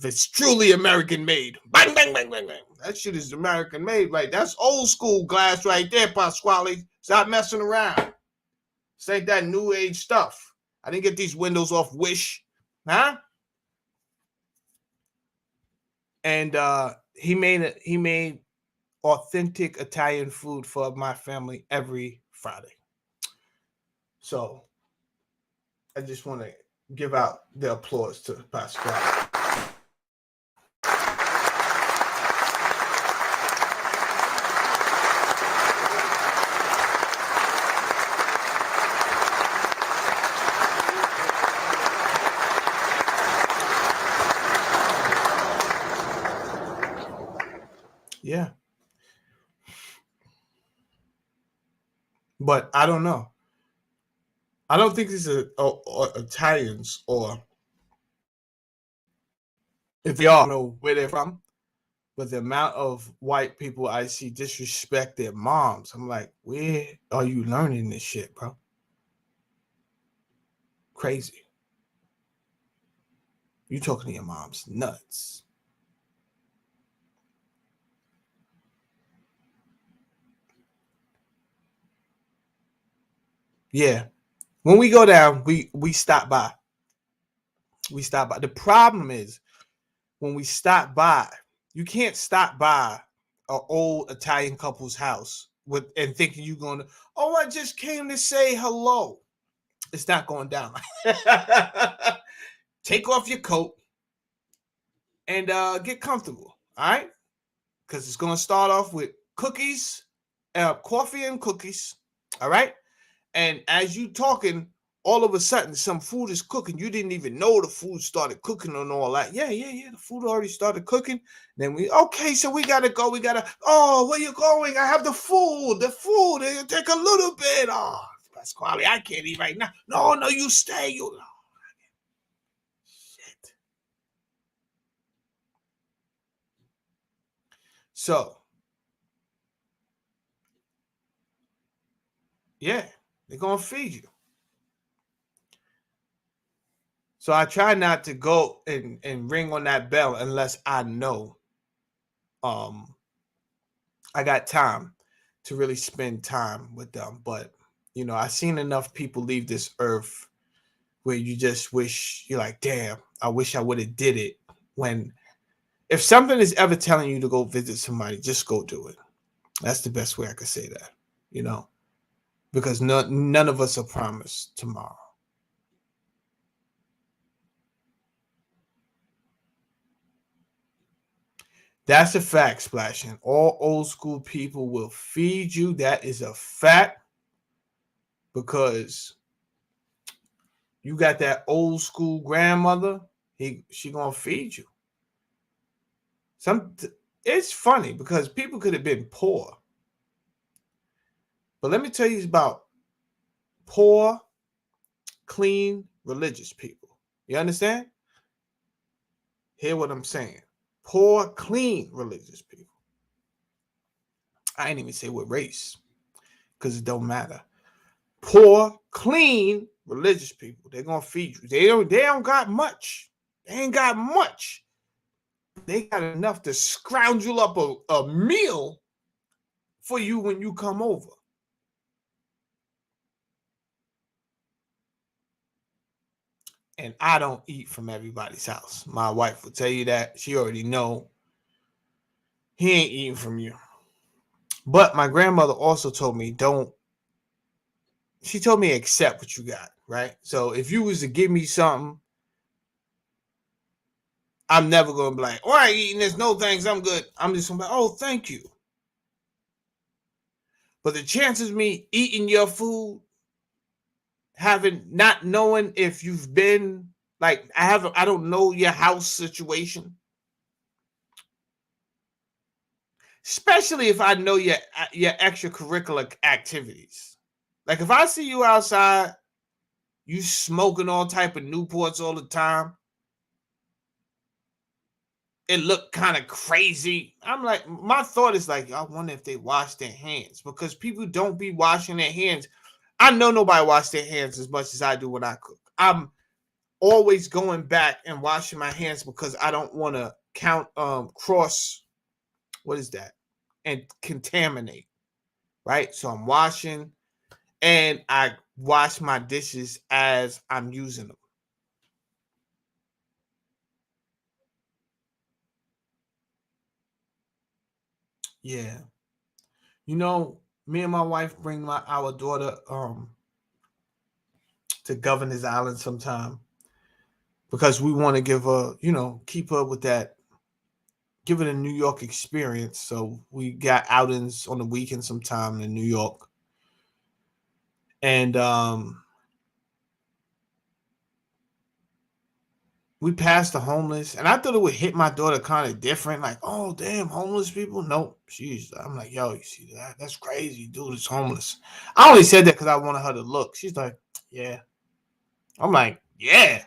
it's truly American made, bang, bang, bang, bang, bang. That shit is American made, right? That's old school glass right there, Pasquale. Stop messing around. This ain't that new age stuff. I didn't get these windows off Wish. Huh? And he made authentic Italian food for my family every Friday. So I just want to give out the applause to Pasquale. Yeah. But I don't know. I don't think these are Italians, or if they are, I don't know where they're from. But the amount of white people I see disrespect their moms, I'm like, where are you learning this shit, bro? Crazy. You talking to your mom's nuts. Yeah. When we go down, we stop by. The problem is when we stop by, you can't stop by an old Italian couple's house and thinking you're going to, oh, I just came to say hello. It's not going down. Take off your coat and get comfortable. All right? Because it's going to start off with cookies, coffee and cookies. All right? And as you talking, all of a sudden, some food is cooking. You didn't even know the food started cooking and all that. Yeah. The food already started cooking. Then okay, so we got to go. Oh, where you going? I have the food. It'll take a little bit. Oh, Pasquale, I can't eat right now. No, you stay. Shit. So, yeah, they're going to feed you. So I try not to go and ring on that bell unless I know I got time to really spend time with them. But You know, I've seen enough people leave this earth where you just wish, you're like, damn, I wish I would have did it. When, if something is ever telling you to go visit somebody, just go do it. That's the best way I could say that, you know, because none of us are promised tomorrow. That's a fact, Splashing. All old school people will feed you. That is a fact, because you got that old school grandmother. She gonna feed you. It's funny because people could have been poor, but let me tell you about poor, clean, religious people. You understand? Hear what I'm saying? Poor, clean, religious people. I ain't even say what race, because it don't matter. Poor, clean, religious people. They're gonna feed you. They don't got much. They ain't got much. They got enough to scrounge up a meal for you when you come over. And I don't eat from everybody's house. My wife will tell you that. She already know he ain't eating from you. But my grandmother also told me, she told me accept what you got, right? So if you was to give me something, I'm never going to be like, oh, I ain't eating this. No, thanks. I'm good. I'm just going to be like, oh, thank you. But the chances of me eating your food, not knowing if you've been, like, I don't know your house situation. Especially if I know your extracurricular activities. Like if I see you outside, you smoking all type of Newports all the time, it looked kind of crazy. I'm like, my thought is like, I wonder if they wash their hands, because people don't be washing their hands. I know nobody wash their hands as much as I do when I cook. I'm always going back and washing my hands because I don't want to cross, what is that? And contaminate, right? So I'm washing, and I wash my dishes as I'm using them. Yeah. You know, me and my wife bring our daughter to Governor's Island sometime, because we want to give her, keep her with that, give it a New York experience. So we got outings on the weekend sometime in New York. And we passed the homeless, and I thought it would hit my daughter kind of different. Like, oh, damn, homeless people? Nope. I'm like, yo, you see that? That's crazy. Dude is homeless. I only said that because I wanted her to look. She's like, yeah. I'm like, yeah.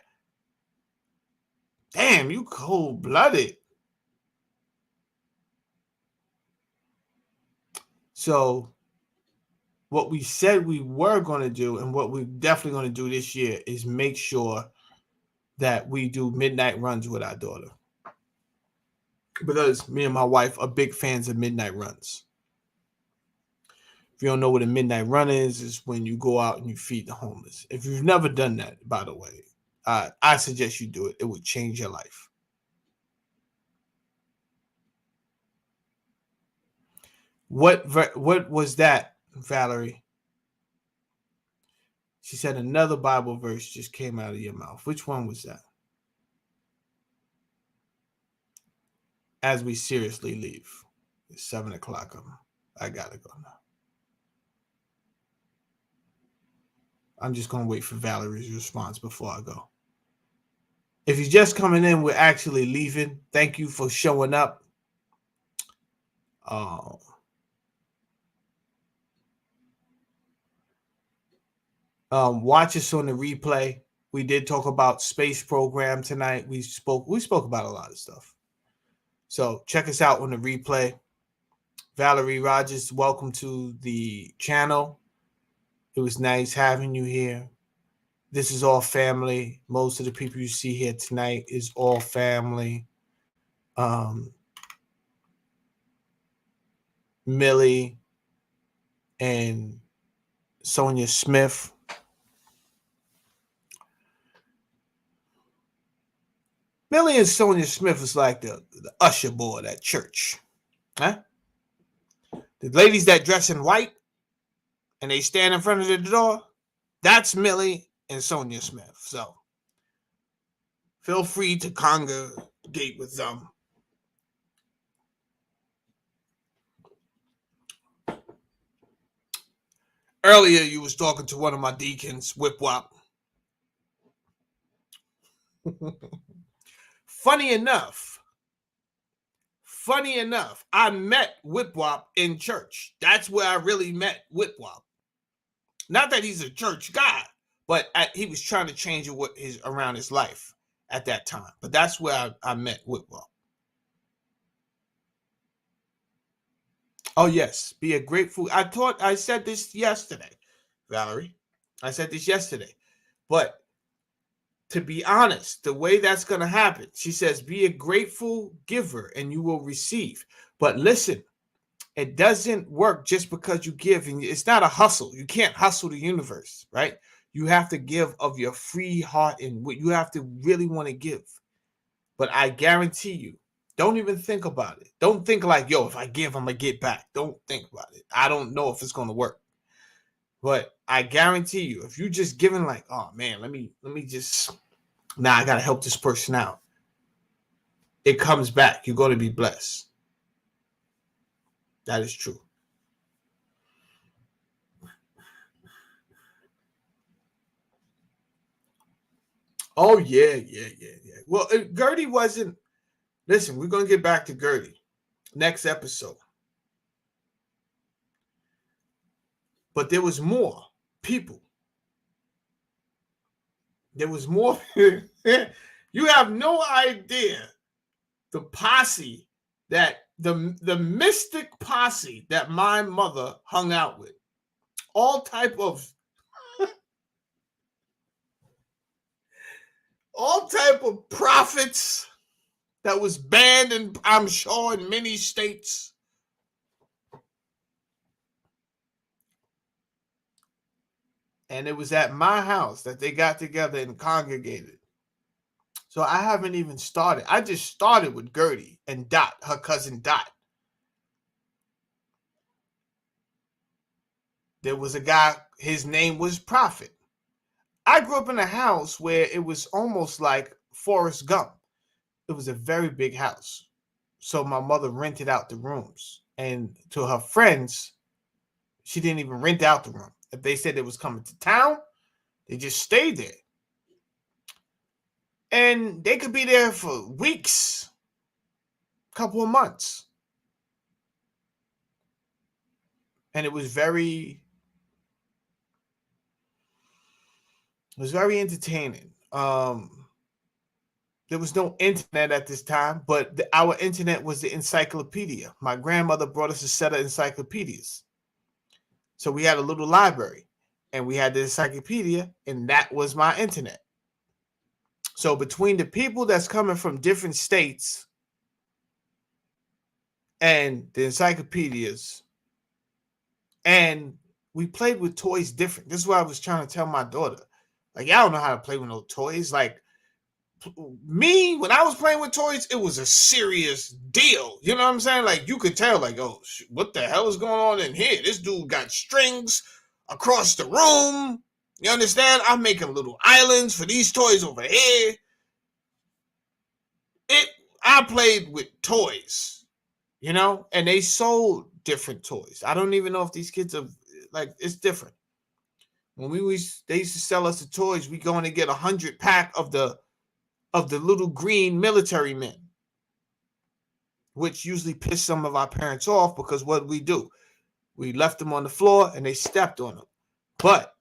Damn, you cold-blooded. So what we said we were going to do, and what we're definitely going to do this year, is make sure that we do midnight runs with our daughter. Because me and my wife are big fans of midnight runs. If you don't know what a midnight run is when you go out and you feed the homeless. If you've never done that, by the way, I suggest you do it. It would change your life. What was that, Valerie? She said another Bible verse just came out of your mouth. Which one was that? As we seriously leave. It's 7:00. I gotta go now. I'm just gonna wait for Valerie's response before I go. If you're just coming in, we're actually leaving. Thank you for showing up. Watch us on the replay. We did talk about space program tonight. We spoke about a lot of stuff. So check us out on the replay. Valerie Rogers, welcome to the channel. It was nice having you here. This is all family. Most of the people you see here tonight is all family. Millie and Sonia Smith. Millie and Sonia Smith is like the usher board at church. Huh? The ladies that dress in white and they stand in front of the door, that's Millie and Sonia Smith. So feel free to congregate with them. Earlier, you was talking to one of my deacons, Whip Wop. Funny enough, I met Whip Wop in church. That's where I really met Whip Wop. Not that he's a church guy, but he was trying to change around his life at that time. But that's where I met Whip Wop. Oh, yes. Be a grateful. I said this yesterday, Valerie. I said this yesterday. But to be honest, the way that's going to happen, she says, be a grateful giver and you will receive. But listen, it doesn't work just because you give. And it's not a hustle. You can't hustle the universe, right? You have to give of your free heart and what you have to really want to give. But I guarantee you, don't even think about it. Don't think like, yo, if I give, I'm going to get back. Don't think about it. I don't know if it's going to work. But I guarantee you, if you just giving like, oh man, let me just, I got to help this person out. It comes back. You're going to be blessed. That is true. Oh, yeah. Well, Gertie wasn't, listen, we're going to get back to Gertie next episode. But there was more people. There was more. You have no idea the posse that, the mystic posse that my mother hung out with. All type of prophets that was banned, and I'm sure in many states. And it was at my house that they got together and congregated. So I haven't even started. I just started with Gertie and Dot, her cousin Dot. There was a guy, his name was Prophet. I grew up in a house where it was almost like Forrest Gump. It was a very big house. So my mother rented out the rooms. And to her friends, she didn't even rent out the room. If they said they was coming to town, they just stayed there. And they could be there for weeks, a couple of months. And it was very entertaining. There was no internet at this time, but our internet was the encyclopedia. My grandmother brought us a set of encyclopedias. So we had a little library, and we had the encyclopedia, and that was my internet. So between the people that's coming from different states and the encyclopedias, and we played with toys different. This is what I was trying to tell my daughter. Like, y'all don't know how to play with no toys. Like, me, when I was playing with toys, it was a serious deal. You know what I'm saying? Like, you could tell, like, oh, what the hell is going on in here? This dude got strings across the room. You understand? I'm making little islands for these toys over here. I played with toys, you know, and they sold different toys. I don't even know if these kids are, like, it's different. When they used to sell us the toys, we go in and get 100 pack of the little green military men, which usually pissed some of our parents off because what we do, we left them on the floor and they stepped on them. But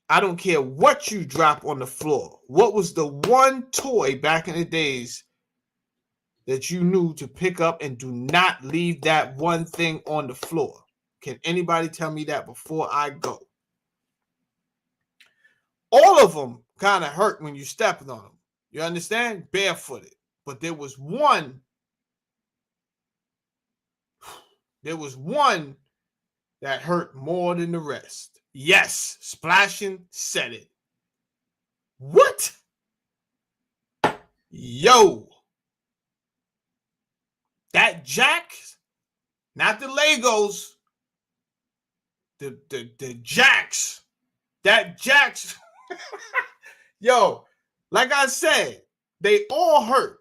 I don't care what you drop on the floor. What was the one toy back in the days that you knew to pick up and do not leave that one thing on the floor? Can anybody tell me that before I go? All of them kind of hurt when you stepped on them. You understand? Barefooted. But there was one that hurt more than the rest. Yes, Splashing said it. What? Yo. That Jacks, not the Legos, the Jacks. That Jacks. Yo, like I said, they all hurt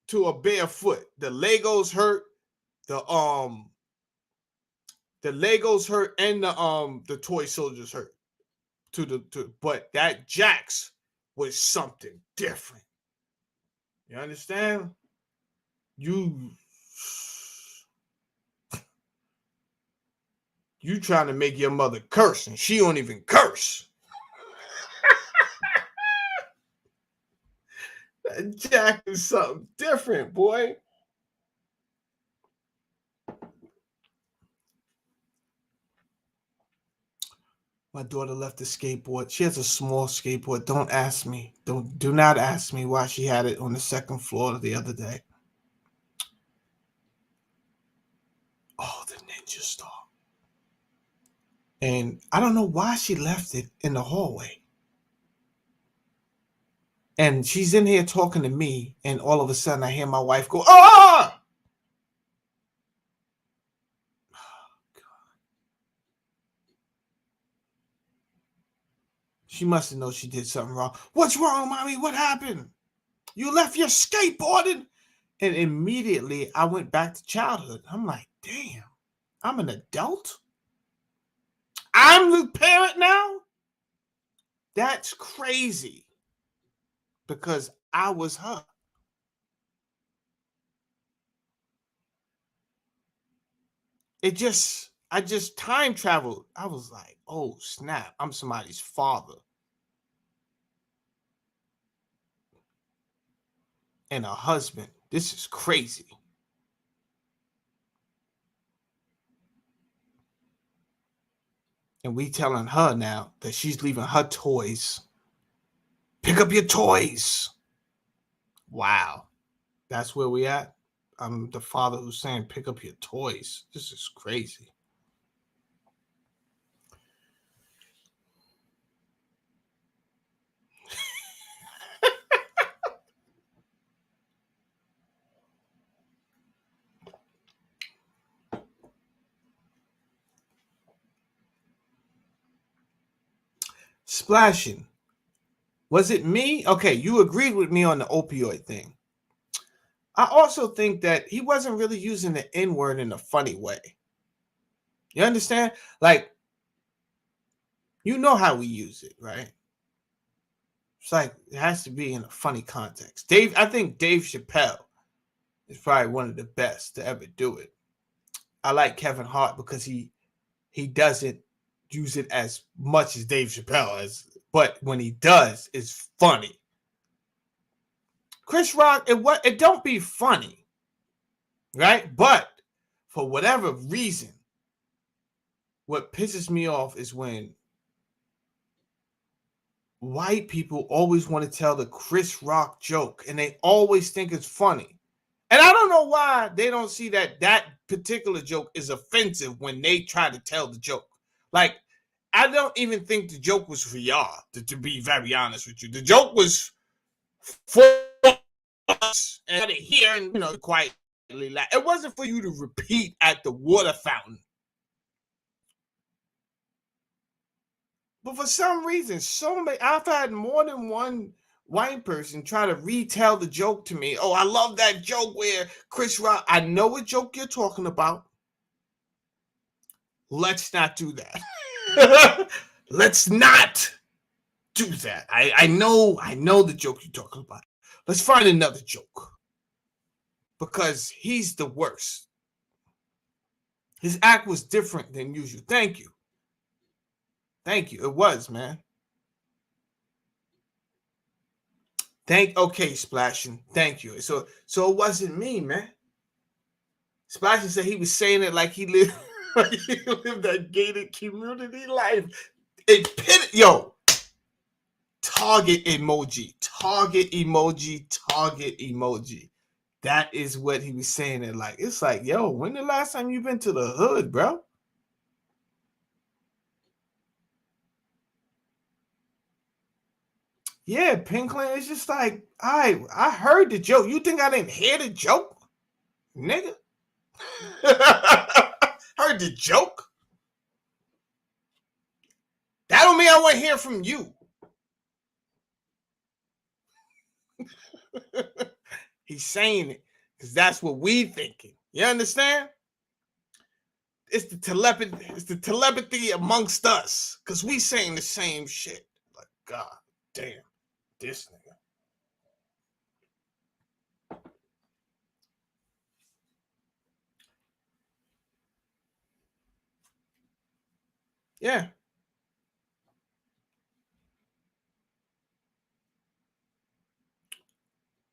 to a bare foot. The Legos hurt, the Legos hurt, and the toy soldiers hurt. But that Jacks was something different. You understand? You trying to make your mother curse, and she don't even curse. That Jack is something different, boy. My daughter left the skateboard. She has a small skateboard. Don't ask me. Do not ask me why she had it on the second floor the other day. Oh, the Ninja Star. And I don't know why she left it in the hallway. And she's in here talking to me, and all of a sudden I hear my wife go, "Ah!" She must have known she did something wrong. What's wrong, mommy? What happened? You left your skateboarding? And immediately I went back to childhood. I'm like, damn, I'm an adult? I'm the parent now? That's crazy. Because I was her. I just time traveled. I was like, oh, snap. I'm somebody's father. And a husband. This is crazy. And we telling her now that she's leaving her toys. Pick up your toys. Wow. That's where we at. I'm the father who's saying, pick up your toys. This is crazy. Splashing. Was it me? Okay, you agreed with me on the opioid thing. I also think that he wasn't really using the N-word in a funny way. You understand? Like, you know how we use it, right? It's like, it has to be in a funny context. I think Dave Chappelle is probably one of the best to ever do it. I like Kevin Hart because he doesn't use it as much as Dave Chappelle, but when he does, it's funny. Chris Rock, it don't be funny, right? But for whatever reason, what pisses me off is when white people always want to tell the Chris Rock joke, and they always think it's funny. And I don't know why they don't see that particular joke is offensive when they try to tell the joke. Like, I don't even think the joke was for y'all, to be very honest with you. The joke was for us and here and, quietly laugh. It wasn't for you to repeat at the water fountain. But for some reason, I've had more than one white person try to retell the joke to me. Oh, I love that joke where Chris Rock, I know what joke you're talking about. Let's not do that. Let's not do that. I know the joke you're talking about. Let's find another joke. Because he's the worst. His act was different than usual. Thank you. It was, man. Okay, Splashing. Thank you. So it wasn't me, man. Splashing said he was saying it like he lived that gated community life. Target emoji. That is what he was saying it like. It's like, yo, when the last time you been to the hood, bro? Yeah, Pinkland, it's just like, I heard the joke. You think I didn't hear the joke? Nigga. Heard the joke? That don't mean I want to hear from you. He's saying it because that's what we thinking. You understand? It's the telepathy amongst us because we saying the same shit. Like, God damn, this nigga. Yeah.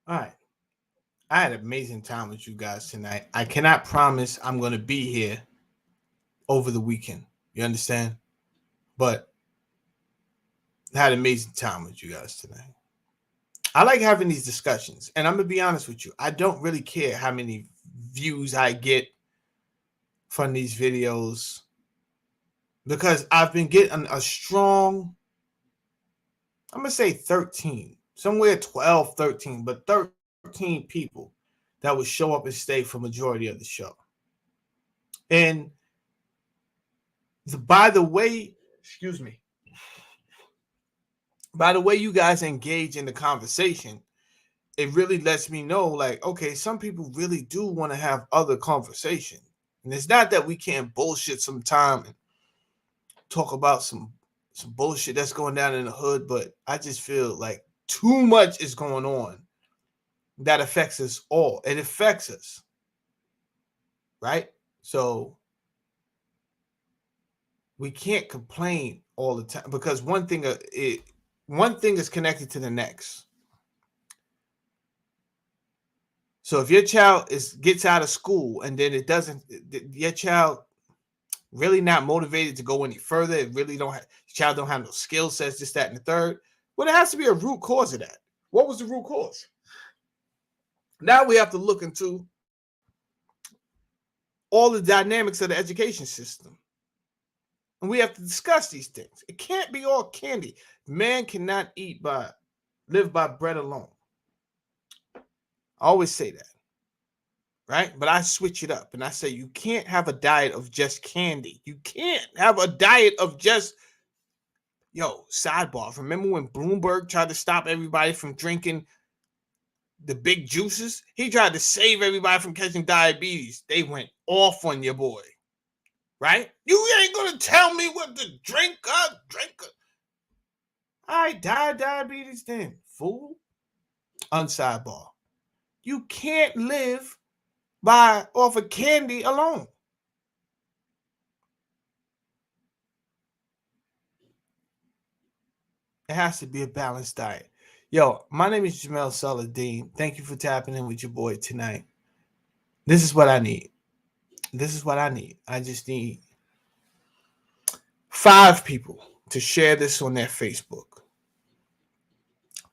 All right. I had an amazing time with you guys tonight. I cannot promise I'm going to be here over the weekend. You understand? But I had an amazing time with you guys tonight. I like having these discussions. And I'm going to be honest with you. I don't really care how many views I get from these videos because I've been getting a strong, I'm going to say 13, somewhere 12, 13, but 13 people that would show up and stay for majority of the show. And by the way, excuse me, by the way you guys engage in the conversation, it really lets me know, like, okay, some people really do want to have other conversation. And it's not that we can't bullshit sometime and talk about some bullshit that's going down in the hood, but I just feel like too much is going on that affects us all. It affects us, right? So we can't complain all the time because one thing is connected to the next. So if your child gets out of school and then your child really not motivated to go any further, it really child don't have no skill sets, this, that, and the third. Well, there has to be a root cause of that. What was the root cause? Now we have to look into all the dynamics of the education system. And we have to discuss these things. It can't be all candy. Man cannot live by bread alone. I always say that. Right? But I switch it up and I say you can't have a diet of just candy. You can't have a diet of just, sidebar. Remember when Bloomberg tried to stop everybody from drinking the big juices? He tried to save everybody from catching diabetes. They went off on your boy. Right? You ain't gonna tell me what to drink. All right, diabetes then, fool. Unsidebar. You can't live off of candy alone. It has to be a balanced diet. Yo, my name is Jamel Saladin. Thank you for tapping in with your boy tonight. This is what I need. I just need 5 people to share this on their Facebook.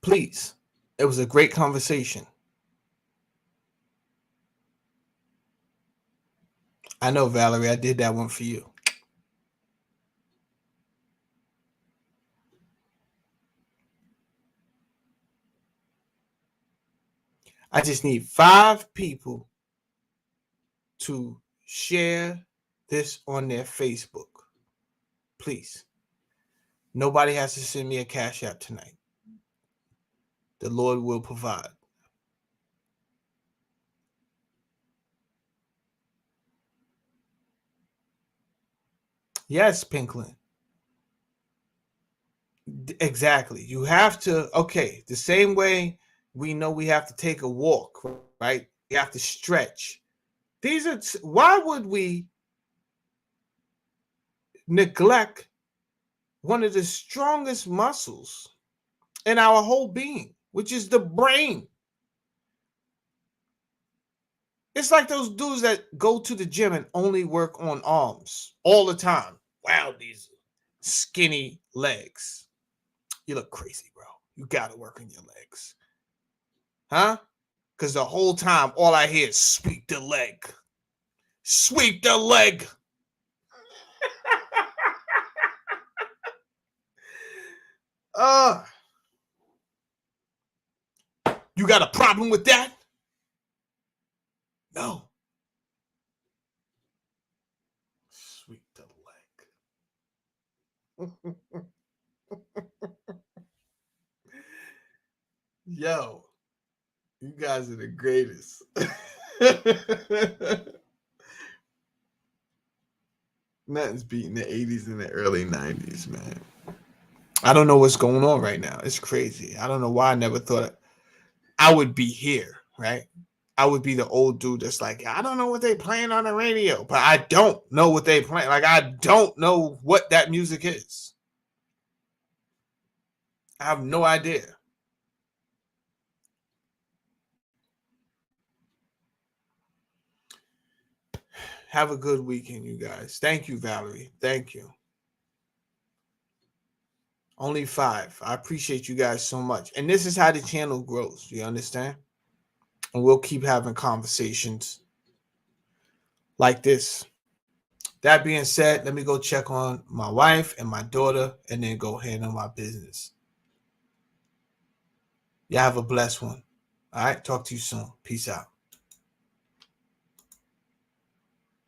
Please. It was a great conversation. I know, Valerie, I did that one for you. I just need 5 people to share this on their Facebook. Please. Nobody has to send me a Cash App tonight. The Lord will provide. Yes, Pinklin. Exactly. You have to, the same way we know we have to take a walk, right? We have to stretch. Why would we neglect one of the strongest muscles in our whole being, which is the brain? It's like those dudes that go to the gym and only work on arms all the time. Wow, these skinny legs. You look crazy, bro. You got to work on your legs. Huh? Because the whole time, all I hear is sweep the leg. Sweep the leg. You got a problem with that? No. Sweet the leg. Yo, you guys are the greatest. Nothing's beating the 80s and the early 90s, man. I don't know what's going on right now. It's crazy. I don't know why I never thought I would be here, right? I would be the old dude that's like, I don't know what they playing on the radio, but I don't know what they playing. Like, I don't know what that music is. I have no idea. Have a good weekend, you guys. Thank you, Valerie. Thank you. Only 5. I appreciate you guys so much. And this is how the channel grows. You understand? And we'll keep having conversations like this. That being said, let me go check on my wife and my daughter and then go handle my business. Y'all have a blessed one. All right. Talk to you soon. Peace out.